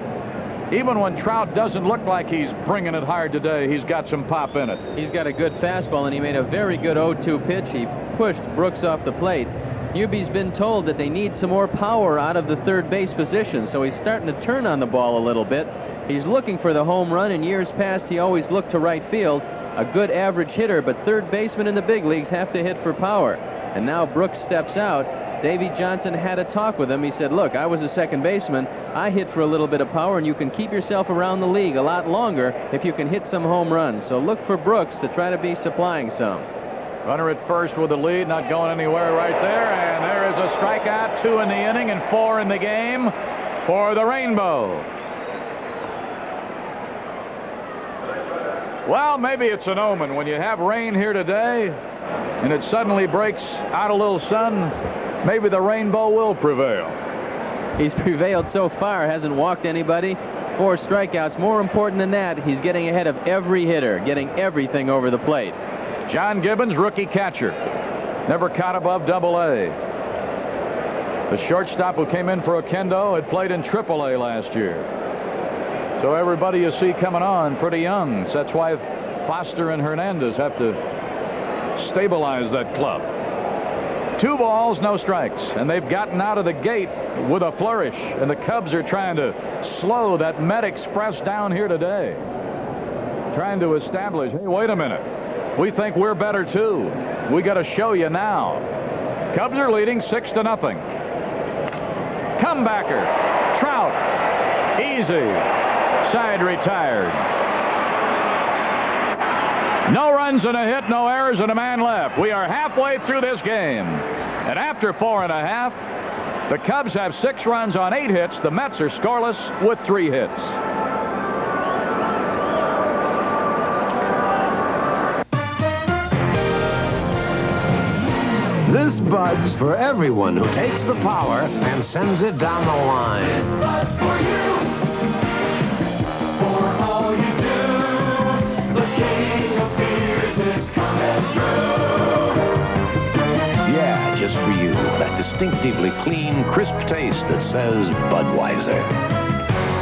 even when Trout doesn't look like he's bringing it hard today, he's got some pop in it. He's got a good fastball, and he made a very good 0-2 pitch. He pushed Brooks off the plate. Eubie's been told that they need some more power out of the third base position, so he's starting to turn on the ball a little bit. He's looking for the home run. In years past, he always looked to right field. A good average hitter, but third basemen in the big leagues have to hit for power. And now Brooks steps out. Davey Johnson had a talk with him. He said, look, I was a second baseman. I hit for a little bit of power, and you can keep yourself around the league a lot longer if you can hit some home runs. So look for Brooks to try to be supplying some. Runner at first with the lead, not going anywhere right there. And there is a strikeout, 2 in the inning and 4 in the game for the Rainbow. Well, maybe it's an omen when you have rain here today and it suddenly breaks out a little sun. Maybe the Rainbow will prevail. He's prevailed so far, hasn't walked anybody. 4 strikeouts. More important than that, he's getting ahead of every hitter, getting everything over the plate. John Gibbons, rookie catcher, never caught above Double-A. The shortstop who came in for Oquendo had played in Triple-A last year. So everybody you see coming on pretty young. So that's why Foster and Hernandez have to stabilize that club. 2 balls, no strikes, and they've gotten out of the gate with a flourish, and the Cubs are trying to slow that Met Express down here today, trying to establish, hey, wait a minute, we think we're better too. We got to show you now. Cubs are leading 6-0. Comebacker, Trout, easy, side retired. No runs and a hit, no errors, and a man left. We are halfway through this game. And after 4.5, the Cubs have 6 runs on 8 hits. The Mets are scoreless with 3 hits. This bud's for everyone who takes the power and sends it down the line. This bud's for you. For all you do. The king of beers is coming true. Yeah, just for you. That distinctively clean, crisp taste that says Budweiser.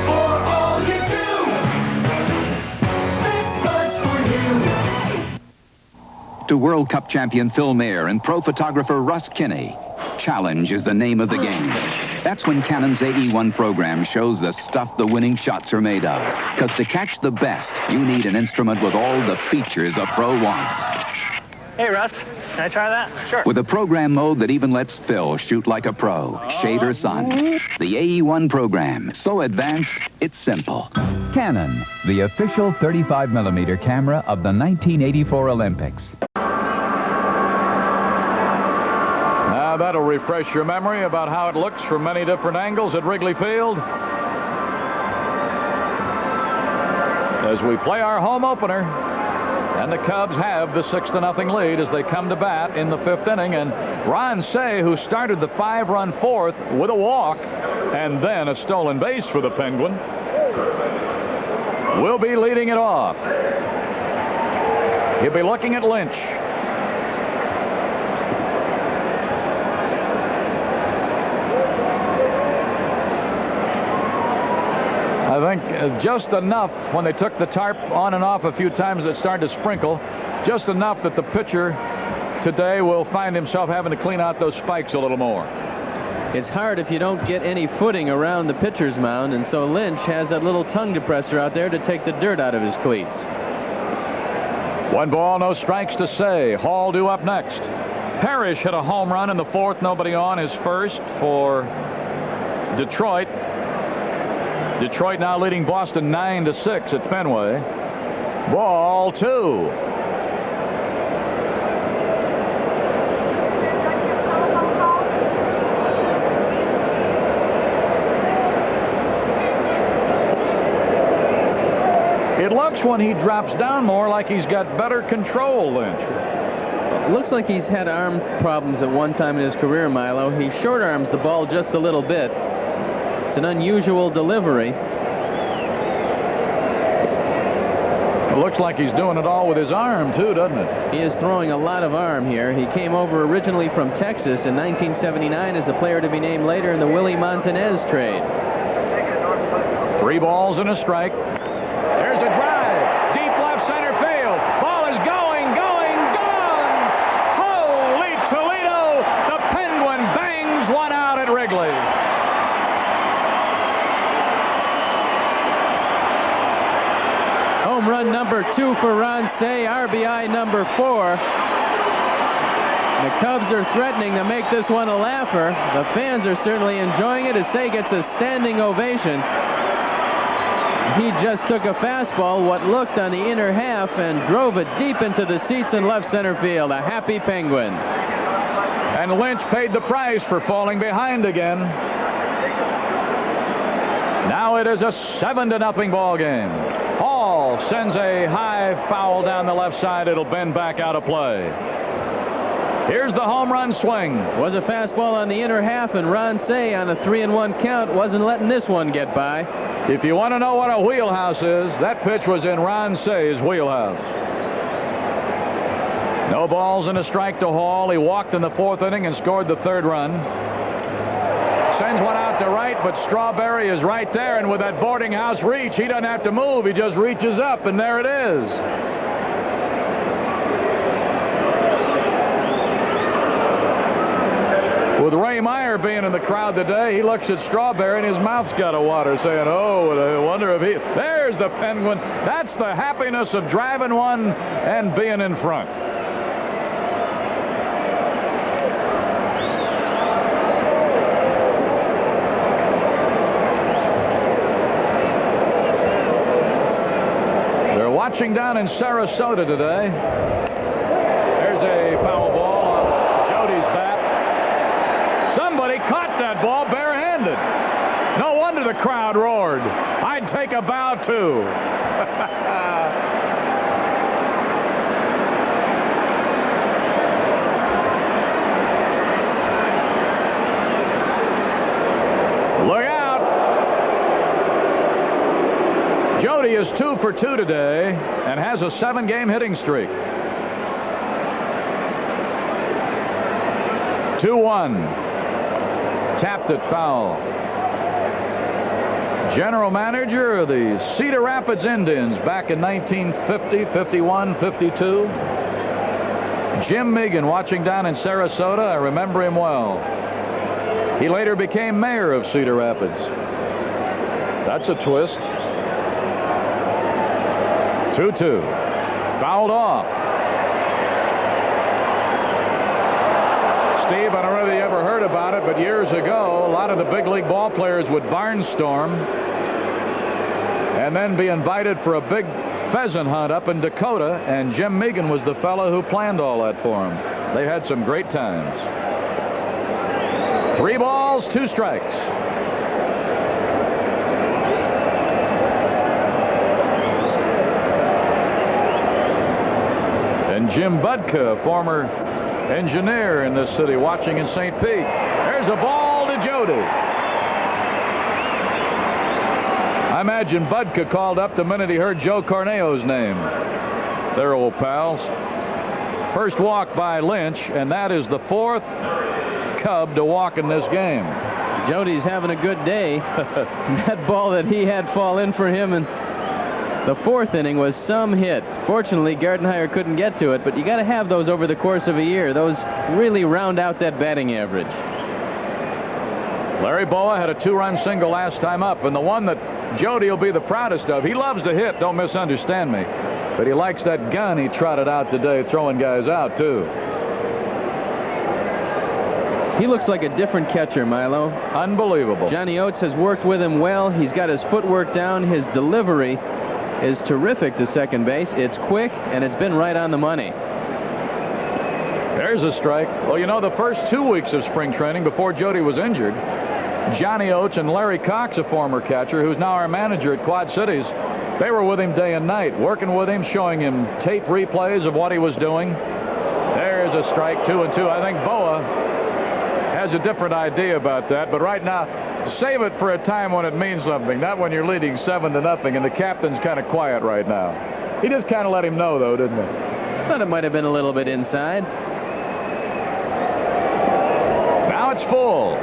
For all you do. This bud's for you. To World Cup champion Phil Mayer and pro photographer Russ Kinney, challenge is the name of the game. That's when Canon's AE1 program shows the stuff the winning shots are made of. Because to catch the best, you need an instrument with all the features a pro wants. Hey, Russ, can I try that? Sure. With a program mode that even lets Phil shoot like a pro, shade or sun. The AE1 program, so advanced, it's simple. Canon, the official 35mm camera of the 1984 Olympics. Now that'll refresh your memory about how it looks from many different angles at Wrigley Field. As we play our home opener, and the Cubs have the 6-0 lead as they come to bat in the 5th inning. And Ron Cey, who started the 5-run 4th with a walk and then a stolen base for the Penguin, will be leading it off. He'll be looking at Lynch. I think just enough when they took the tarp on and off a few times, it started to sprinkle, just enough that the pitcher today will find himself having to clean out those spikes a little more. It's hard if you don't get any footing around the pitcher's mound, and so Lynch has that little tongue depressor out there to take the dirt out of his cleats. 1 ball, no strikes to Say. Hall due up next. Parrish hit a home run in the 4th. Nobody on, his first for Detroit. Detroit now leading Boston 9-6 at Fenway. Ball 2. It looks when he drops down more like he's got better control, Lynch. It looks like he's had arm problems at one time in his career, Milo. He short arms the ball just a little bit. It's an unusual delivery. It looks like he's doing it all with his arm, too, doesn't it? He is throwing a lot of arm here. He came over originally from Texas in 1979 as a player to be named later in the Willie Montanez trade. 3 balls and a strike. There's a drive. Deep left center field. Ball is going, gone! Holy Toledo! The Penguin bangs one out at Wrigley. Home run number 2 for Ron Say, RBI number 4. The Cubs are threatening to make this one a laugher. The fans are certainly enjoying it as Say gets a standing ovation. He just took a fastball, what looked on the inner half, and drove it deep into the seats in left center field. A happy Penguin. And Lynch paid the price for falling behind again. Now it is a 7-0 ball game. Hall sends a high foul down the left side. It'll bend back out of play. Here's the home run swing. Was a fastball on the inner half, and Ron Say on a 3-1 count wasn't letting this one get by. If you want to know what a wheelhouse is, that pitch was in Ron Say's wheelhouse. No balls and a strike to Hall. He walked in the 4th inning and scored the 3rd run. Sends one out to right, but Strawberry is right there, and with that boarding house reach, he doesn't have to move. He just reaches up, and there it is. With Ray Meyer being in the crowd today, he looks at Strawberry and his mouth's got a water, saying, oh, I wonder if he... There's the Penguin. That's the happiness of driving one and being in front. They're watching down in Sarasota today. There's a foul ball on Jody's bat. Somebody caught that ball barehanded. No wonder the crowd roared. I'd take a bow, too. Look out. Jody is 2 for 2 today and has a 7-game hitting streak. 2-1. Tapped it foul. General manager of the Cedar Rapids Indians back in 1950, 51, 52. Jim Megan, watching down in Sarasota. I remember him well. He later became mayor of Cedar Rapids. That's a twist. 2-2. Fouled off. Steve, I don't know if you ever heard about it, but years ago, a lot of the big league ball players would barnstorm and then be invited for a big pheasant hunt up in Dakota, and Jim Megan was the fellow who planned all that for them. They had some great times. 3 balls, 2 strikes. And Jim Budka, former engineer in this city, watching in St. Pete. There's a ball to Jody. I imagine Budka called up the minute he heard Joe Corneo's name. They're old pals. First walk by Lynch, and that is the 4th Cub to walk in this game. Jody's having a good day. That ball that he had fall in for him in the 4th inning was some hit. Fortunately, Gardenhire couldn't get to it, but you got to have those over the course of a year. Those really round out that batting average. Larry Boa had a 2-run single last time up, and the one that Jody will be the proudest of. He loves to hit, don't misunderstand me. But he likes that gun he trotted out today, throwing guys out, too. He looks like a different catcher, Milo. Unbelievable. Johnny Oates has worked with him well. He's got his footwork down. His delivery is terrific to second base. It's quick, and it's been right on the money. There's a strike. Well, you know, the first 2 weeks of spring training before Jody was injured, Johnny Oates and Larry Cox, a former catcher who's now our manager at Quad Cities, they were with him day and night, working with him, showing him tape replays of what he was doing. There's a strike, 2-2. I think Boa has a different idea about that, but right now, save it for a time when it means something, not when you're leading 7-0, and the captain's kind of quiet right now. He just kind of let him know, though, didn't he? Thought it might have been a little bit inside. Now it's full.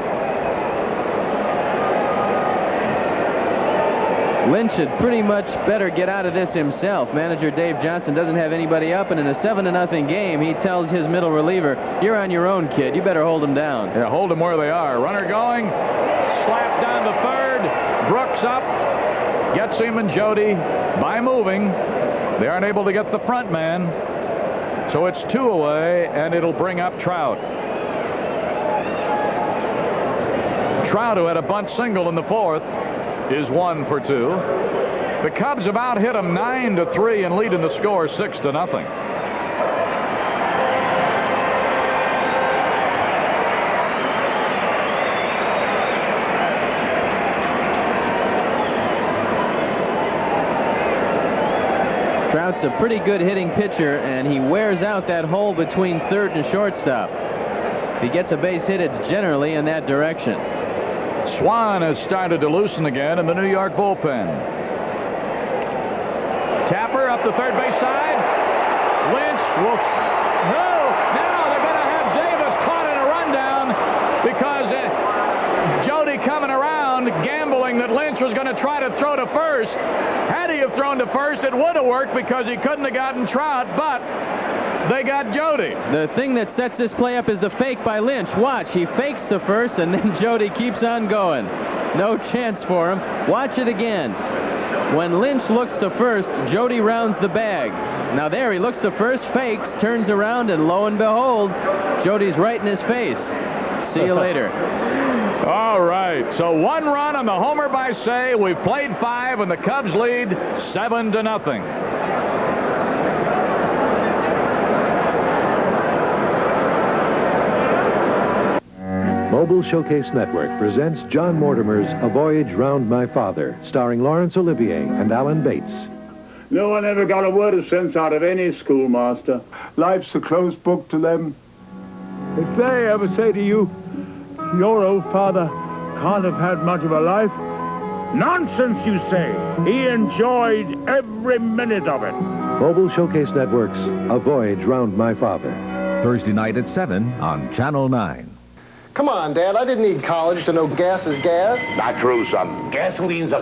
Lynch had pretty much better get out of this himself. Manager Dave Johnson doesn't have anybody up, and in a 7-0 game, he tells his middle reliever, "You're on your own, kid. You better hold them down." Yeah, hold them where they are. Runner going, slap down to third. Brooks up, gets him and Jody by moving. They aren't able to get the front man, so it's 2 away, and it'll bring up Trout. Trout, who had a bunt single in the 4th, is 1 for 2. The Cubs have out hit them 9-3 and lead in the score 6-0. Trout's a pretty good hitting pitcher, and he wears out that hole between third and shortstop. If he gets a base hit, it's generally in that direction. Swan has started to loosen again in the New York bullpen. Tapper up the third base side. Lynch will... No! Now they're going to have Davis caught in a rundown because Jody coming around gambling that Lynch was going to try to throw to first. Had he have thrown to first, it would have worked because he couldn't have gotten Trout, but they got Jody. The thing that sets this play up is the fake by Lynch. Watch, he fakes to first, and then Jody keeps on going. No chance for him. Watch it again. When Lynch looks to first, Jody rounds the bag. Now there, he looks to first, fakes, turns around, and lo and behold, Jody's right in his face. See you later. All right, so 1 run on the homer by Say. We've played 5, and the Cubs lead 7-0. Mobile Showcase Network presents John Mortimer's A Voyage Round My Father, starring Laurence Olivier and Alan Bates. No one ever got a word of sense out of any schoolmaster. Life's a closed book to them. If they ever say to you, your old father can't have had much of a life, nonsense, you say. He enjoyed every minute of it. Mobile Showcase Network's A Voyage Round My Father. Thursday night at 7 on Channel 9. Come on, Dad. I didn't need college to know gas is gas. Not true, son. Gasolines are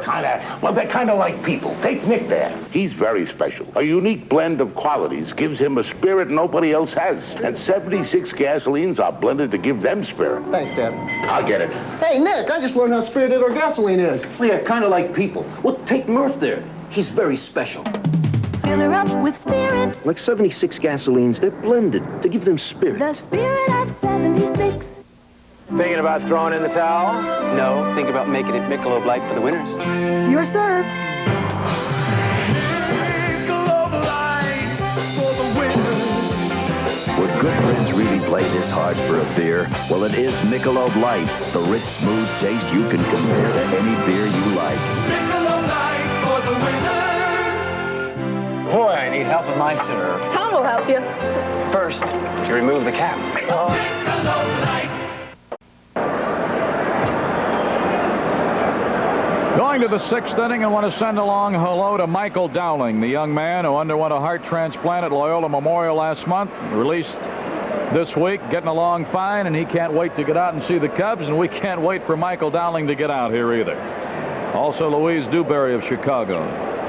well, they're kind of like people. Take Nick there. He's very special. A unique blend of qualities gives him a spirit nobody else has. And 76 gasolines are blended to give them spirit. Thanks, Dad. I'll get it. Hey, Nick, I just learned how spirited our gasoline is. Yeah, kind of like people. Well, take Murph there. He's very special. Fill her up with spirit. Like 76 gasolines, they're blended to give them spirit. The spirit of 76. Thinking about throwing in the towel? No, think about making it Michelob Light for the winners. Your serve. Would good friends really play this hard for a beer? Well, it is Michelob Light, the rich, smooth taste you can compare to any beer you like. Michelob Light for the winner. Boy, I need help with my serve. Tom will help you. First, you remove the cap. Michelob Light. Going to the 6th inning, and want to send along hello to Michael Dowling, the young man who underwent a heart transplant at Loyola Memorial last month, released this week, getting along fine, and he can't wait to get out and see the Cubs, and we can't wait for Michael Dowling to get out here either. Also, Louise Dewberry of Chicago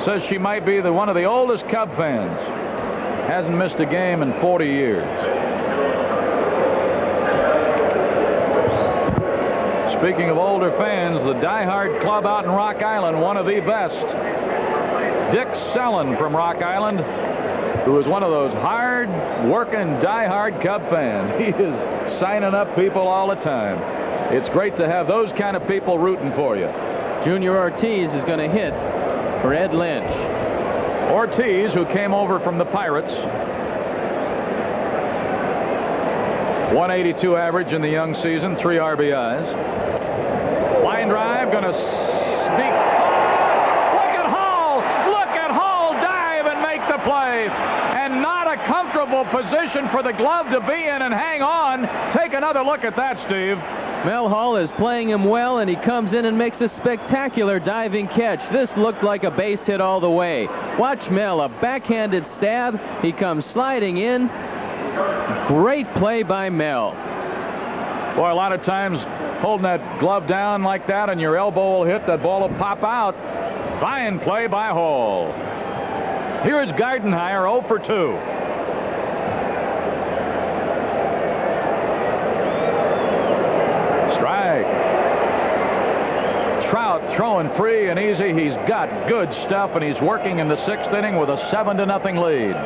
says she might be one of the oldest Cub fans. Hasn't missed a game in 40 years. Speaking of older fans, the diehard club out in Rock Island, one of the best. Dick Sellen from Rock Island who is one of those hard-working, die-hard Cub fans. He is signing up people all the time. It's great to have those kind of people rooting for you. Junior Ortiz is going to hit for Ed Lynch. Ortiz, who came over from the Pirates. 182 average in the young season, 3 RBIs. Line drive, going to sneak. Look at Hall! Look at Hall dive and make the play. And not a comfortable position for the glove to be in and hang on. Take another look at that, Steve. Mel Hall is playing him well, and he comes in and makes a spectacular diving catch. This looked like a base hit all the way. Watch Mel, a backhanded stab. He comes sliding in. Great play by Mel. Boy, a lot of times holding that glove down like that and your elbow will hit, that ball will pop out. Fine play by Hall. Here's Gardenhire 0 for 2. Strike. Trout throwing free and easy. He's got good stuff, and he's working in the 6th inning with a 7-0 lead.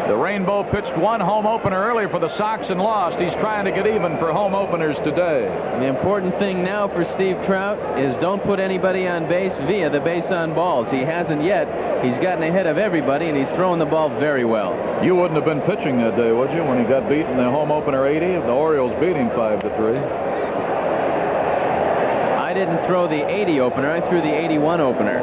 The Rainbow pitched one home opener earlier for the Sox and lost. He's trying to get even for home openers today. The important thing now for Steve Trout is don't put anybody on base via the base on balls. He hasn't yet. He's gotten ahead of everybody, and he's throwing the ball very well. You wouldn't have been pitching that day, would you, when he got beat in the home opener 80? The Orioles beat him 5-3. I didn't throw the 80 opener. I threw the 81 opener.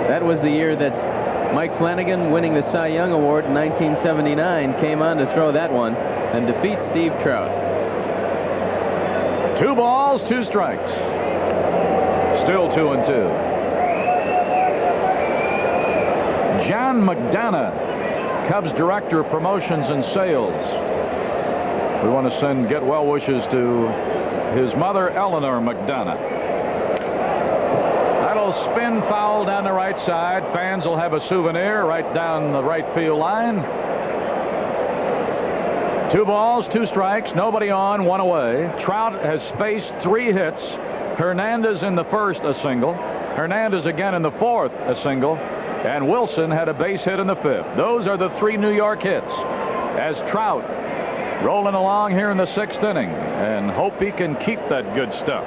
That was the year that Mike Flanagan, winning the Cy Young Award in 1979, came on to throw that one and defeat Steve Trout. 2 balls, 2 strikes. Still 2-2. John McDonough, Cubs Director of Promotions and Sales. We want to send get well wishes to his mother, Eleanor McDonough. Spin foul down the right side. Fans will have a souvenir right down the right field line. 2 balls, 2 strikes, nobody on, 1 away. Trout has spaced 3 hits. Hernandez in the 1st, a single. Hernandez again in the 4th, a single. And Wilson had a base hit in the 5th. Those are the 3 New York hits. As Trout rolling along here in the 6th inning, and hope he can keep that good stuff.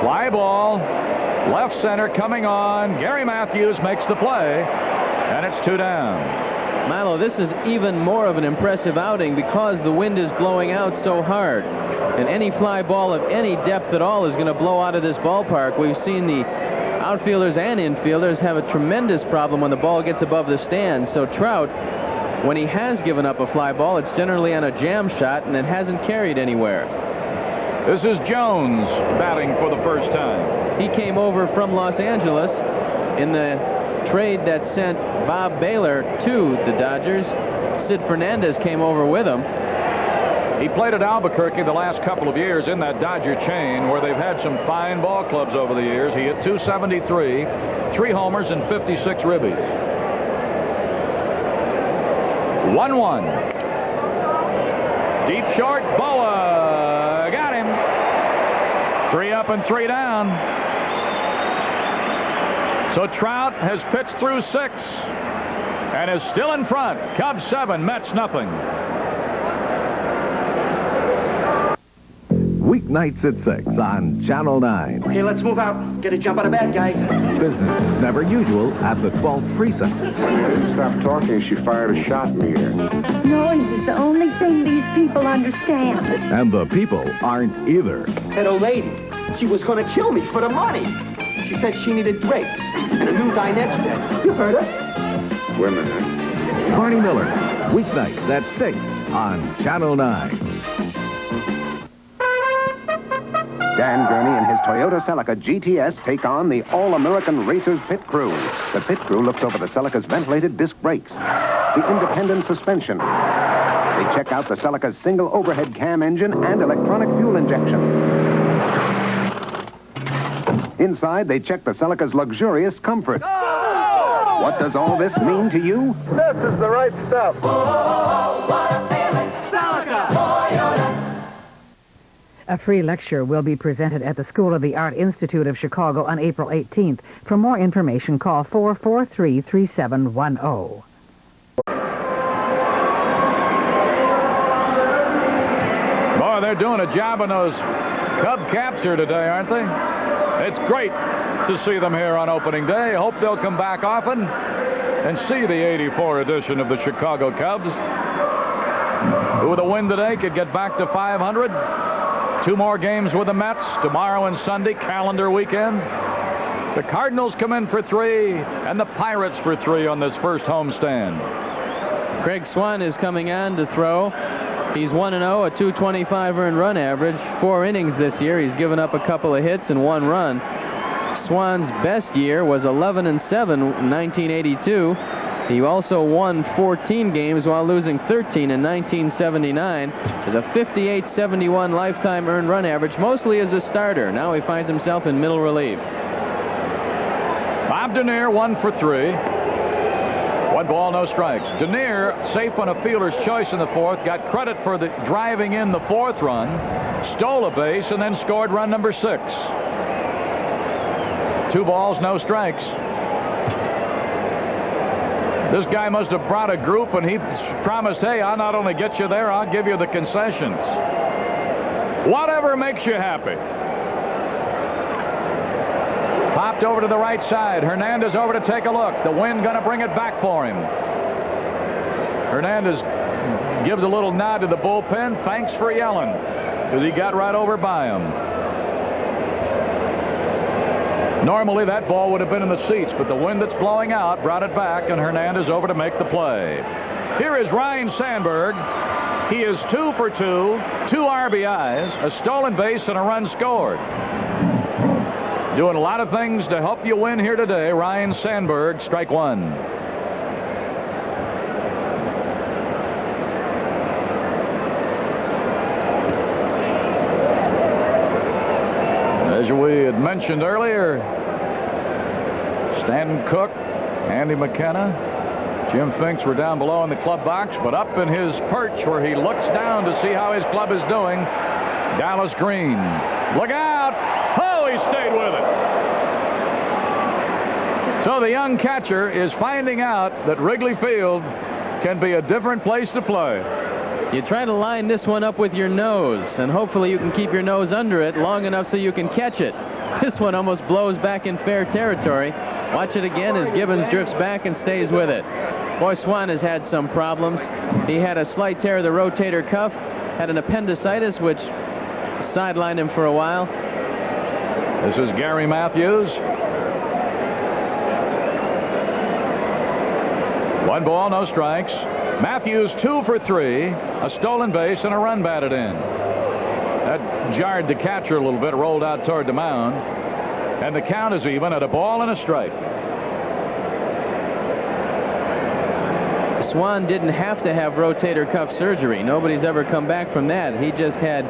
Fly ball, left center coming on. Gary Matthews makes the play, and it's 2 down. Milo, this is even more of an impressive outing because the wind is blowing out so hard. And any fly ball of any depth at all is going to blow out of this ballpark. We've seen the outfielders and infielders have a tremendous problem when the ball gets above the stands. So Trout, when he has given up a fly ball, it's generally on a jam shot, and it hasn't carried anywhere. This is Jones batting for the first time. He came over from Los Angeles in the trade that sent Bob Baylor to the Dodgers. Sid Fernandez came over with him. He played at Albuquerque the last couple of years in that Dodger chain where they've had some fine ball clubs over the years. He hit .273, 3 homers and 56 ribbies. 1-1. Deep short, Boa got him. 3 up and 3 down. So Trout has pitched through 6 and is still in front. Cubs 7, Mets nothing. Weeknights at 6 on Channel 9. Okay, let's move out. Get a jump out of bed, guys. Business is never usual at the 12th precinct. When you didn't stop talking, she fired a shot in the air. Noise is the only thing these people understand. And the people aren't either. That old lady, she was going to kill me for the money. She said she needed drapes and a new dinette set. You heard her. Women, huh? Barney Miller, weeknights at 6 on Channel 9. Dan Gurney and his Toyota Celica GTS take on the All-American Racers pit crew. The pit crew looks over the Celica's ventilated disc brakes, the independent suspension. They check out the Celica's single overhead cam engine and electronic fuel injection. Inside, they check the Celica's luxurious comfort. What does all this mean to you? This is the right stuff. Oh, what a feeling. Celica. Toyota. A free lecture will be presented at the School of the Art Institute of Chicago on April 18th. For more information, call 443-3710. Boy, they're doing a job on those Cub caps here today, aren't they? It's great to see them here on opening day. Hope they'll come back often and see the 84 edition of the Chicago Cubs, who with a win today could get back to 500. 2 more games with the Mets tomorrow and Sunday, calendar weekend. The Cardinals come in for 3 and the Pirates for 3 on this first homestand. Craig Swan is coming on to throw. He's 1-0, a .225 earned run average. 4 innings this year. He's given up a couple of hits and 1 run. Swan's best year was 11-7 in 1982. He also won 14 games while losing 13 in 1979. Has a 58-71 lifetime earned run average, mostly as a starter. Now he finds himself in middle relief. Bob Denier 1 for 3. 1 ball, no strikes. Denier, safe on a fielder's choice in the 4th, got credit for the driving in the 4th run, stole a base, and then scored run number 6. 2 balls, no strikes. This guy must have brought a group, and he promised, hey, I'll not only get you there, I'll give you the concessions. Whatever makes you happy. Popped over to the right side. Hernandez over to take a look. The wind going to bring it back for him. Hernandez gives a little nod to the bullpen. Thanks for yelling, because he got right over by him. Normally, that ball would have been in the seats, but the wind that's blowing out brought it back, and Hernandez over to make the play. Here is Ryne Sandberg. He is 2 for 2, 2 RBIs, a stolen base, and a run scored. Doing a lot of things to help you win here today. Ryne Sandberg, strike 1. As we had mentioned earlier, Stanton Cook, Andy McKenna, Jim Finks were down below in the club box, but up in his perch where he looks down to see how his club is doing, Dallas Green. Look out! Oh, he stayed with it. So the young catcher is finding out that Wrigley Field can be a different place to play. You try to line this one up with your nose, and hopefully you can keep your nose under it long enough so you can catch it. This one almost blows back in fair territory. Watch it again as Gibbons drifts back and stays with it. Boy, Swan has had some problems. He had a slight tear of the rotator cuff, had an appendicitis, which sidelined him for a while. This is Gary Matthews. 1 ball, no strikes. Matthews 2 for 3, a stolen base, and a run batted in. That jarred the catcher a little bit, rolled out toward the mound. And the count is even at a ball and a strike. Swan didn't have to have rotator cuff surgery. Nobody's ever come back from that. He just had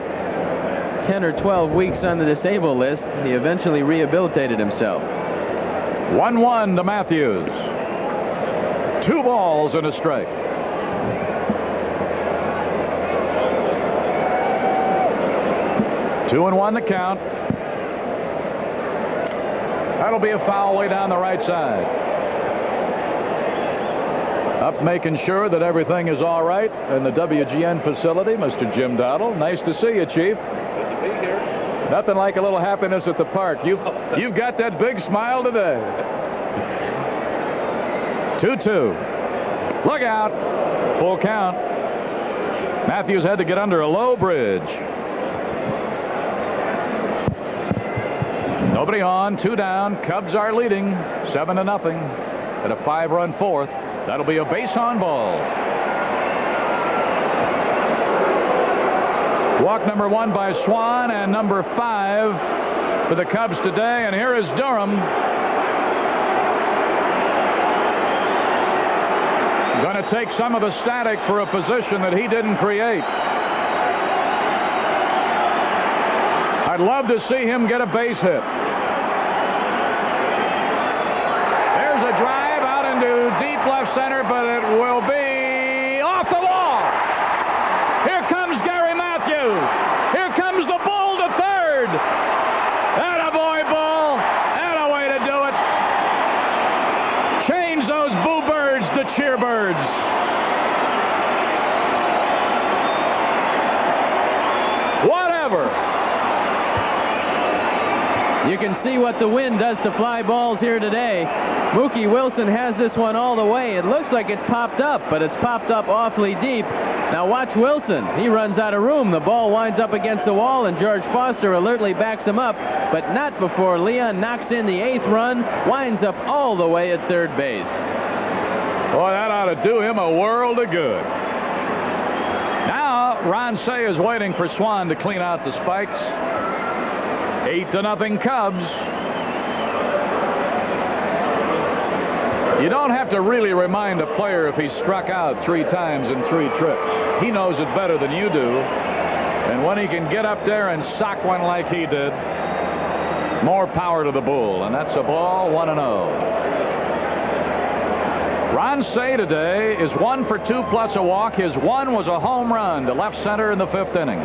10 or 12 weeks on the disabled list. He eventually rehabilitated himself. 1-1 to Matthews. 2 balls and a strike. Two and 1 the count. That'll be a foul way down the right side. Up making sure that everything is all right in the WGN facility, Mr. Jim Dowdle. Nice to see you, Chief. Good to be here. Nothing like a little happiness at the park. You've got that big smile today. 2-2. Look out. Full count. Matthews had to get under a low bridge. Nobody on, 2 down. Cubs are leading 7-0 at a 5-run 4th. That'll be a base on ball. Walk number 1 by Swan and number 5 for the Cubs today. And here is Durham. Going to take some of the static for a position that he didn't create. I'd love to see him get a base hit. There's a drive out into deep left center, but it will be off the wall. Here comes Gary Matthews. Here comes the bull You can see what the wind does to fly balls here today. Mookie Wilson has this one all the way. It looks like it's popped up, but it's popped up awfully deep. Now watch Wilson. He runs out of room. The ball winds up against the wall, and George Foster alertly backs him up, but not before Leon knocks in the 8th run, winds up all the way at third base. Boy, that ought to do him a world of good. Now, Ron Say is waiting for Swan to clean out the spikes. 8-0 Cubs. You don't have to really remind a player if he's struck out 3 times in 3 trips. He knows it better than you do. And when he can get up there and sock one like he did, more power to the Bull. And that's a ball, 1-0. Ron Say today is 1 for 2 plus a walk. His 1 was a home run to left center in the 5th inning.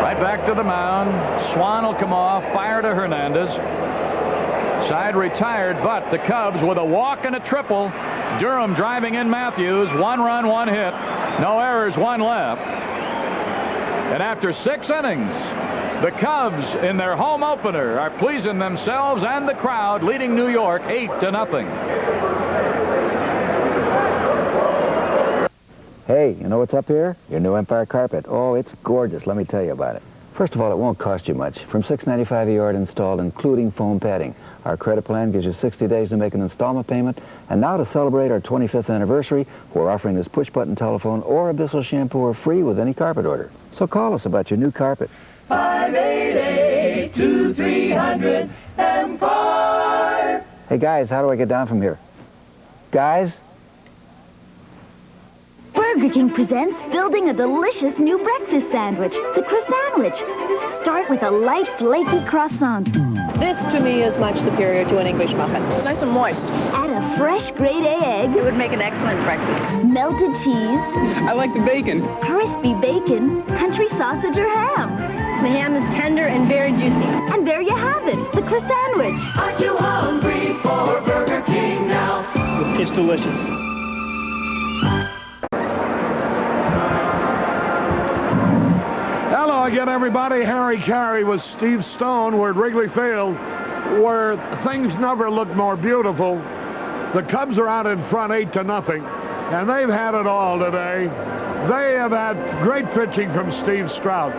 Right back to the mound. Swan will come off. Fire to Hernandez. Side retired, but the Cubs with a walk and a triple. Durham driving in Matthews. 1 run, 1 hit. No errors, 1 left. And after 6 innings, the Cubs, in their home opener, are pleasing themselves and the crowd, leading New York 8-0. Hey, you know what's up here? Your new Empire carpet. Oh, it's gorgeous. Let me tell you about it. First of all, it won't cost you much. From $6.95 a yard installed, including foam padding. Our credit plan gives you 60 days to make an installment payment. And now to celebrate our 25th anniversary, we're offering this push-button telephone or Abyssal shampoo free with any carpet order. So call us about your new carpet. 588-2300 Empire. Hey, guys, how do I get down from here? Guys? Burger King presents building a delicious new breakfast sandwich, the croissant. Start with a light, flaky croissant. This, to me, is much superior to an English muffin. It's nice and moist. Add a fresh grade A egg. It would make an excellent breakfast. Melted cheese. I like the bacon. Crispy bacon, country sausage or ham. The ham is tender and very juicy. And there you have it, the croissant. Aren't you hungry for Burger King now? It's delicious. Hello again, everybody. Harry Carey with Steve Stone. We're at Wrigley Field, where things never look more beautiful. The Cubs are out in front 8-0, and they've had it all today. They have had great pitching from Steve Trout.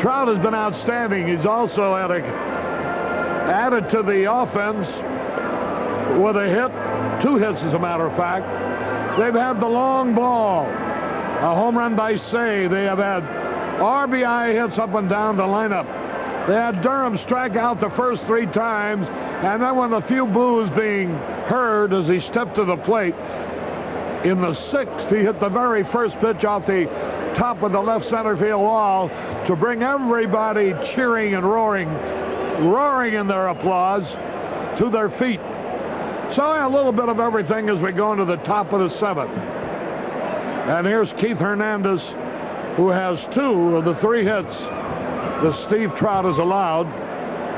Trout has been outstanding. He's also added to the offense with a hit, 2 hits as a matter of fact. They've had the long ball, a home run by Say. They have had RBI hits up and down the lineup. They had Durham strike out the first 3 times, and then with a few boos being heard as he stepped to the plate, in the 6th, he hit the very first pitch off the top of the left center field wall to bring everybody cheering and roaring in their applause to their feet. So a little bit of everything as we go into the top of the 7th. And here's Keith Hernandez, who has 2 of the 3 hits that Steve Trout has allowed,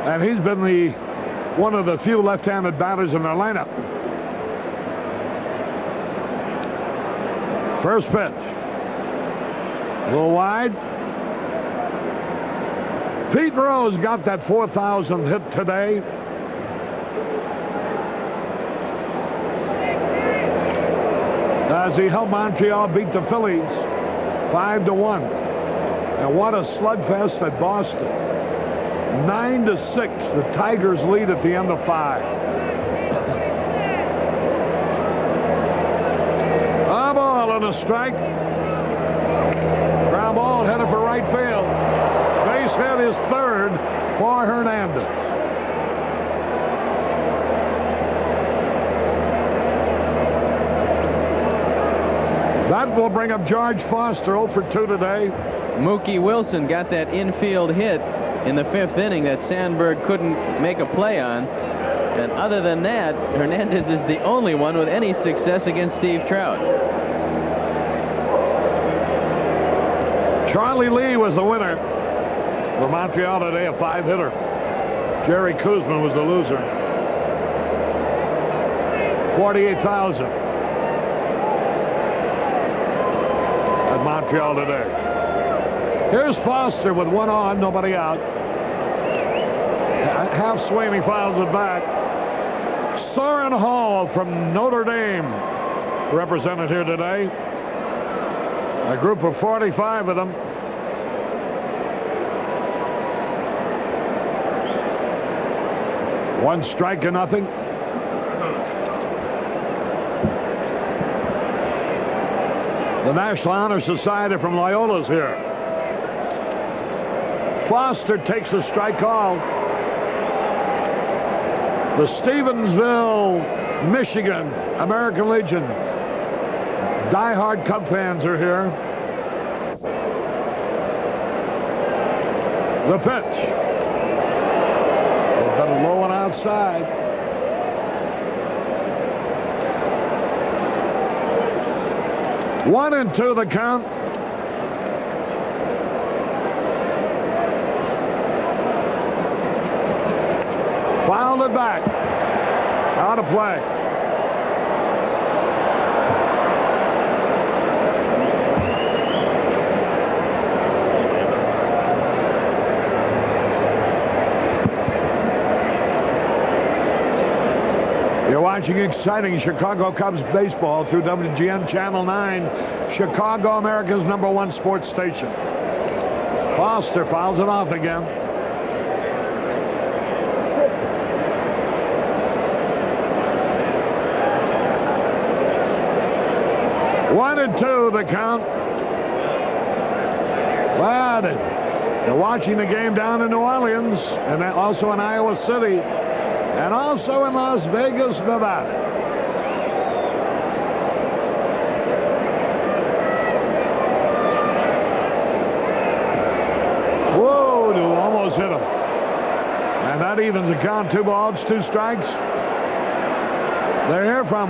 and he's been one of the few left-handed batters in their lineup. First pitch. A little wide. Pete Rose got that 4,000th hit today. As he helped Montreal beat the Phillies 5-1. And what a slugfest at Boston. 9-6. The Tigers lead at the end of 5. A ball and a strike. Ground ball headed for right field. Base hit is 3rd for Hernandez. That will bring up George Foster, 0 for 2 today. Mookie Wilson got that infield hit in the 5th inning that Sandberg couldn't make a play on. And other than that, Hernandez is the only one with any success against Steve Trout. Charlie Lee was the winner for Montreal today, a 5-hitter. Jerry Kuzma was the loser. 48,000. Montreal today. Here's Foster with one on, nobody out. Half swing, he fouls it back. Soren Hall from Notre Dame represented here today. A group of 45 of them. One strike to nothing. The National Honor Society from Loyola's here. Foster takes a strike call. The Stevensville, Michigan American Legion die-hard Cub fans are here. The pitch. They've got a low one outside. One and two the count. Fouled it back. Out of play. You're watching exciting Chicago Cubs baseball through WGN Channel 9, Chicago, America's #1 sports station. Foster fouls it off again. One and two, the count. Well, they're watching the game down in New Orleans and also in Iowa City and also in Las Vegas, Nevada. Whoa, almost hit him. And that evens the count. 2 balls, 2 strikes. They're here from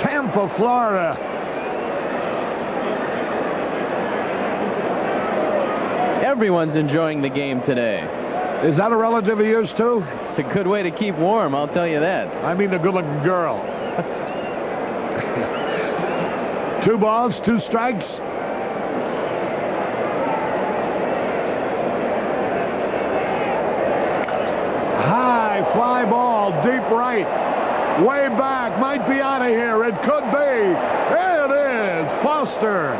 Tampa, Florida. Everyone's enjoying the game today. Is that a relative of yours, too? It's a good way to keep warm, I'll tell you that. I mean the good-looking girl. 2 balls, 2 strikes. High fly ball, deep right. Way back, might be out of here. It could be. There it is. Foster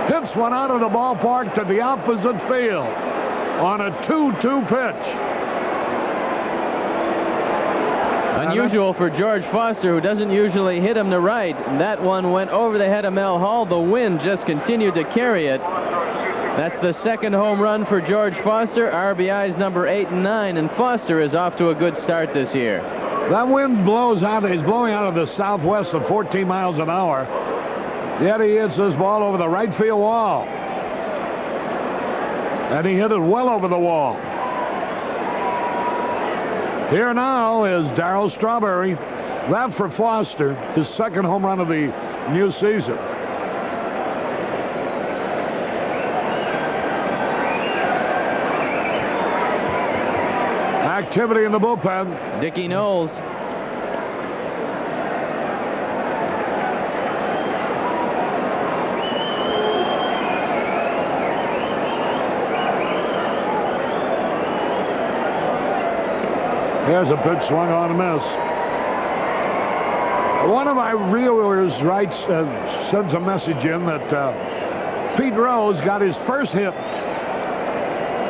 hits one out of the ballpark to the opposite field on a 2-2 pitch. Unusual for George Foster, who doesn't usually hit him to right. That one went over the head of Mel Hall. The wind just continued to carry it. That's the 2nd home run for George Foster. RBIs number 8 and 9, and Foster is off to a good start this year. That wind blows out. He's blowing out of the southwest at 14 miles an hour. Yet he hits this ball over the right field wall. And he hit it well over the wall. Here now is Darryl Strawberry. That for Foster, his 2nd home run of the new season. Activity in the bullpen. Dickie Knowles. There's a pitch swung on and miss. One of my viewers writes, sends a message in that Pete Rose got his first hit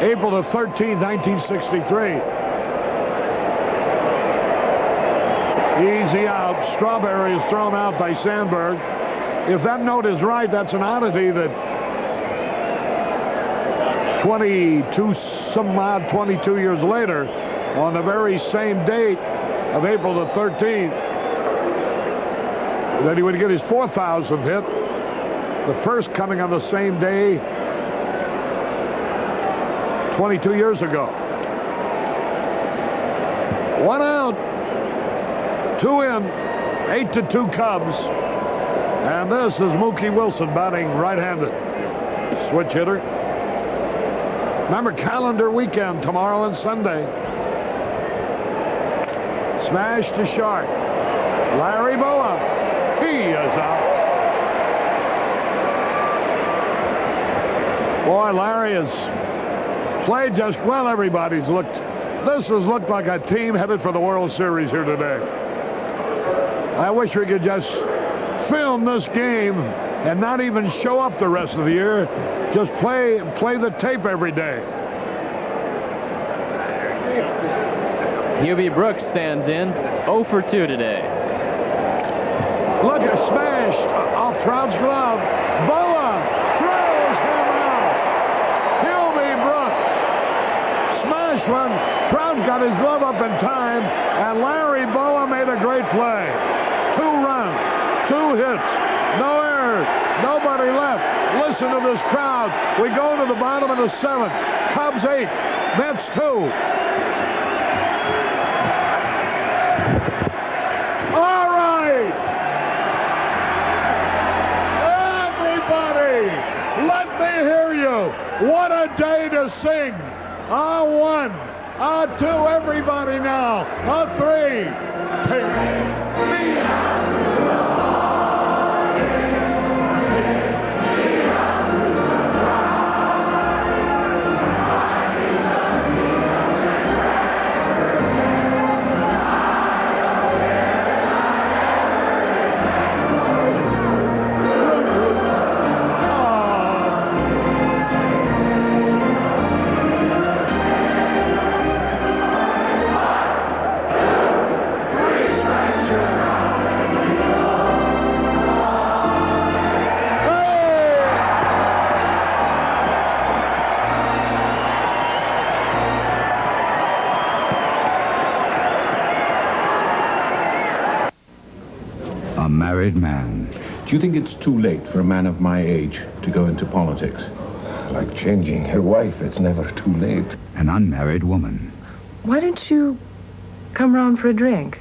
April the 13th, 1963. Easy out. Strawberry is thrown out by Sandberg. If that note is right, that's an oddity that 22 years later, on the very same date of April the 13th, that he would get his 4,000th hit, the first coming on the same day 22 years ago. 1 out, 2 in, 8-2 Cubs. And this is Mookie Wilson batting right-handed. Switch hitter. Remember, calendar weekend tomorrow and Sunday. Smash to Sharp. Larry Boa. He is out. Boy, Larry has played just well. Everybody's looked. This has looked like a team headed for the World Series here today. I wish we could just film this game and not even show up the rest of the year. Just play the tape every day. Hubie Brooks stands in 0 for 2 today. Look, a smash off Trout's glove. Boa throws him out. Hubie Brooks smash one. Trout got his glove up in time, and Larry Boa made a great play. 2 runs, 2 hits, no errors, nobody left. Listen to this crowd. We go to the bottom of the 7th. Cubs 8, Mets 2. All right. Everybody, let me hear you. What a day to sing. A 1, a 2, everybody now. A 3. Take me out. A married man. Do you think it's too late for a man of my age to go into politics? Like changing her wife, it's never too late. An unmarried woman. Why don't you come round for a drink?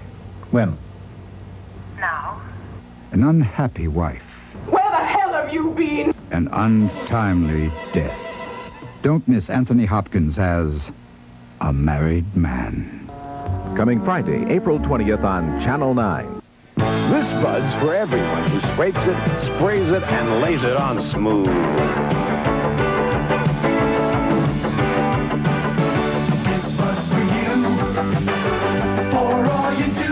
When? Now. An unhappy wife. Where the hell have you been? An untimely death. Don't miss Anthony Hopkins as a married man. Coming Friday, April 20th on Channel 9. This Bud's for everyone who scrapes it, sprays it, and lays it on smooth. This Bud's for you. For all you do,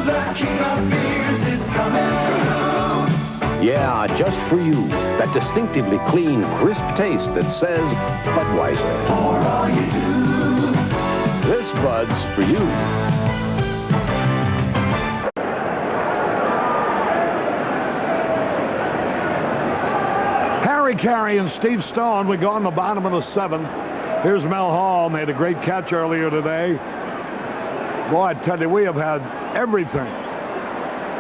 the king of beers is coming through. Yeah, just for you. That distinctively clean, crisp taste that says Budweiser. For all you do. This Bud's for you. Harry Carey and Steve Stone. We go on the bottom of the 7th. Here's Mel Hall. Made a great catch earlier today. Boy, I tell you, we have had everything.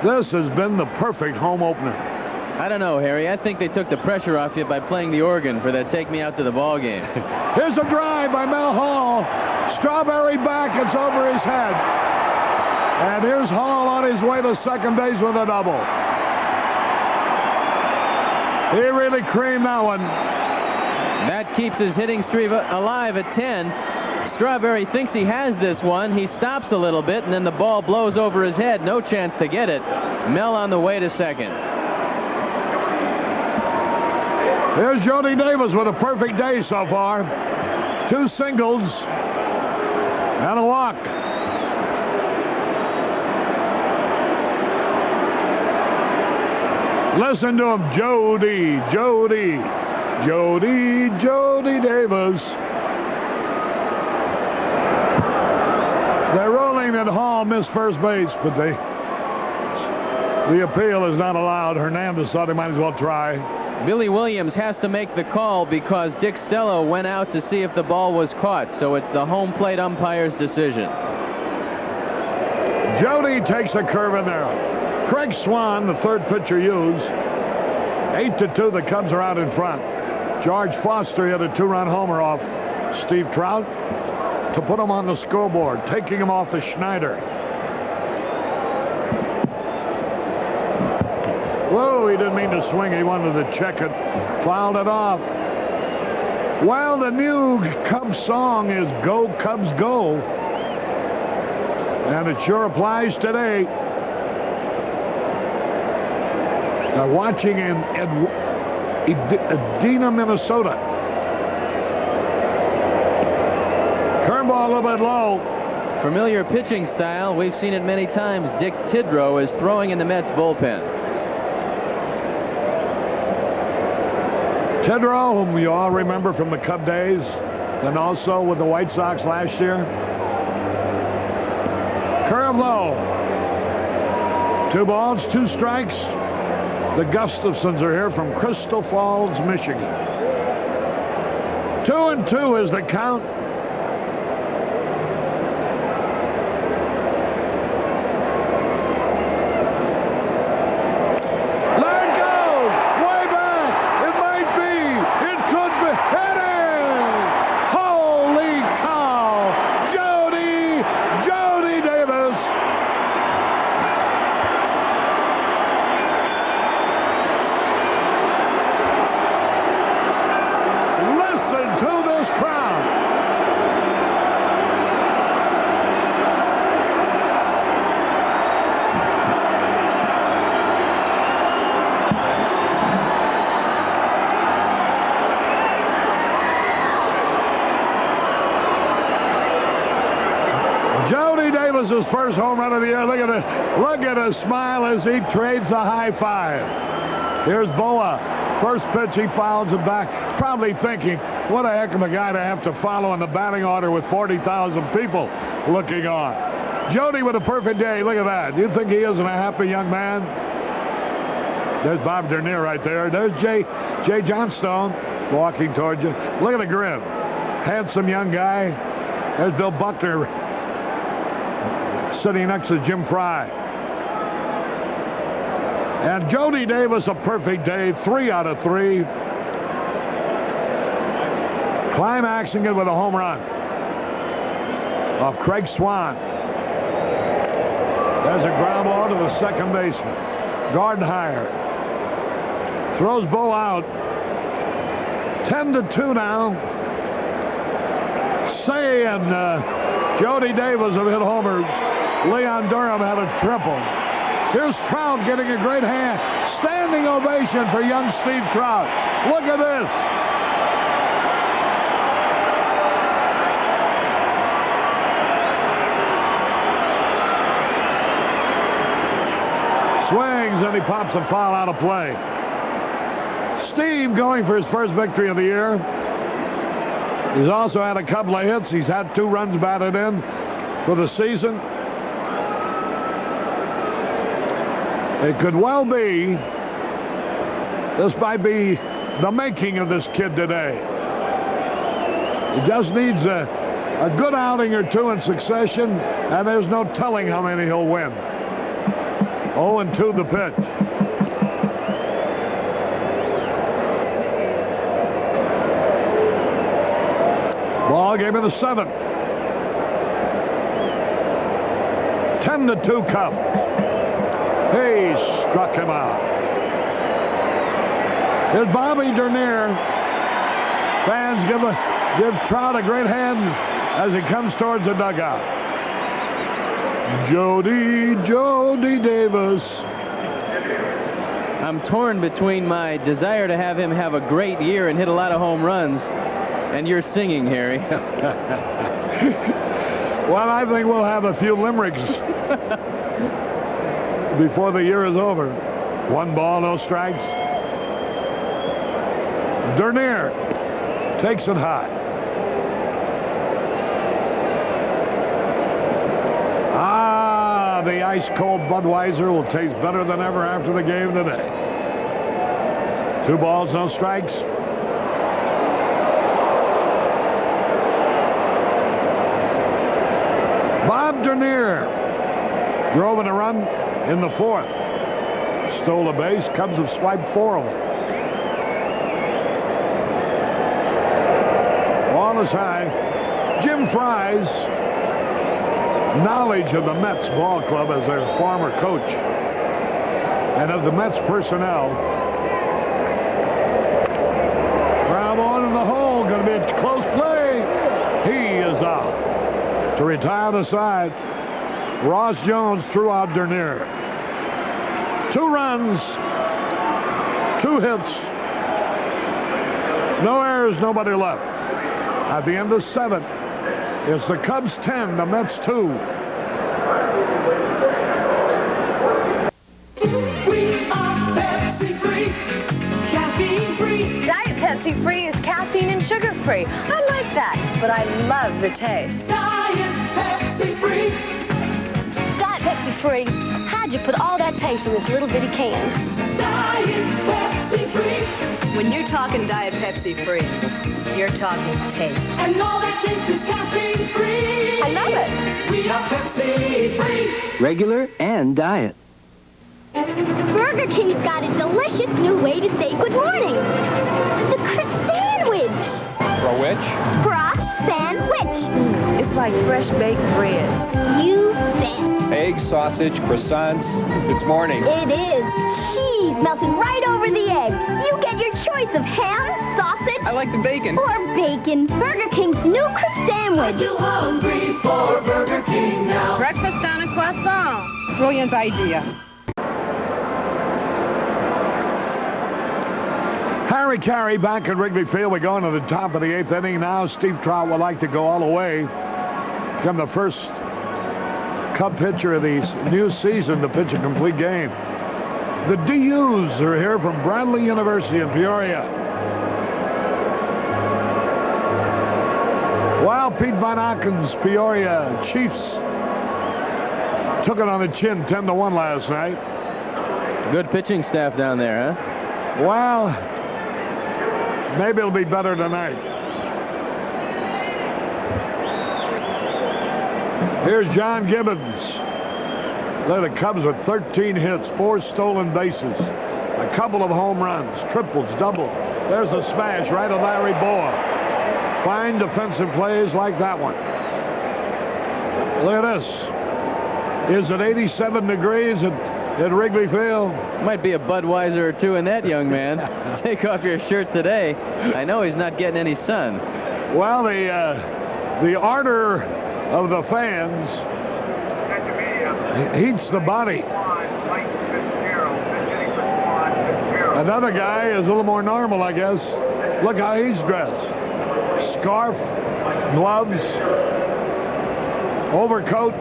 This has been the perfect home opener. I don't know, Harry. I think they took the pressure off you by playing the organ for that take me out to the ball game. Here's a drive by Mel Hall. Strawberry back. It's over his head. And here's Hall on his way to second base with a double. He really creamed that one. That keeps his hitting streak alive at 10. Strawberry thinks he has this one. He stops a little bit, and then the ball blows over his head. No chance to get it. Mel on the way to second. Here's Jody Davis with a perfect day so far. 2 singles and a walk. Listen to him, Jody, Jody, Jody, Jody Davis. They're rolling that Hall missed first base, but the appeal is not allowed. Hernandez thought he might as well try. Billy Williams has to make the call because Dick Stello went out to see if the ball was caught, so it's the home plate umpire's decision. Jody takes a curve in there. Craig Swan, the third pitcher used. 8-2, the Cubs are out in front. George Foster hit a 2-run homer off Steve Trout to put him on the scoreboard, taking him off the Schneider. Whoa, he didn't mean to swing. He wanted to check it. Fouled it off. Well, the new Cubs song is Go Cubs Go. And it sure applies today. Now watching in Edina, Minnesota. Curveball a little bit low. Familiar pitching style. We've seen it many times. Dick Tidrow is throwing in the Mets bullpen. Tidrow, whom you all remember from the Cub days, and also with the White Sox last year. Curve low. 2 balls, 2 strikes. The Gustafsons are here from Crystal Falls, Michigan. 2-2 is the count. His first home run of the year. Look at his smile as he trades a high five. Here's Boa. First pitch, he fouls it back. Probably thinking, what a heck of a guy to have to follow in the batting order with 40,000 people looking on. Jody with a perfect day. Look at that. Do you think he isn't a happy young man? There's Bob Dernier right there. There's Jay Johnstone walking towards you. Look at the grin. Handsome young guy. There's Bill Buckner sitting next to Jim Fry. And Jody Davis, a perfect day, 3 out of 3. Climaxing it with a home run of Craig Swan. There's a ground ball to the second baseman. Gardenhire throws Bo out. 10-2 now. Say and Jody Davis have hit homers. Leon Durham had a triple. Here's Trout getting a great hand. Standing ovation for young Steve Trout. Look at this. Swings and he pops a foul out of play. Steve going for his first victory of the year. He's also had a couple of hits. He's had 2 runs batted in for the season. It could well be, this might be the making of this kid today. He just needs a good outing or 2 in succession, and there's no telling how many he'll win. 0-2 the pitch. Ball game in the 7th. 10-2 Cubs. He struck him out. Here's Bobby Dernier. Fans give Trout a great hand as he comes towards the dugout. Jody Davis. I'm torn between my desire to have him have a great year and hit a lot of home runs and your singing, Harry. Well, I think we'll have a few limericks before the year is over. 1 ball, no strikes. Dernier takes it high. The ice-cold Budweiser will taste better than ever after the game today. 2 balls, no strikes. Bob Dernier drove in a run in the 4th. Stole a base. Cubs have swiped 4 of them. Ball is high. Jim Fry's knowledge of the Mets ball club as their former coach and of the Mets personnel. Ground ball in the hole. Going to be a close play. He is out. To retire the side, Ross Jones threw out Dernier. 2 runs, 2 hits, no errors, nobody left. At the end of 7th, It's the Cubs 10, the Mets 2. We are Pepsi-free, caffeine-free. Diet Pepsi-free is caffeine and sugar-free. I like that, but I love the taste. Diet Pepsi-free. Diet Pepsi-free. How'd you put all that taste in this little bitty can? Diet Pepsi-free. When you're talking Diet Pepsi-free, you're talking taste. And all that taste is caffeine-free. I love it. We are Pepsi-free. Regular and diet. Burger King's got a delicious new way to say good morning. The croissant-wich. For which? Croissant-wich. It's like fresh baked bread. You bet. Egg, sausage, croissants. It's morning. It is. Cheese melted right over the egg. You get your choice of ham, sausage. I like the bacon. Or bacon. Burger King's new croissant-wich. Too hungry for Burger King now. Breakfast on a croissant. Brilliant idea. Harry Carey back at Wrigley Field. We go into the top of the 8th inning now. Steve Trout would like to go all the way. Become the first Cub pitcher of the new season to pitch a complete game. The DUs are here from Bradley University in Peoria. While Pete Van Auken's Peoria Chiefs took it on the chin 10-1 last night. Good pitching staff down there, huh? Well, maybe it'll be better tonight. Here's John Gibbons. Look at the Cubs with 13 hits, 4 stolen bases, a couple of home runs, triples, doubles. There's a smash right at Larry Boa. Fine defensive plays like that one. Look at this. Is it 87 degrees at Wrigley Field? Might be a Budweiser or two in that, young man. Take off your shirt today. I know he's not getting any sun. Well, the ardor of the fans heats the body. Another guy is a little more normal, I guess. Look how he's dressed. Scarf, gloves, overcoat.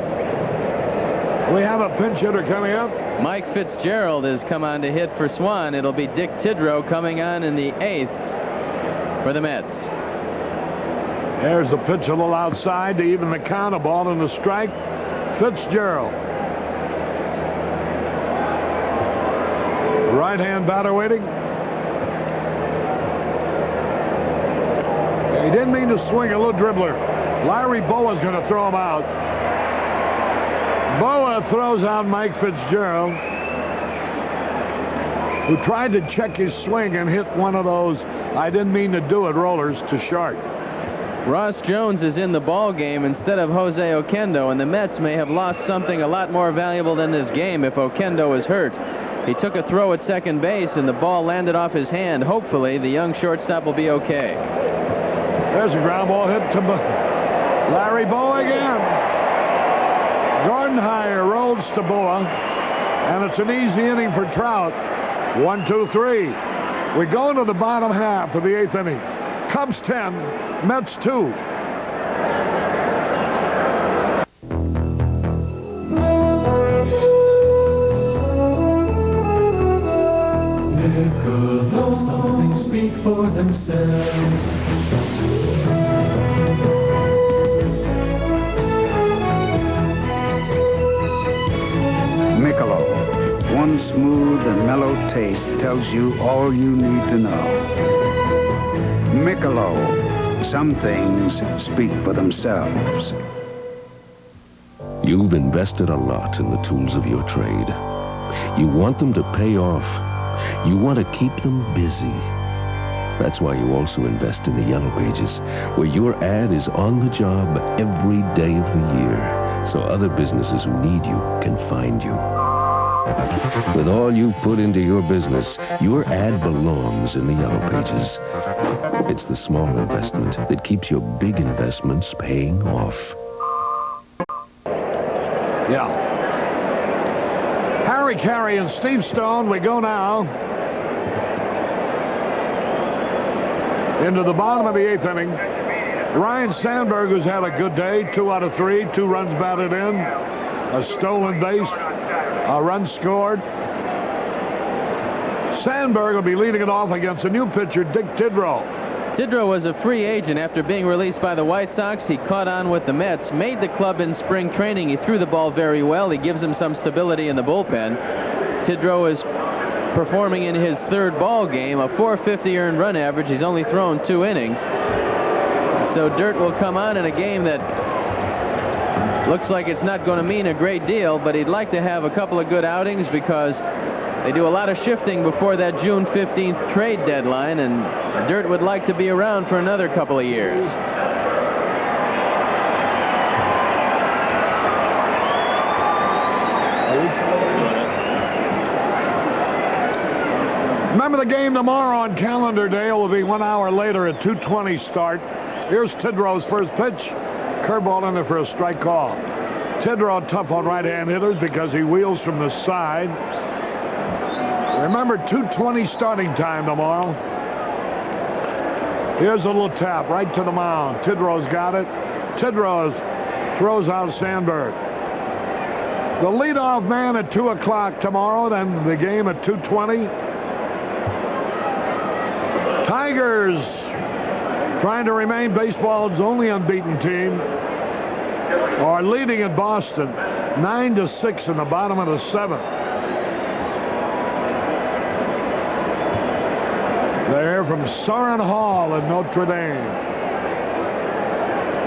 We have a pinch hitter coming up. Mike Fitzgerald has come on to hit for Swan. It'll be Dick Tidrow coming on in the 8th for the Mets. There's the pitch a little outside to even the count. A ball and a strike. Fitzgerald. Right-hand batter waiting. He didn't mean to swing, a little dribbler. Larry Boa's going to throw him out. Boa throws out Mike Fitzgerald, who tried to check his swing and hit one of those "I didn't mean to do it" rollers to short. Ross Jones is in the ball game instead of Jose Oquendo, and the Mets may have lost something a lot more valuable than this game if Oquendo is hurt. He took a throw at second base, and the ball landed off his hand. Hopefully, the young shortstop will be okay. There's a ground ball hit to Larry Boa again. Gardenhire rolls to Boa, and it's an easy inning for Trout. 1, 2, 3. We go into the bottom half of the 8th inning. Cubs 10, Mets 2. Michelob, speak for themselves. Michelob, one smooth and mellow taste tells you all you need to know. Michelob, some things speak for themselves. You've invested a lot in the tools of your trade. You want them to pay off. You want to keep them busy. That's why you also invest in the Yellow Pages, where your ad is on the job every day of the year, so other businesses who need you can find you. With all you've put into your business, your ad belongs in the Yellow Pages. It's the small investment that keeps your big investments paying off. Yeah. Harry Carey and Steve Stone. We go now into the bottom of the 8th inning. Ryan Sandberg, who's had a good day, 2 out of 3, 2 runs batted in, a stolen base, a run scored. Sandberg will be leading it off against a new pitcher, Dick Tidrow. Tidrow was a free agent after being released by the White Sox. He caught on with the Mets, made the club in spring training. He threw the ball very well. He gives him some stability in the bullpen. Tidrow is performing in his 3rd ball game, a .450 earned run average. He's only thrown 2 innings. So Dirt will come on in a game that looks like it's not going to mean a great deal, but he'd like to have a couple of good outings because they do a lot of shifting before that June 15th trade deadline, and Dirt would like to be around for another couple of years. Remember, the game tomorrow on calendar day will be 1 hour later at 2:20 start. Here's Tidrow's first pitch. Curveball in there for a strike call. Tidrow tough on right-hand hitters because he wheels from the side. Remember, 2:20 starting time tomorrow. Here's a little tap right to the mound. Tidrow's got it. Tidrow throws out Sandberg. The leadoff man at 2 o'clock tomorrow, then the game at 2:20. Tigers trying to remain baseball's only unbeaten team are leading at Boston 9-6 in the bottom of the 7th. They're from Soren Hall in Notre Dame.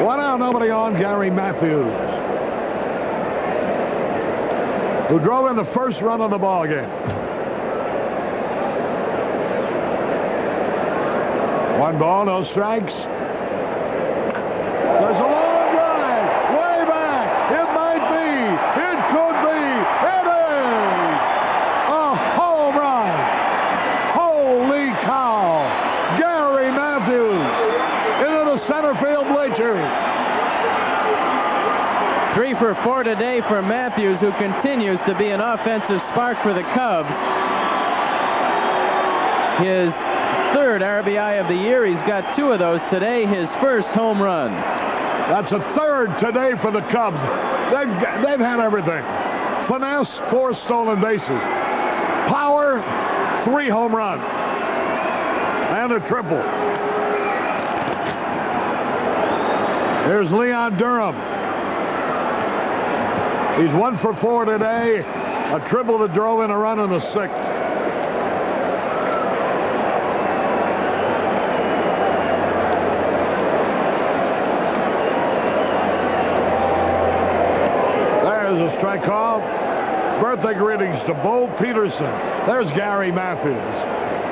1 out, nobody on. Gary Matthews, who drove in the first run of the ball game. 1 ball, no strikes. There's a long drive, way back. It might be. It could be. It is a home run. Holy cow. Gary Matthews into the center field bleachers. 3 for 4 today for Matthews, who continues to be an offensive spark for the Cubs. His 3rd RBI of the year. He's got 2 of those today. His first home run. That's a 3rd today for the Cubs. They've had everything. Finesse, 4 stolen bases. Power, 3 home runs. And a triple. Here's Leon Durham. He's 1 for 4 today. A triple that drove in a run in the 6th. A strike call. Birthday greetings to Bo Peterson. There's Gary Matthews.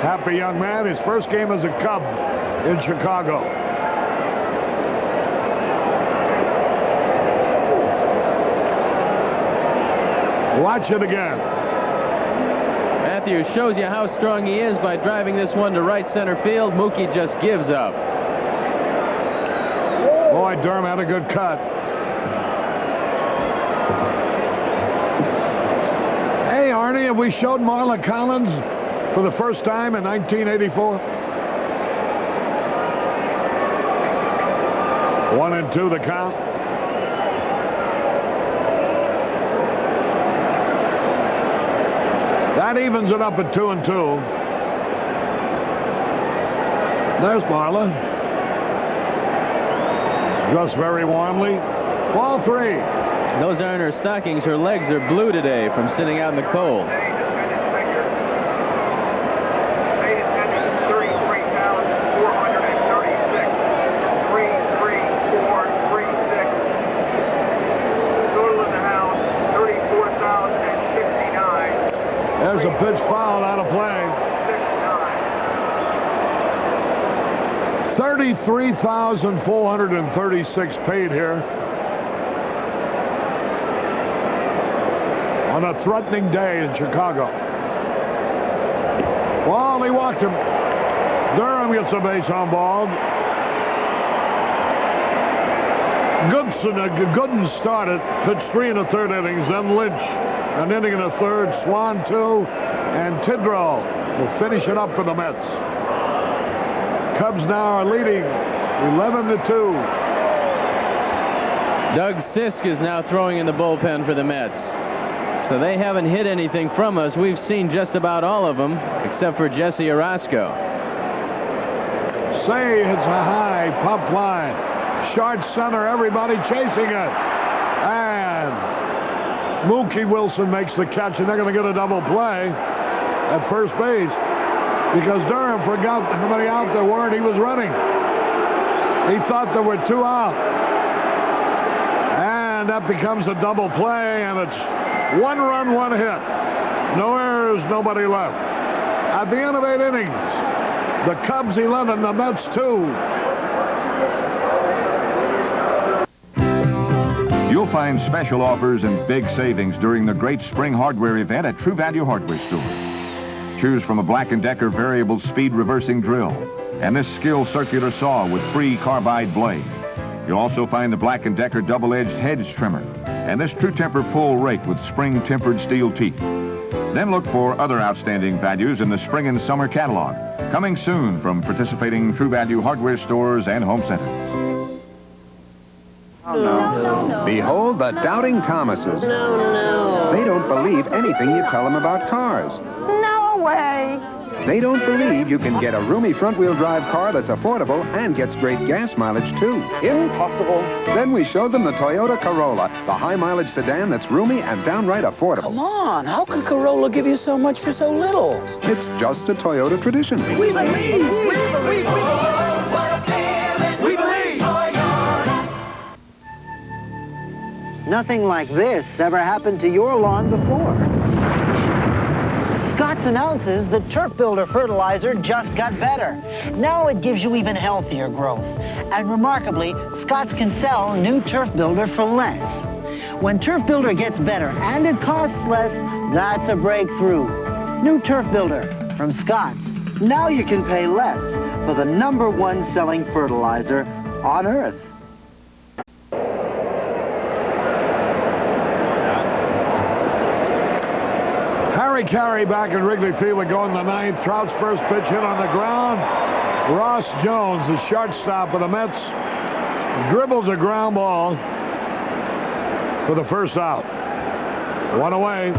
Happy young man. His first game as a Cub in Chicago. Watch it again. Matthews shows you how strong he is by driving this one to right center field. Mookie just gives up. Boy, Durham had a good cut. Arnie, have we showed Marla Collins for the first time in 1984? 1-2 the count. That evens it up at 2-2. There's Marla. Dressed very warmly. Ball 3. Those aren't her stockings. Her legs are blue today from sitting out in the cold. There's a pitch foul out of play. 33,436 paid here. On a threatening day in Chicago. Well, he walked him. Durham gets a base on ball. Gooden started, pitched 3 1/3 innings, then Lynch an inning and a third, Swan 2, and Tidrow will finish it up for the Mets. Cubs now are leading 11-2. Doug Sisk is now throwing in the bullpen for the Mets. So they haven't hit anything from us. We've seen just about all of them, except for Jesse Orozco. Say hits a high pop fly. Short center, everybody chasing it. And Mookie Wilson makes the catch, and they're going to get a double play at first base because Durham forgot how many out there were, and he was running. He thought there were 2 out. And that becomes a double play, and it's 1 run, 1 hit. No errors, nobody left. At the end of 8 innings, the Cubs 11, the Mets 2. You'll find special offers and big savings during the great spring hardware event at True Value Hardware Stores. Choose from a Black & Decker variable speed reversing drill and this Skill circular saw with free carbide blade. You'll also find the Black & Decker double-edged hedge trimmer and this True Temper pull rake with spring-tempered steel teeth. Then look for other outstanding values in the spring and summer catalog, coming soon from participating True Value Hardware Stores and home centers. Behold the Doubting Thomases. They don't believe anything you tell them about cars. No way. They don't believe you can get a roomy front-wheel drive car that's affordable and gets great gas mileage, too. Impossible. Then we showed them the Toyota Corolla, the high-mileage sedan that's roomy and downright affordable. Come on, how can Corolla give you so much for so little? It's just a Toyota tradition. We believe! We believe! We believe! Nothing like this ever happened to your lawn before. Scott's announces the Turf Builder fertilizer just got better. Now it gives you even healthier growth. And remarkably, Scott's can sell new Turf Builder for less. When Turf Builder gets better and it costs less, that's a breakthrough. New Turf Builder from Scott's. Now you can pay less for the #1 selling fertilizer on Earth. Harry Carey back in Wrigley Field. We go in the 9th. Trout's first pitch hit on the ground. Ross Jones, the shortstop of the Mets, dribbles a ground ball for the first out. 1 away.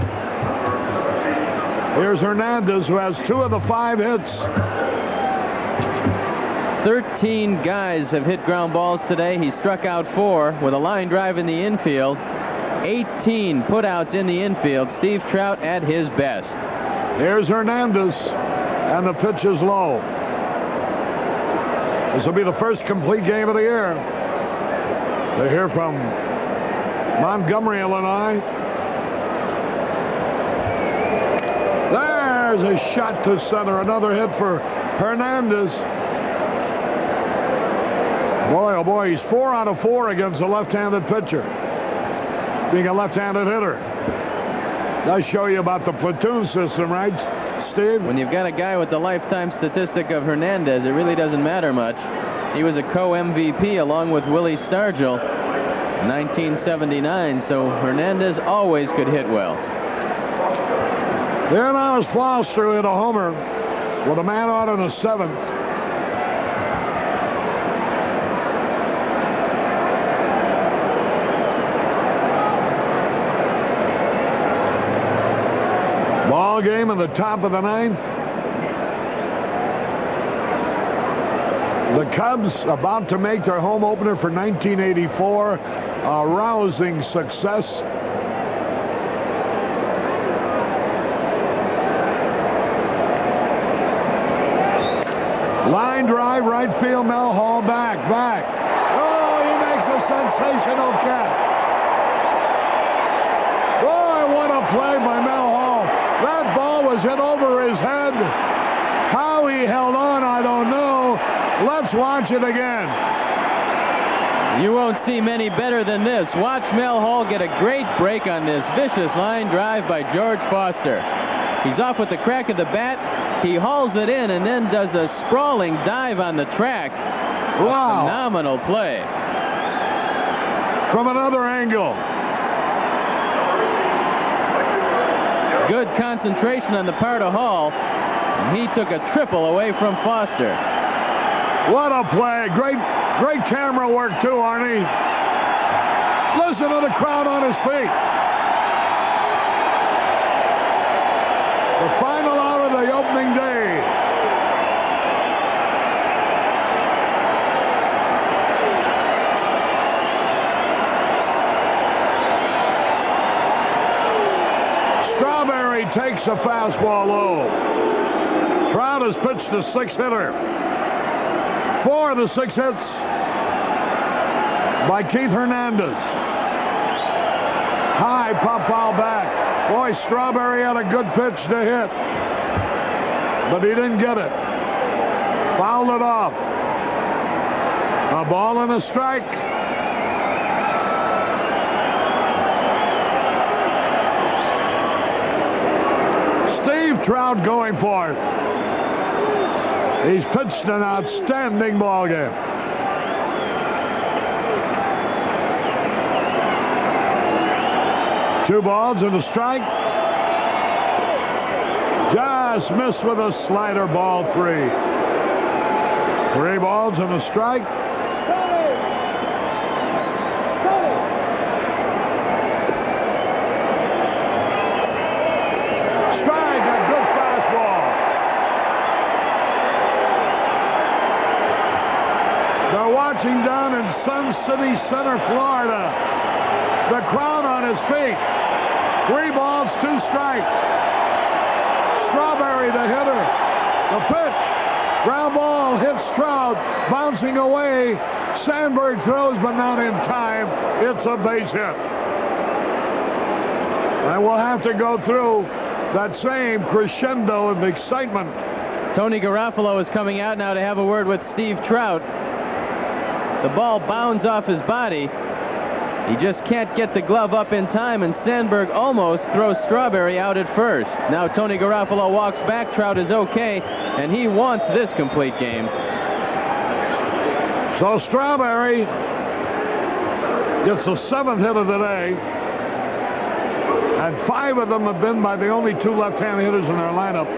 Here's Hernandez, who has 2 of the 5 hits. 13 guys have hit ground balls today. He struck out 4 with a line drive in the infield. 18 putouts in the infield. Steve Trout at his best. Here's Hernandez, and the pitch is low. This will be the first complete game of the year. They're here from Montgomery, Illinois. There's a shot to center. Another hit for Hernandez. Boy, oh boy, he's 4 out of 4 against a left-handed pitcher, being a left-handed hitter. Does show you about the platoon system, right, Steve? When you've got a guy with the lifetime statistic of Hernandez, it really doesn't matter much. He was a co-MVP along with Willie Stargell in 1979, so Hernandez always could hit well. There now is Foster hit a homer with a man out in the 7th. Ball game in the top of the 9th. The Cubs about to make their home opener for 1984. A rousing success. Line drive, right field, Mel Hall back. Oh, he makes a sensational catch. Boy, what a play by Mel Hall. That ball was hit over his head. How he held on, I don't know. Let's watch it again. You won't see many better than this. Watch Mel Hall get a great break on this vicious line drive by George Foster. He's off with the crack of the bat. He hauls it in and then does a sprawling dive on the track. Wow. A phenomenal play. From another angle. Good concentration on the part of Hall, and he took a triple away from Foster. What a play. Great Great camera work, too, Arnie. Listen to the crowd on his feet. The final out of the opening day. Strawberry takes a fastball low. Trout has pitched a 6-hitter. 4 of the 6 hits by Keith Hernandez. High pop foul back. Boy, Strawberry had a good pitch to hit, but he didn't get it. Fouled it off. A ball and a strike. Steve Trout going for it. He's pitched an outstanding ball game. Two balls and a strike. Just missed with a slider, ball 3. 3 balls and a strike. Strike, a good fastball. They're watching down in Sun City Center, Florida. The crowd on his feet. 3 balls, 2 strikes. Strawberry, the hitter. The pitch. Ground ball hits Trout. Bouncing away. Sandberg throws, but not in time. It's a base hit. And we'll have to go through that same crescendo of excitement. Tony Garofalo is coming out now to have a word with Steve Trout. The ball bounds off his body. He just can't get the glove up in time, and Sandberg almost throws Strawberry out at first. Now Tony Garofalo walks back. Trout is okay, and he wants this complete game. So Strawberry gets the 7th hit of the day, and 5 of them have been by the only 2 left-hand hitters in their lineup.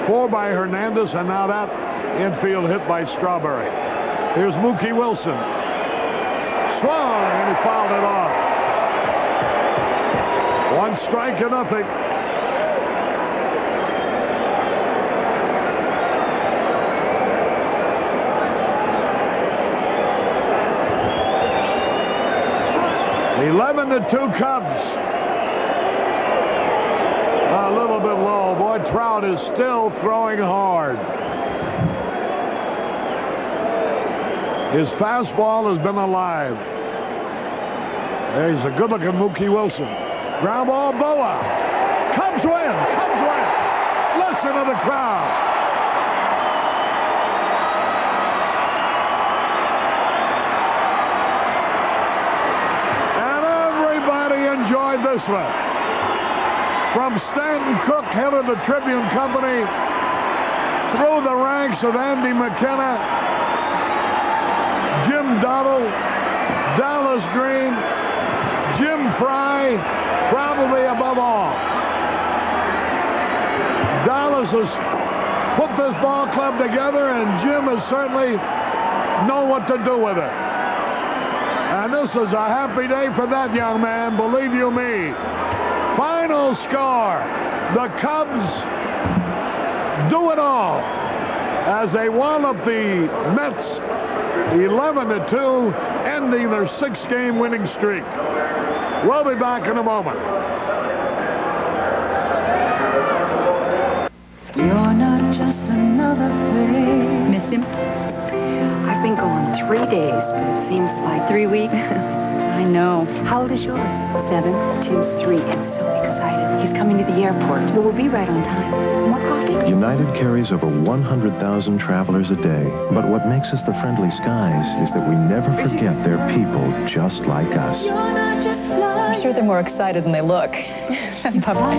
4 by Hernandez, and now that infield hit by Strawberry. Here's Mookie Wilson. Swung, and he fouled it off. 1 strike and nothing. (11-2) Cubs. A little bit low. Boy, Trout is still throwing hard. His fastball has been alive. There's a good-looking Mookie Wilson. Ground ball, Boa. Cubs win. Cubs win. Listen to the crowd. And everybody enjoyed this one. From Stanton Cook, head of the Tribune Company, through the ranks of Andy McKenna, Jim Dottle, Dallas Green, Jim Fry, probably above all. Dallas has put this ball club together, and Jim has certainly known what to do with it. And this is a happy day for that young man, believe you me. Final score, the Cubs do it all as they wallop the Mets 11-2, ending their 6-game winning streak. We'll be back in a moment. You're not just another face. Miss him? I've been gone 3 days, but it seems like 3 weeks. I know. How old is yours? 7. Tim's 3 and so excited. He's coming to the airport. Well, we'll be right on time. More coffee? United carries over 100,000 travelers a day. But what makes us the Friendly Skies is that we never forget their people just like us. I'm sure they're more excited than they look. Bye-bye.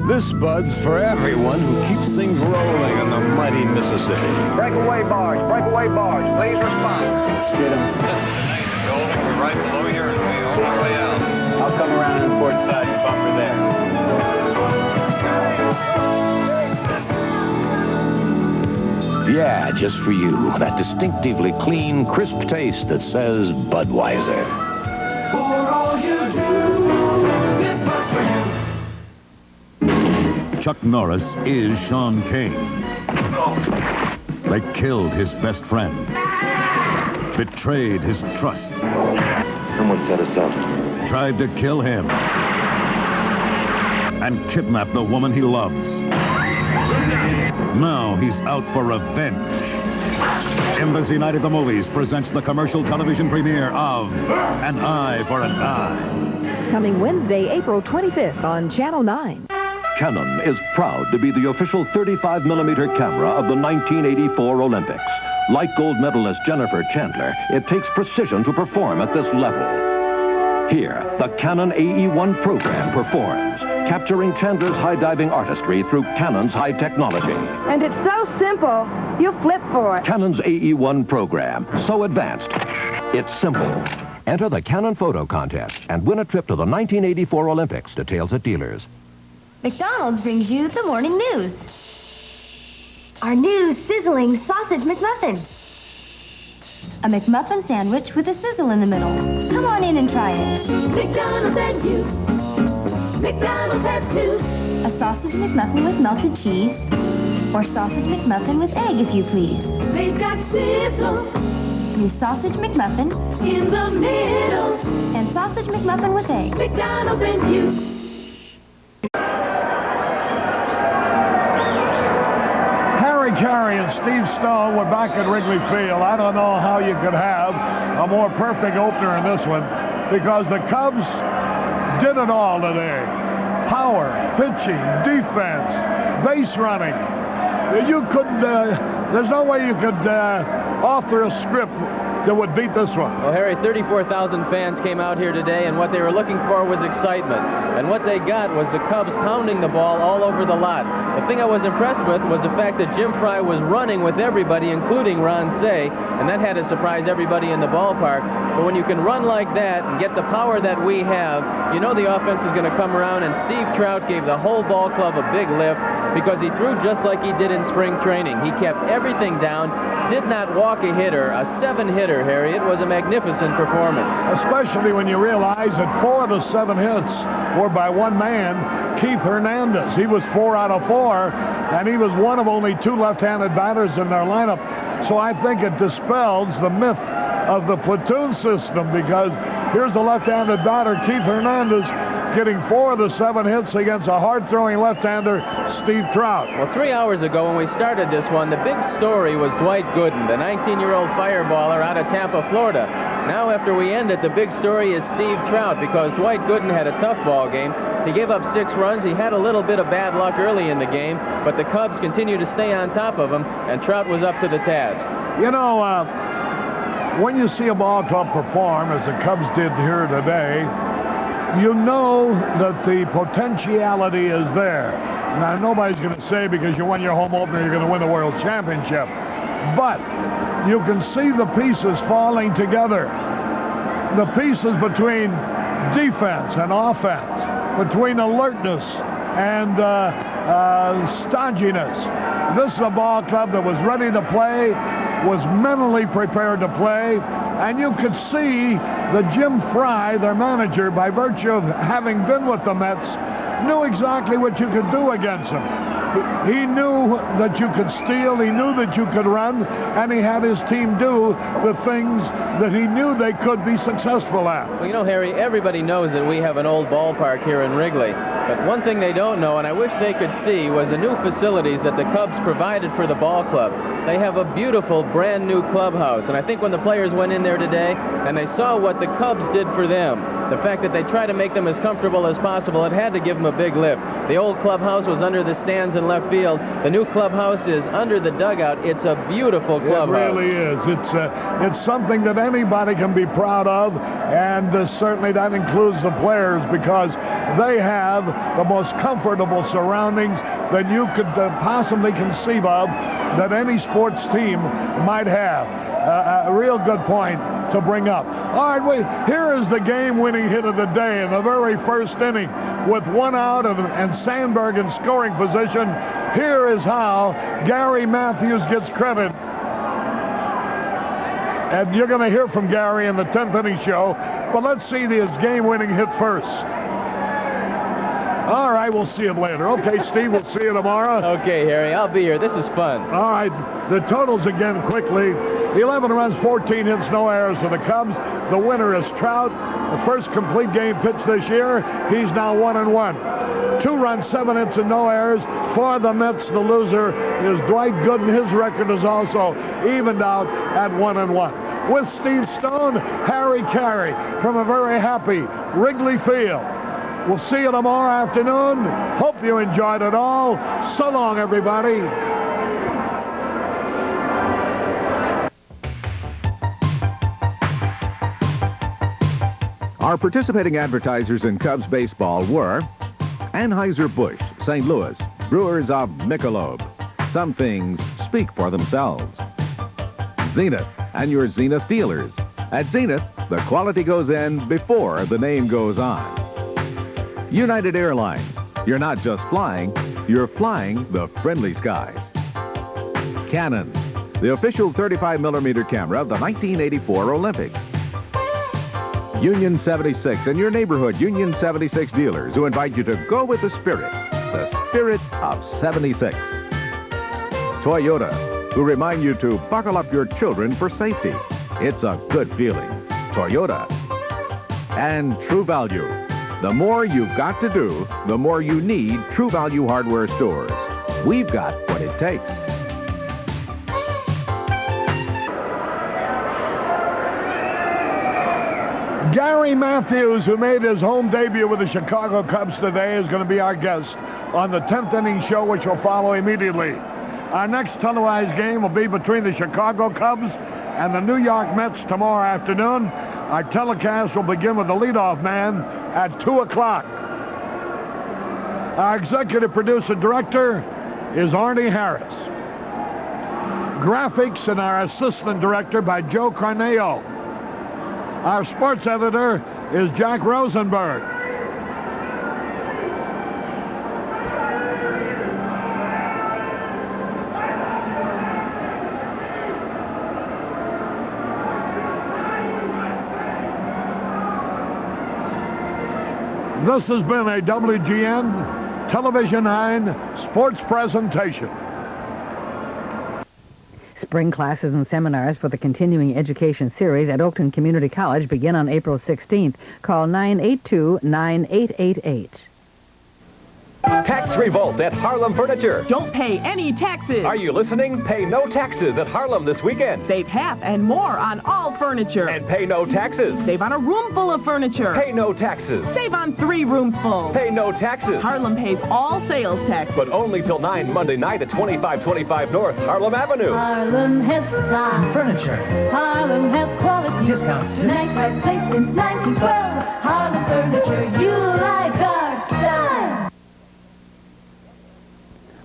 This Bud's for everyone who keeps things rolling on the mighty Mississippi. Breakaway barge, please respond. Get him. We're right below here and we all the way out. I'll come around on the port side and bumper there. Yeah, just for you. That distinctively clean, crisp taste that says Budweiser. For all you do, this much for you. Chuck Norris is Sean Kane. They killed his best friend. Betrayed his trust. Someone set us up. Tried to kill him. And kidnapped the woman he loves. Now he's out for revenge. Embassy Night at the Movies presents the commercial television premiere of An Eye for an Eye. Coming Wednesday, April 25th on Channel 9. Canon is proud to be the official 35mm camera of the 1984 Olympics. Like gold medalist Jennifer Chandler, it takes precision to perform at this level. Here, the Canon AE-1 program performs, capturing Chandler's high-diving artistry through Canon's high technology. And it's so simple, you flip for it. Canon's AE-1 program, so advanced, it's simple. Enter the Canon Photo Contest and win a trip to the 1984 Olympics. Details at dealers. McDonald's brings you the morning news. Our new sizzling sausage McMuffin. A McMuffin sandwich with a sizzle in the middle. Come on in and try it. McDonald's and you. McDonald's has two. A sausage McMuffin with melted cheese. Or sausage McMuffin with egg, if you please. They've got sizzle. New sausage McMuffin. In the middle. And sausage McMuffin with egg. McDonald's and you. Carey and Steve Stone were back at Wrigley Field. I don't know how you could have a more perfect opener in this one, because the Cubs did it all today. Power, pitching, defense, base running. You couldn't, there's no way you could author a script that would beat this one. Well, Harry, 34,000 fans came out here today, and what they were looking for was excitement. And what they got was the Cubs pounding the ball all over the lot. The thing I was impressed with was the fact that Jim Fry was running with everybody, including Ron Cey, and that had to surprise everybody in the ballpark. But when you can run like that and get the power that we have, you know the offense is going to come around, and Steve Trout gave the whole ball club a big lift because he threw just like he did in spring training. He kept everything down, did not walk a hitter, a 7-hitter, Harry. It was a magnificent performance. Especially when you realize that 4 of the 7 hits were by one man, Keith Hernandez. He was 4 out of 4, and he was one of only 2 left-handed batters in their lineup. So I think it dispels the myth of the platoon system, because here's the left-handed batter, Keith Hernandez, getting 4 of the 7 hits against a hard-throwing left-hander, Steve Trout. Well, 3 hours ago when we started this one, the big story was Dwight Gooden, the 19-year-old fireballer out of Tampa, Florida. Now, after we end it, the big story is Steve Trout, because Dwight Gooden had a tough ball game. He gave up 6 runs. He had a little bit of bad luck early in the game, but the Cubs continued to stay on top of him, and Trout was up to the task. You know, when you see a ball club perform, as the Cubs did here today, you know that the potentiality is there. Now, nobody's going to say because you won your home opener you're going to win the World Championship. But you can see the pieces falling together. The pieces between defense and offense, between alertness and stodginess. This is a ball club that was ready to play, was mentally prepared to play, and you could see that Jim Fry, their manager, by virtue of having been with the Mets, knew exactly what you could do against them. He knew that you could steal, he knew that you could run, and he had his team do the things that he knew they could be successful at. Well, you know, Harry, everybody knows that we have an old ballpark here in Wrigley. But one thing they don't know, and I wish they could see, was the new facilities that the Cubs provided for the ball club. They have a beautiful, brand-new clubhouse. And I think when the players went in there today and they saw what the Cubs did for them, the fact that they try to make them as comfortable as possible, it had to give them a big lift. The old clubhouse was under the stands in left field. The new clubhouse is under the dugout. It's a beautiful clubhouse. It really is. It's something that anybody can be proud of, and certainly that includes the players, because they have the most comfortable surroundings that you could possibly conceive of that any sports team might have. A real good point to bring up. All right, here is the game-winning hit of the day in the very first inning. With 1 out and Sandberg in scoring position, Here is how Gary Matthews gets credit. And you're going to hear from Gary in the 10th inning show. But let's see his game-winning hit first. All right, we'll see him later. Okay, Steve, we'll see you tomorrow. Okay, Harry, I'll be here. This is fun. All right, the totals again quickly. 11 runs, 14 hits, no errors for the Cubs. The winner is Trout. The first complete game pitched this year. He's now 1-1. 2 runs, 7 hits, and no errors. For the Mets, the loser is Dwight Gooden. His record is also evened out at 1-1. With Steve Stone, Harry Carey from a very happy Wrigley Field. We'll see you tomorrow afternoon. Hope you enjoyed it all. So long, everybody. Our participating advertisers in Cubs baseball were Anheuser-Busch, St. Louis, Brewers of Michelob. Some things speak for themselves. Zenith and your Zenith dealers. At Zenith, the quality goes in before the name goes on. United Airlines. You're not just flying, you're flying the friendly skies. Canon, the official 35mm camera of the 1984 Olympics. Union 76 and your neighborhood Union 76 dealers who invite you to go with the spirit of 76. Toyota, who remind you to buckle up your children for safety. It's a good feeling. Toyota. And True Value. The more you've got to do, the more you need True Value hardware stores. We've got what it takes. Gary Matthews, who made his home debut with the Chicago Cubs today, is going to be our guest on the 10th inning show, which will follow immediately. Our next televised game will be between the Chicago Cubs and the New York Mets tomorrow afternoon. Our telecast will begin with the leadoff man at 2 o'clock. Our executive producer director is Arnie Harris. Graphics and our assistant director by Joe Carneo. Our sports editor is Jack Rosenberg. This has been a WGN Television 9 sports presentation. Spring classes and seminars for the continuing education series at Oakton Community College begin on April 16th. Call 982-9888. Tax revolt at Harlem Furniture. Don't pay any taxes. Are you listening? Pay no taxes at Harlem this weekend. Save half and more on all furniture. And pay no taxes. Save on a room full of furniture. Pay no taxes. Save on 3 rooms full. Pay no taxes. Harlem pays all sales tax. But only till 9 Monday night at 2525 North Harlem Avenue. Harlem has style. Furniture. Harlem has quality. Discounts too. Nice price place since 1912. Harlem Furniture, you like our style.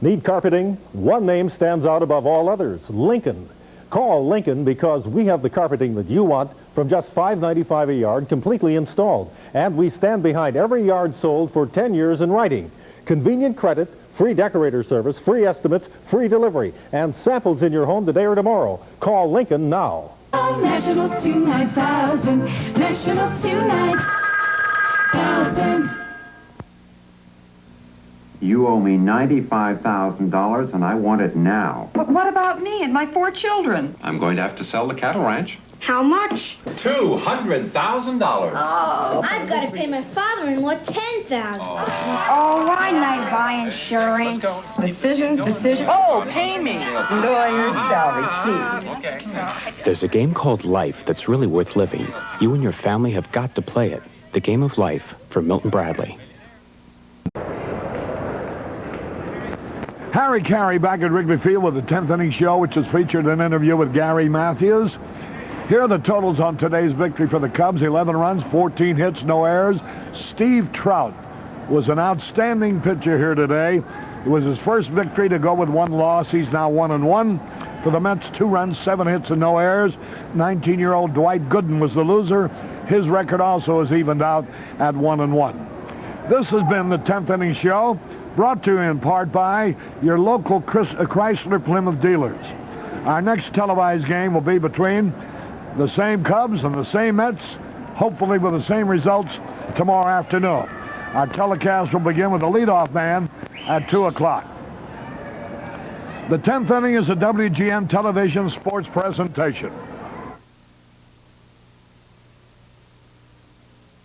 Need carpeting? One name stands out above all others, Lincoln. Call Lincoln because we have the carpeting that you want from just $5.95 a yard, completely installed. And we stand behind every yard sold for 10 years in writing. Convenient credit, free decorator service, free estimates, free delivery, and samples in your home today or tomorrow. Call Lincoln now. National 29000. National 29000. You owe me $95,000, and I want it now. But what about me and my 4 children? I'm going to have to sell the cattle ranch. How much? $200,000. Oh. I've got to pay my father-in-law $10,000. Oh, why not buy insurance? Decisions. Oh, pay me. Enjoy your salary, Okay. There's a game called Life that's really worth living. You and your family have got to play it. The Game of Life from Milton Bradley. Harry Carey back at Wrigley Field with the 10th inning show, which has featured an interview with Gary Matthews. Here are the totals on today's victory for the Cubs. 11 runs, 14 hits, no errors. Steve Trout was an outstanding pitcher here today. It was his first victory to go with 1 loss. He's now 1-1. For the Mets, 2 runs, 7 hits, and no errors. 19-year-old Dwight Gooden was the loser. His record also is evened out at 1-1. This has been the 10th inning show. brought to you in part by your local Chrysler Plymouth dealers. Our next televised game will be between the same Cubs and the same Mets, hopefully with the same results tomorrow afternoon. Our telecast will begin with the leadoff man at 2 o'clock. The 10th inning is a WGN television sports presentation.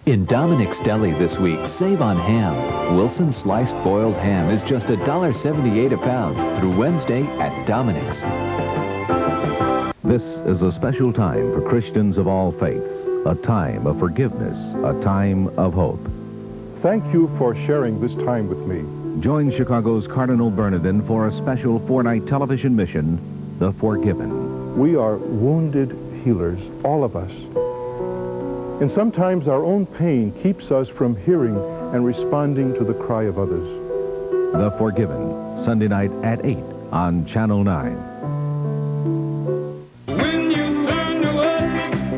In Dominic's Deli this week, save on ham. Wilson sliced boiled ham is just $1.78 a pound through Wednesday at Dominic's. This is a special time for Christians of all faiths, a time of forgiveness, a time of hope. Thank you for sharing this time with me. Join Chicago's Cardinal Bernardin for a special 4-night television mission, The Forgiven. We are wounded healers, all of us. And sometimes our own pain keeps us from hearing and responding to the cry of others. The Forgiven, Sunday night at 8 on Channel 9. When you turn to us,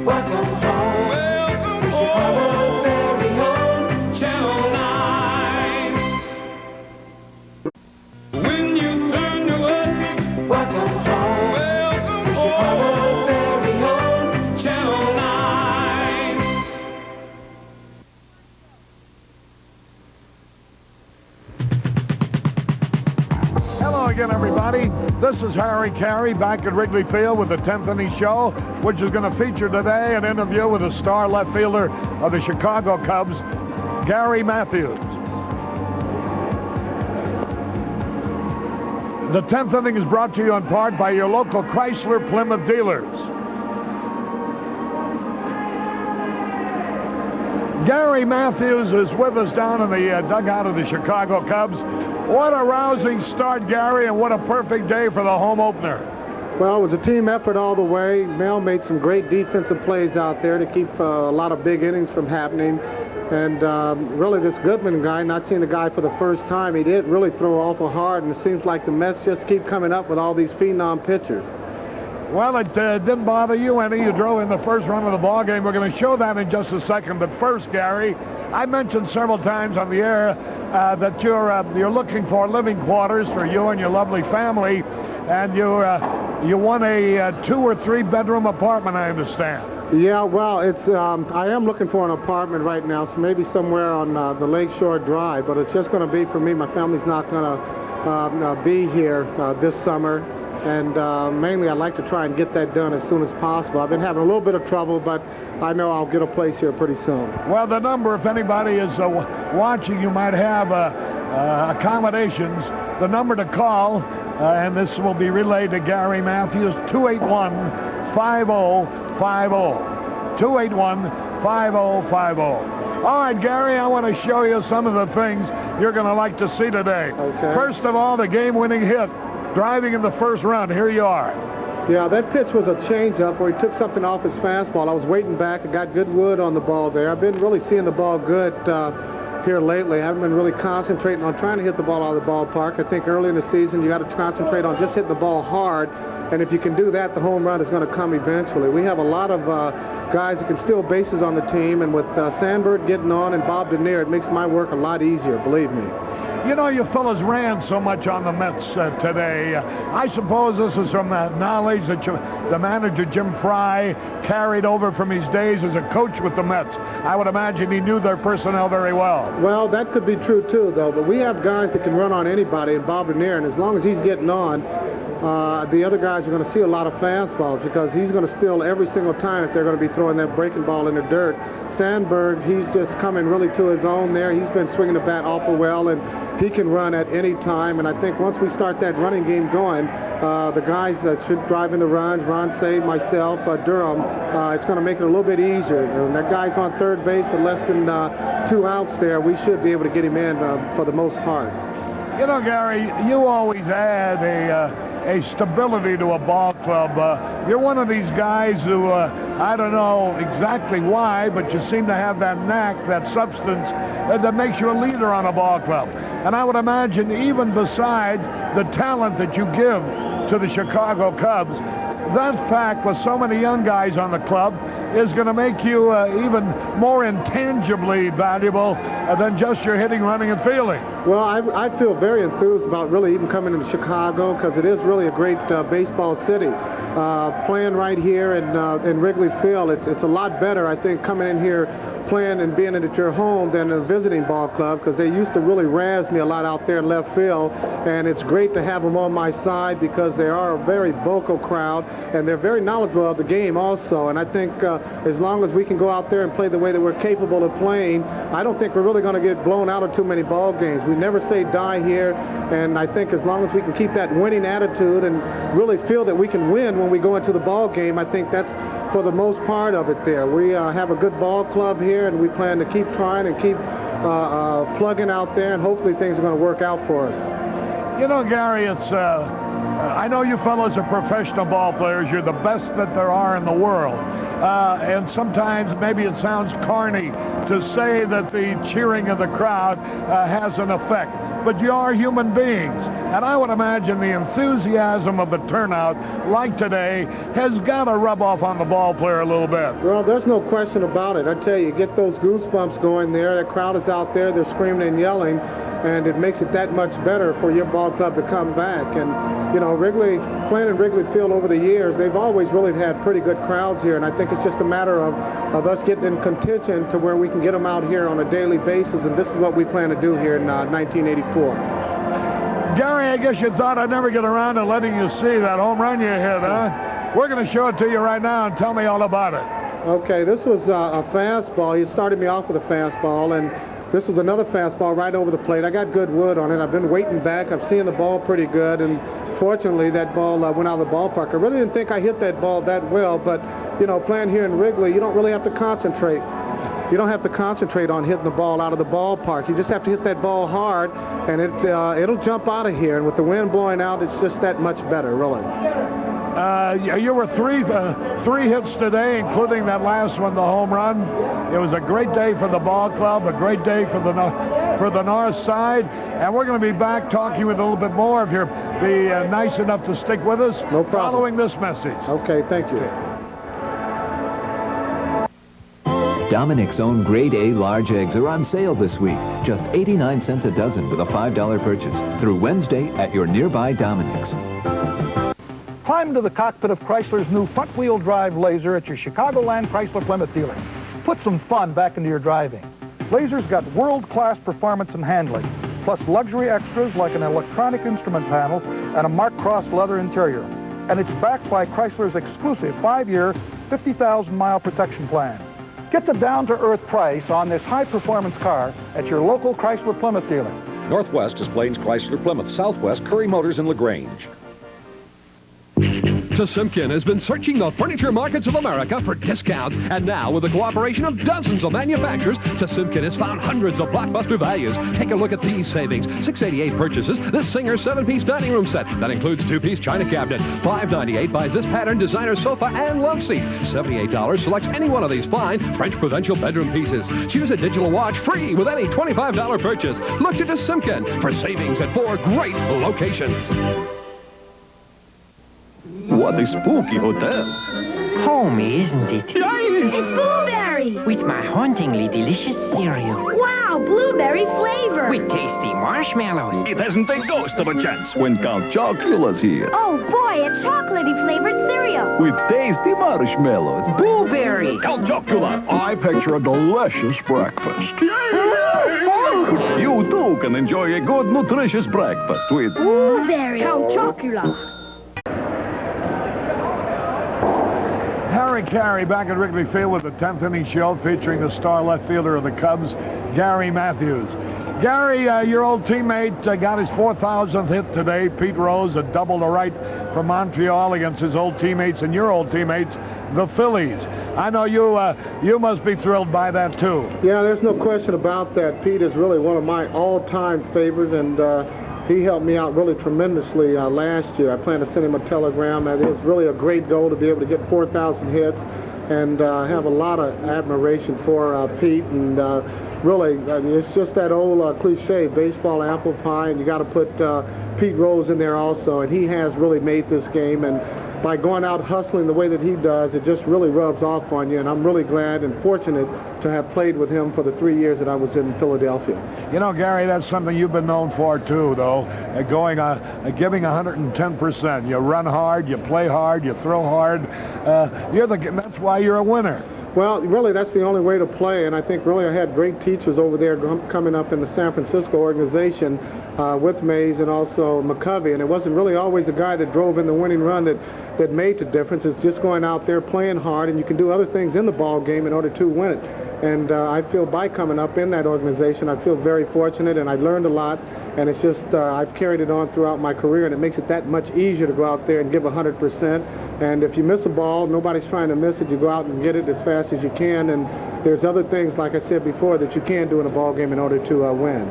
welcome home. Welcome to Chicago's very own Channel 9. When you turn to us, welcome home. Welcome to Chicago's very own Channel 9. Hello again, everybody. This is Harry Carey back at Wrigley Field with the 10th inning show, which is going to feature today an interview with a star left fielder of the Chicago Cubs, Gary Matthews. The 10th inning is brought to you in part by your local Chrysler Plymouth dealers. Gary Matthews is with us down in the dugout of the Chicago Cubs. What a rousing start, Gary, and what a perfect day for the home opener. Well, it was a team effort all the way. Mel made some great defensive plays out there to keep a lot of big innings from happening. And really, this Goodman guy, not seeing the guy for the first time, he did really throw awful hard, and it seems like the Mets just keep coming up with all these phenom pitchers. Well, it didn't bother you any. You drove in the first run of the ball game. We're going to show that in just a second. But first, Gary, I mentioned several times on the air that you're looking for living quarters for you and your lovely family, and you want a 2 or 3 bedroom apartment, I understand. Yeah, well, I am looking for an apartment right now, so maybe somewhere on the Lakeshore Drive, but it's just going to be for me. My family's not going to be here this summer, and mainly I'd like to try and get that done as soon as possible. I've been having a little bit of trouble, but I know I'll get a place here pretty soon. Well, the number, if anybody is watching, you might have accommodations. The number to call, and this will be relayed to Gary Matthews, 281-5050. 281-5050. All right, Gary, I want to show you some of the things you're going to like to see today. Okay. First of all, the game-winning hit, driving in the first run. Here you are. Yeah, that pitch was a changeup where he took something off his fastball. I was waiting back. I got good wood on the ball there. I've been really seeing the ball good here lately. I haven't been really concentrating on trying to hit the ball out of the ballpark. I think early in the season you got to concentrate on just hitting the ball hard. And if you can do that, the home run is going to come eventually. We have a lot of guys that can steal bases on the team. And with Sandberg getting on and Bob Denier, it makes my work a lot easier, believe me. You know, you fellas ran so much on the Mets today. I suppose this is from the knowledge that the manager, Jim Fry, carried over from his days as a coach with the Mets. I would imagine he knew their personnel very well. Well, that could be true, too, though. But we have guys that can run on anybody, and Bob Denier, and as long as he's getting on, the other guys are going to see a lot of fastballs because he's going to steal every single time if they're going to be throwing that breaking ball in the dirt. Sandberg, he's just coming really to his own there. He's been swinging the bat awful well, and he can run at any time. And I think once we start that running game going, the guys that should drive in the runs, Ron Say, myself, Durham, it's going to make it a little bit easier. When that guy's on third base with less than 2 outs there, we should be able to get him in for the most part. You know, Gary, you always add a stability to a ball club. You're one of these guys who, I don't know exactly why, but you seem to have that knack, that substance that makes you a leader on a ball club. And I would imagine even besides the talent that you give to the Chicago Cubs, that fact with so many young guys on the club, is going to make you even more intangibly valuable than just your hitting, running, and fielding. Well, I feel very enthused about really even coming into Chicago because it is really a great baseball city. Playing right here in Wrigley Field, it's a lot better, I think, coming in here playing and being at your home than a visiting ball club because they used to really razz me a lot out there in left field, and it's great to have them on my side because they are a very vocal crowd and they're very knowledgeable of the game also. And I think as long as we can go out there and play the way that we're capable of playing, I don't think we're really going to get blown out of too many ball games. We never say die here, and I think as long as we can keep that winning attitude and really feel that we can win when we go into the ball game, I think that's for the most part of it there. We have a good ball club here, and we plan to keep trying and keep plugging out there, and hopefully things are going to work out for us. You know, Gary, it's I know you fellows are professional ball players. You're the best that there are in the world. And sometimes maybe it sounds corny to say that the cheering of the crowd has an effect. But you are human beings. And I would imagine the enthusiasm of the turnout, like today, has got to rub off on the ball player a little bit. Well, there's no question about it. I tell you, get those goosebumps going there. That crowd is out there. They're screaming and yelling. And it makes it that much better for your ball club to come back. And, you know, playing in Wrigley Field over the years, they've always really had pretty good crowds here. And I think it's just a matter of us getting in contention to where we can get them out here on a daily basis. And this is what we plan to do here in 1984. Gary, I guess you thought I'd never get around to letting you see that home run you hit, huh? We're going to show it to you right now and tell me all about it. Okay, this was a fastball. He started me off with a fastball, and this was another fastball right over the plate. I got good wood on it. I've been waiting back. I'm seeing the ball pretty good, and fortunately that ball went out of the ballpark. I really didn't think I hit that ball that well, but, you know, playing here in Wrigley, you don't really have to concentrate. You don't have to concentrate on hitting the ball out of the ballpark. You just have to hit that ball hard, and it'll jump out of here. And with the wind blowing out, it's just that much better, really. You were three hits today, including that last one, the home run. It was a great day for the ball club, a great day for the north side, and we're going to be back talking with a little bit more if you're nice enough to stick with us. No problem. Following this message. Okay, thank you. Dominic's own Grade A large eggs are on sale this week. Just 89 cents a dozen with a $5 purchase. Through Wednesday at your nearby Dominic's. Climb to the cockpit of Chrysler's new front-wheel drive Laser at your Chicagoland Chrysler Plymouth dealer. Put some fun back into your driving. Laser's got world-class performance and handling, plus luxury extras like an electronic instrument panel and a Mark Cross leather interior. And it's backed by Chrysler's exclusive 5-year, 50,000-mile protection plan. Get the down-to-earth price on this high-performance car at your local Chrysler Plymouth dealer. Northwest is Plains Chrysler Plymouth. Southwest, Curry Motors in LaGrange. Simkin has been searching the furniture markets of America for discounts, and now with the cooperation of dozens of manufacturers, Simkin has found hundreds of blockbuster values. Take a look at these savings. $688 purchases this Singer 7-piece dining room set that includes 2-piece china cabinet. $598 buys this pattern designer sofa and love seat. $78 selects any one of these fine French Provincial bedroom pieces. Choose a digital watch free with any $25 purchase. Look to Simkin for savings at 4 great locations. What a spooky hotel. Homey, isn't it? It's Blueberry! With my hauntingly delicious cereal. Wow, blueberry flavor! With tasty marshmallows. It hasn't a ghost of a chance when Count Chocula's here. Oh boy, a chocolatey flavored cereal! With tasty marshmallows. Blueberry! Count Chocula! I picture a delicious breakfast. You too can enjoy a good, nutritious breakfast with Blueberry! Count Chocula! Harry Carey back at Wrigley Field with the 10th inning show featuring the star left fielder of the Cubs, Gary Matthews. Gary, your old teammate got his 4,000th hit today. Pete Rose, a double to right from Montreal against his old teammates and your old teammates, the Phillies. I know you must be thrilled by that too. Yeah, there's no question about that. Pete is really one of my all-time favorites, and he helped me out really tremendously last year. I plan to send him a telegram. That is really a great goal to be able to get 4,000 hits, and have a lot of admiration for Pete. And really, it's just that old cliche, baseball apple pie, and you got to put Pete Rose in there also. And he has really made this game. And by going out hustling the way that he does, it just really rubs off on you. And I'm really glad and fortunate to have played with him for the 3 years that I was in Philadelphia. You know, Gary, that's something you've been known for, too, though, giving 110%. You run hard, you play hard, you throw hard. That's why you're a winner. Well, really, that's the only way to play, and I think really I had great teachers over there coming up in the San Francisco organization with Mays and also McCovey, and it wasn't really always the guy that drove in the winning run that made the difference. It's just going out there, playing hard, and you can do other things in the ball game in order to win it. And I feel by coming up in that organization, I feel very fortunate, and I learned a lot, and it's just I've carried it on throughout my career, and it makes it that much easier to go out there and give 100%. And if you miss a ball, nobody's trying to miss it. You go out and get it as fast as you can, and there's other things, like I said before, that you can do in a ball game in order to win.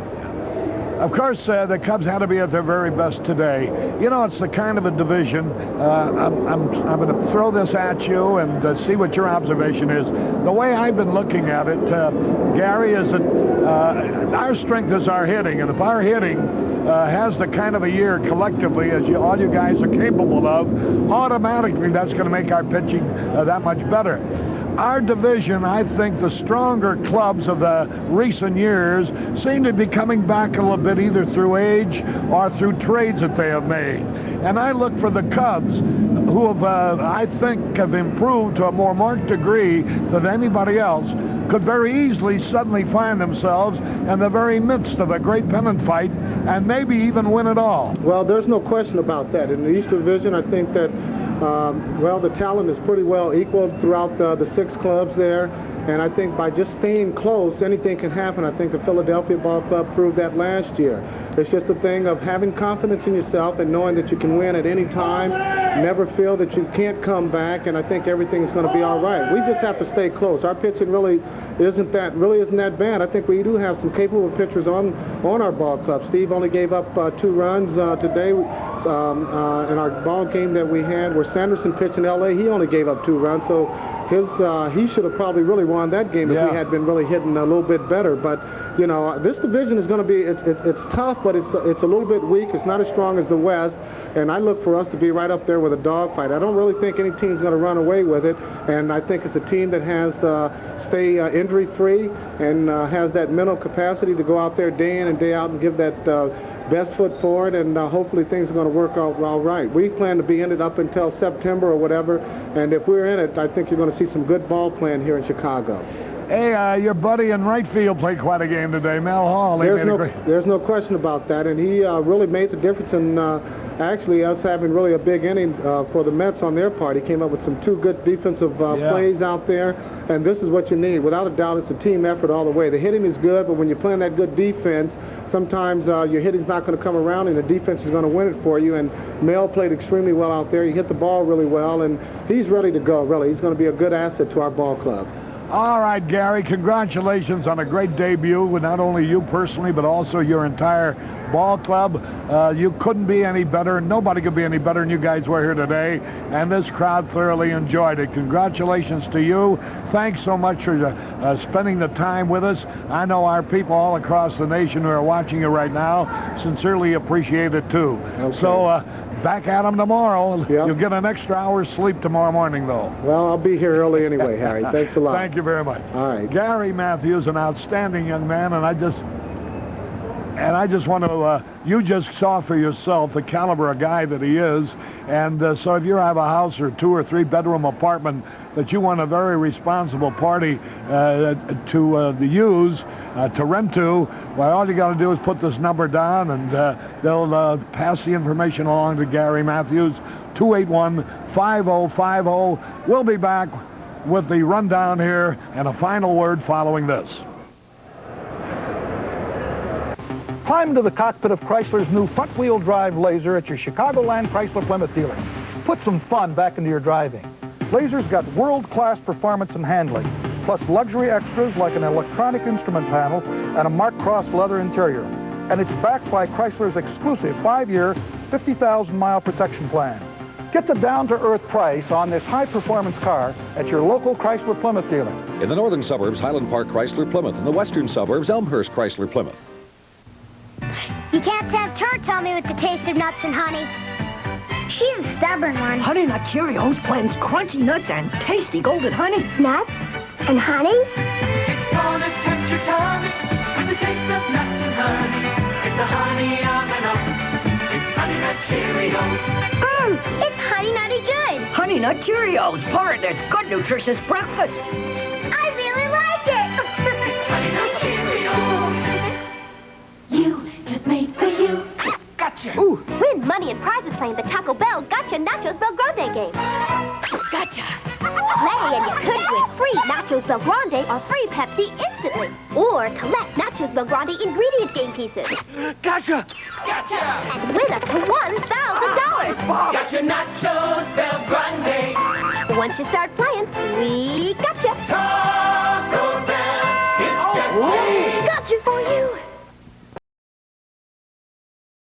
Of course, the Cubs had to be at their very best today. You know, it's the kind of a division. I'm going to throw this at you and see what your observation is. The way I've been looking at it, Gary, is that our strength is our hitting, and if our hitting has the kind of a year collectively as all you guys are capable of, automatically that's going to make our pitching that much better. Our division, I think the stronger clubs of the recent years seem to be coming back a little bit, either through age or through trades that they have made. And I look for the Cubs, who have, I think, have improved to a more marked degree than anybody else, could very easily suddenly find themselves in the very midst of a great pennant fight and maybe even win it all. Well, there's no question about that. In the East Division, I think that well, the talent is pretty well equal throughout the 6 clubs there, and I think by just staying close, anything can happen. I think the Philadelphia Ball Club proved that last year. It's just a thing of having confidence in yourself and knowing that you can win at any time, never feel that you can't come back, and I think everything's going to be all right. We just have to stay close. Our pitching really isn't that bad. I think we do have some capable pitchers on our ball club. Steve only gave up 2 runs today. In our ball game that we had, where Sanderson pitched in L.A., he only gave up 2 runs, so he should have probably really won that game if we had been really hitting a little bit better. But you know, this division is going to be it's tough, but it's a little bit weak. It's not as strong as the West, and I look for us to be right up there with a dogfight. I don't really think any team's going to run away with it, and I think it's a team that has stay injury-free and has that mental capacity to go out there day in and day out and give that best foot forward, and hopefully things are going to work out all right. We plan to be in it up until September or whatever, and if we're in it, I think you're going to see some good ball playing here in Chicago. Hey, your buddy in right field played quite a game today, Mel Hall. There's no question about that, and he really made the difference in actually us having really a big inning for the Mets on their part. He came up with some 2 good defensive plays out there, and this is what you need. Without a doubt, it's a team effort all the way. The hitting is good, but when you're playing that good defense, sometimes your hitting's not going to come around, and the defense is going to win it for you. And Mel played extremely well out there. He hit the ball really well, and he's ready to go, really. He's going to be a good asset to our ball club. All right, Gary, congratulations on a great debut with not only you personally, but also your entire ball club. You couldn't be any better. Nobody could be any better than you guys were here today, and this crowd thoroughly enjoyed it. Congratulations to you. Thanks so much for spending the time with us. I know our people all across the nation who are watching you right now sincerely appreciate it, too. Okay. So, back at them tomorrow. Yep. You'll get an extra hour's sleep tomorrow morning, though. Well, I'll be here early anyway, Harry. Thanks a lot. Thank you very much. All right. Gary Matthews, an outstanding young man, and I just want to, you just saw for yourself the caliber of guy that he is, and so if you have a house or 2 or 3 bedroom apartment that you want a very responsible party to use, to rent to, well, all you got to do is put this number down, and they'll pass the information along to Gary Matthews, 281-5050. We'll be back with the rundown here and a final word following this. Climb to the cockpit of Chrysler's new front-wheel drive Laser at your Chicagoland Chrysler Plymouth dealer. Put some fun back into your driving. Laser's got world-class performance and handling, plus luxury extras like an electronic instrument panel and a Mark Cross leather interior. And it's backed by Chrysler's exclusive 5-year, 50,000-mile protection plan. Get the down-to-earth price on this high-performance car at your local Chrysler Plymouth dealer. In the northern suburbs, Highland Park Chrysler Plymouth. In the western suburbs, Elmhurst Chrysler Plymouth. You can't tempt her, Tommy, with the taste of nuts and honey. She's a stubborn one. Honey Nut Cheerios blends crunchy nuts and tasty golden honey. Nuts? And honey? It's gonna tempt your tongue with the taste of nuts and honey. It's a honey on and up. It's Honey Nut Cheerios. It's honey nutty good. Honey Nut Cheerios, part of this good nutritious breakfast. I really like it. It's Honey Nut Cheerios. You, just made for you. Gotcha. Ooh, win money and prizes playing the Taco Bell Gotcha Nachos Bel Grande game. Gotcha. Play and you could win free Nachos Bel Grande or free Pepsi instantly. Or collect Nachos Bel Grande ingredient game pieces. Gotcha. Gotcha. And win up to $1,000. Gotcha Nachos Bel Grande. Once you start playing, we gotcha. Taco Bell. It's just Gotcha for you.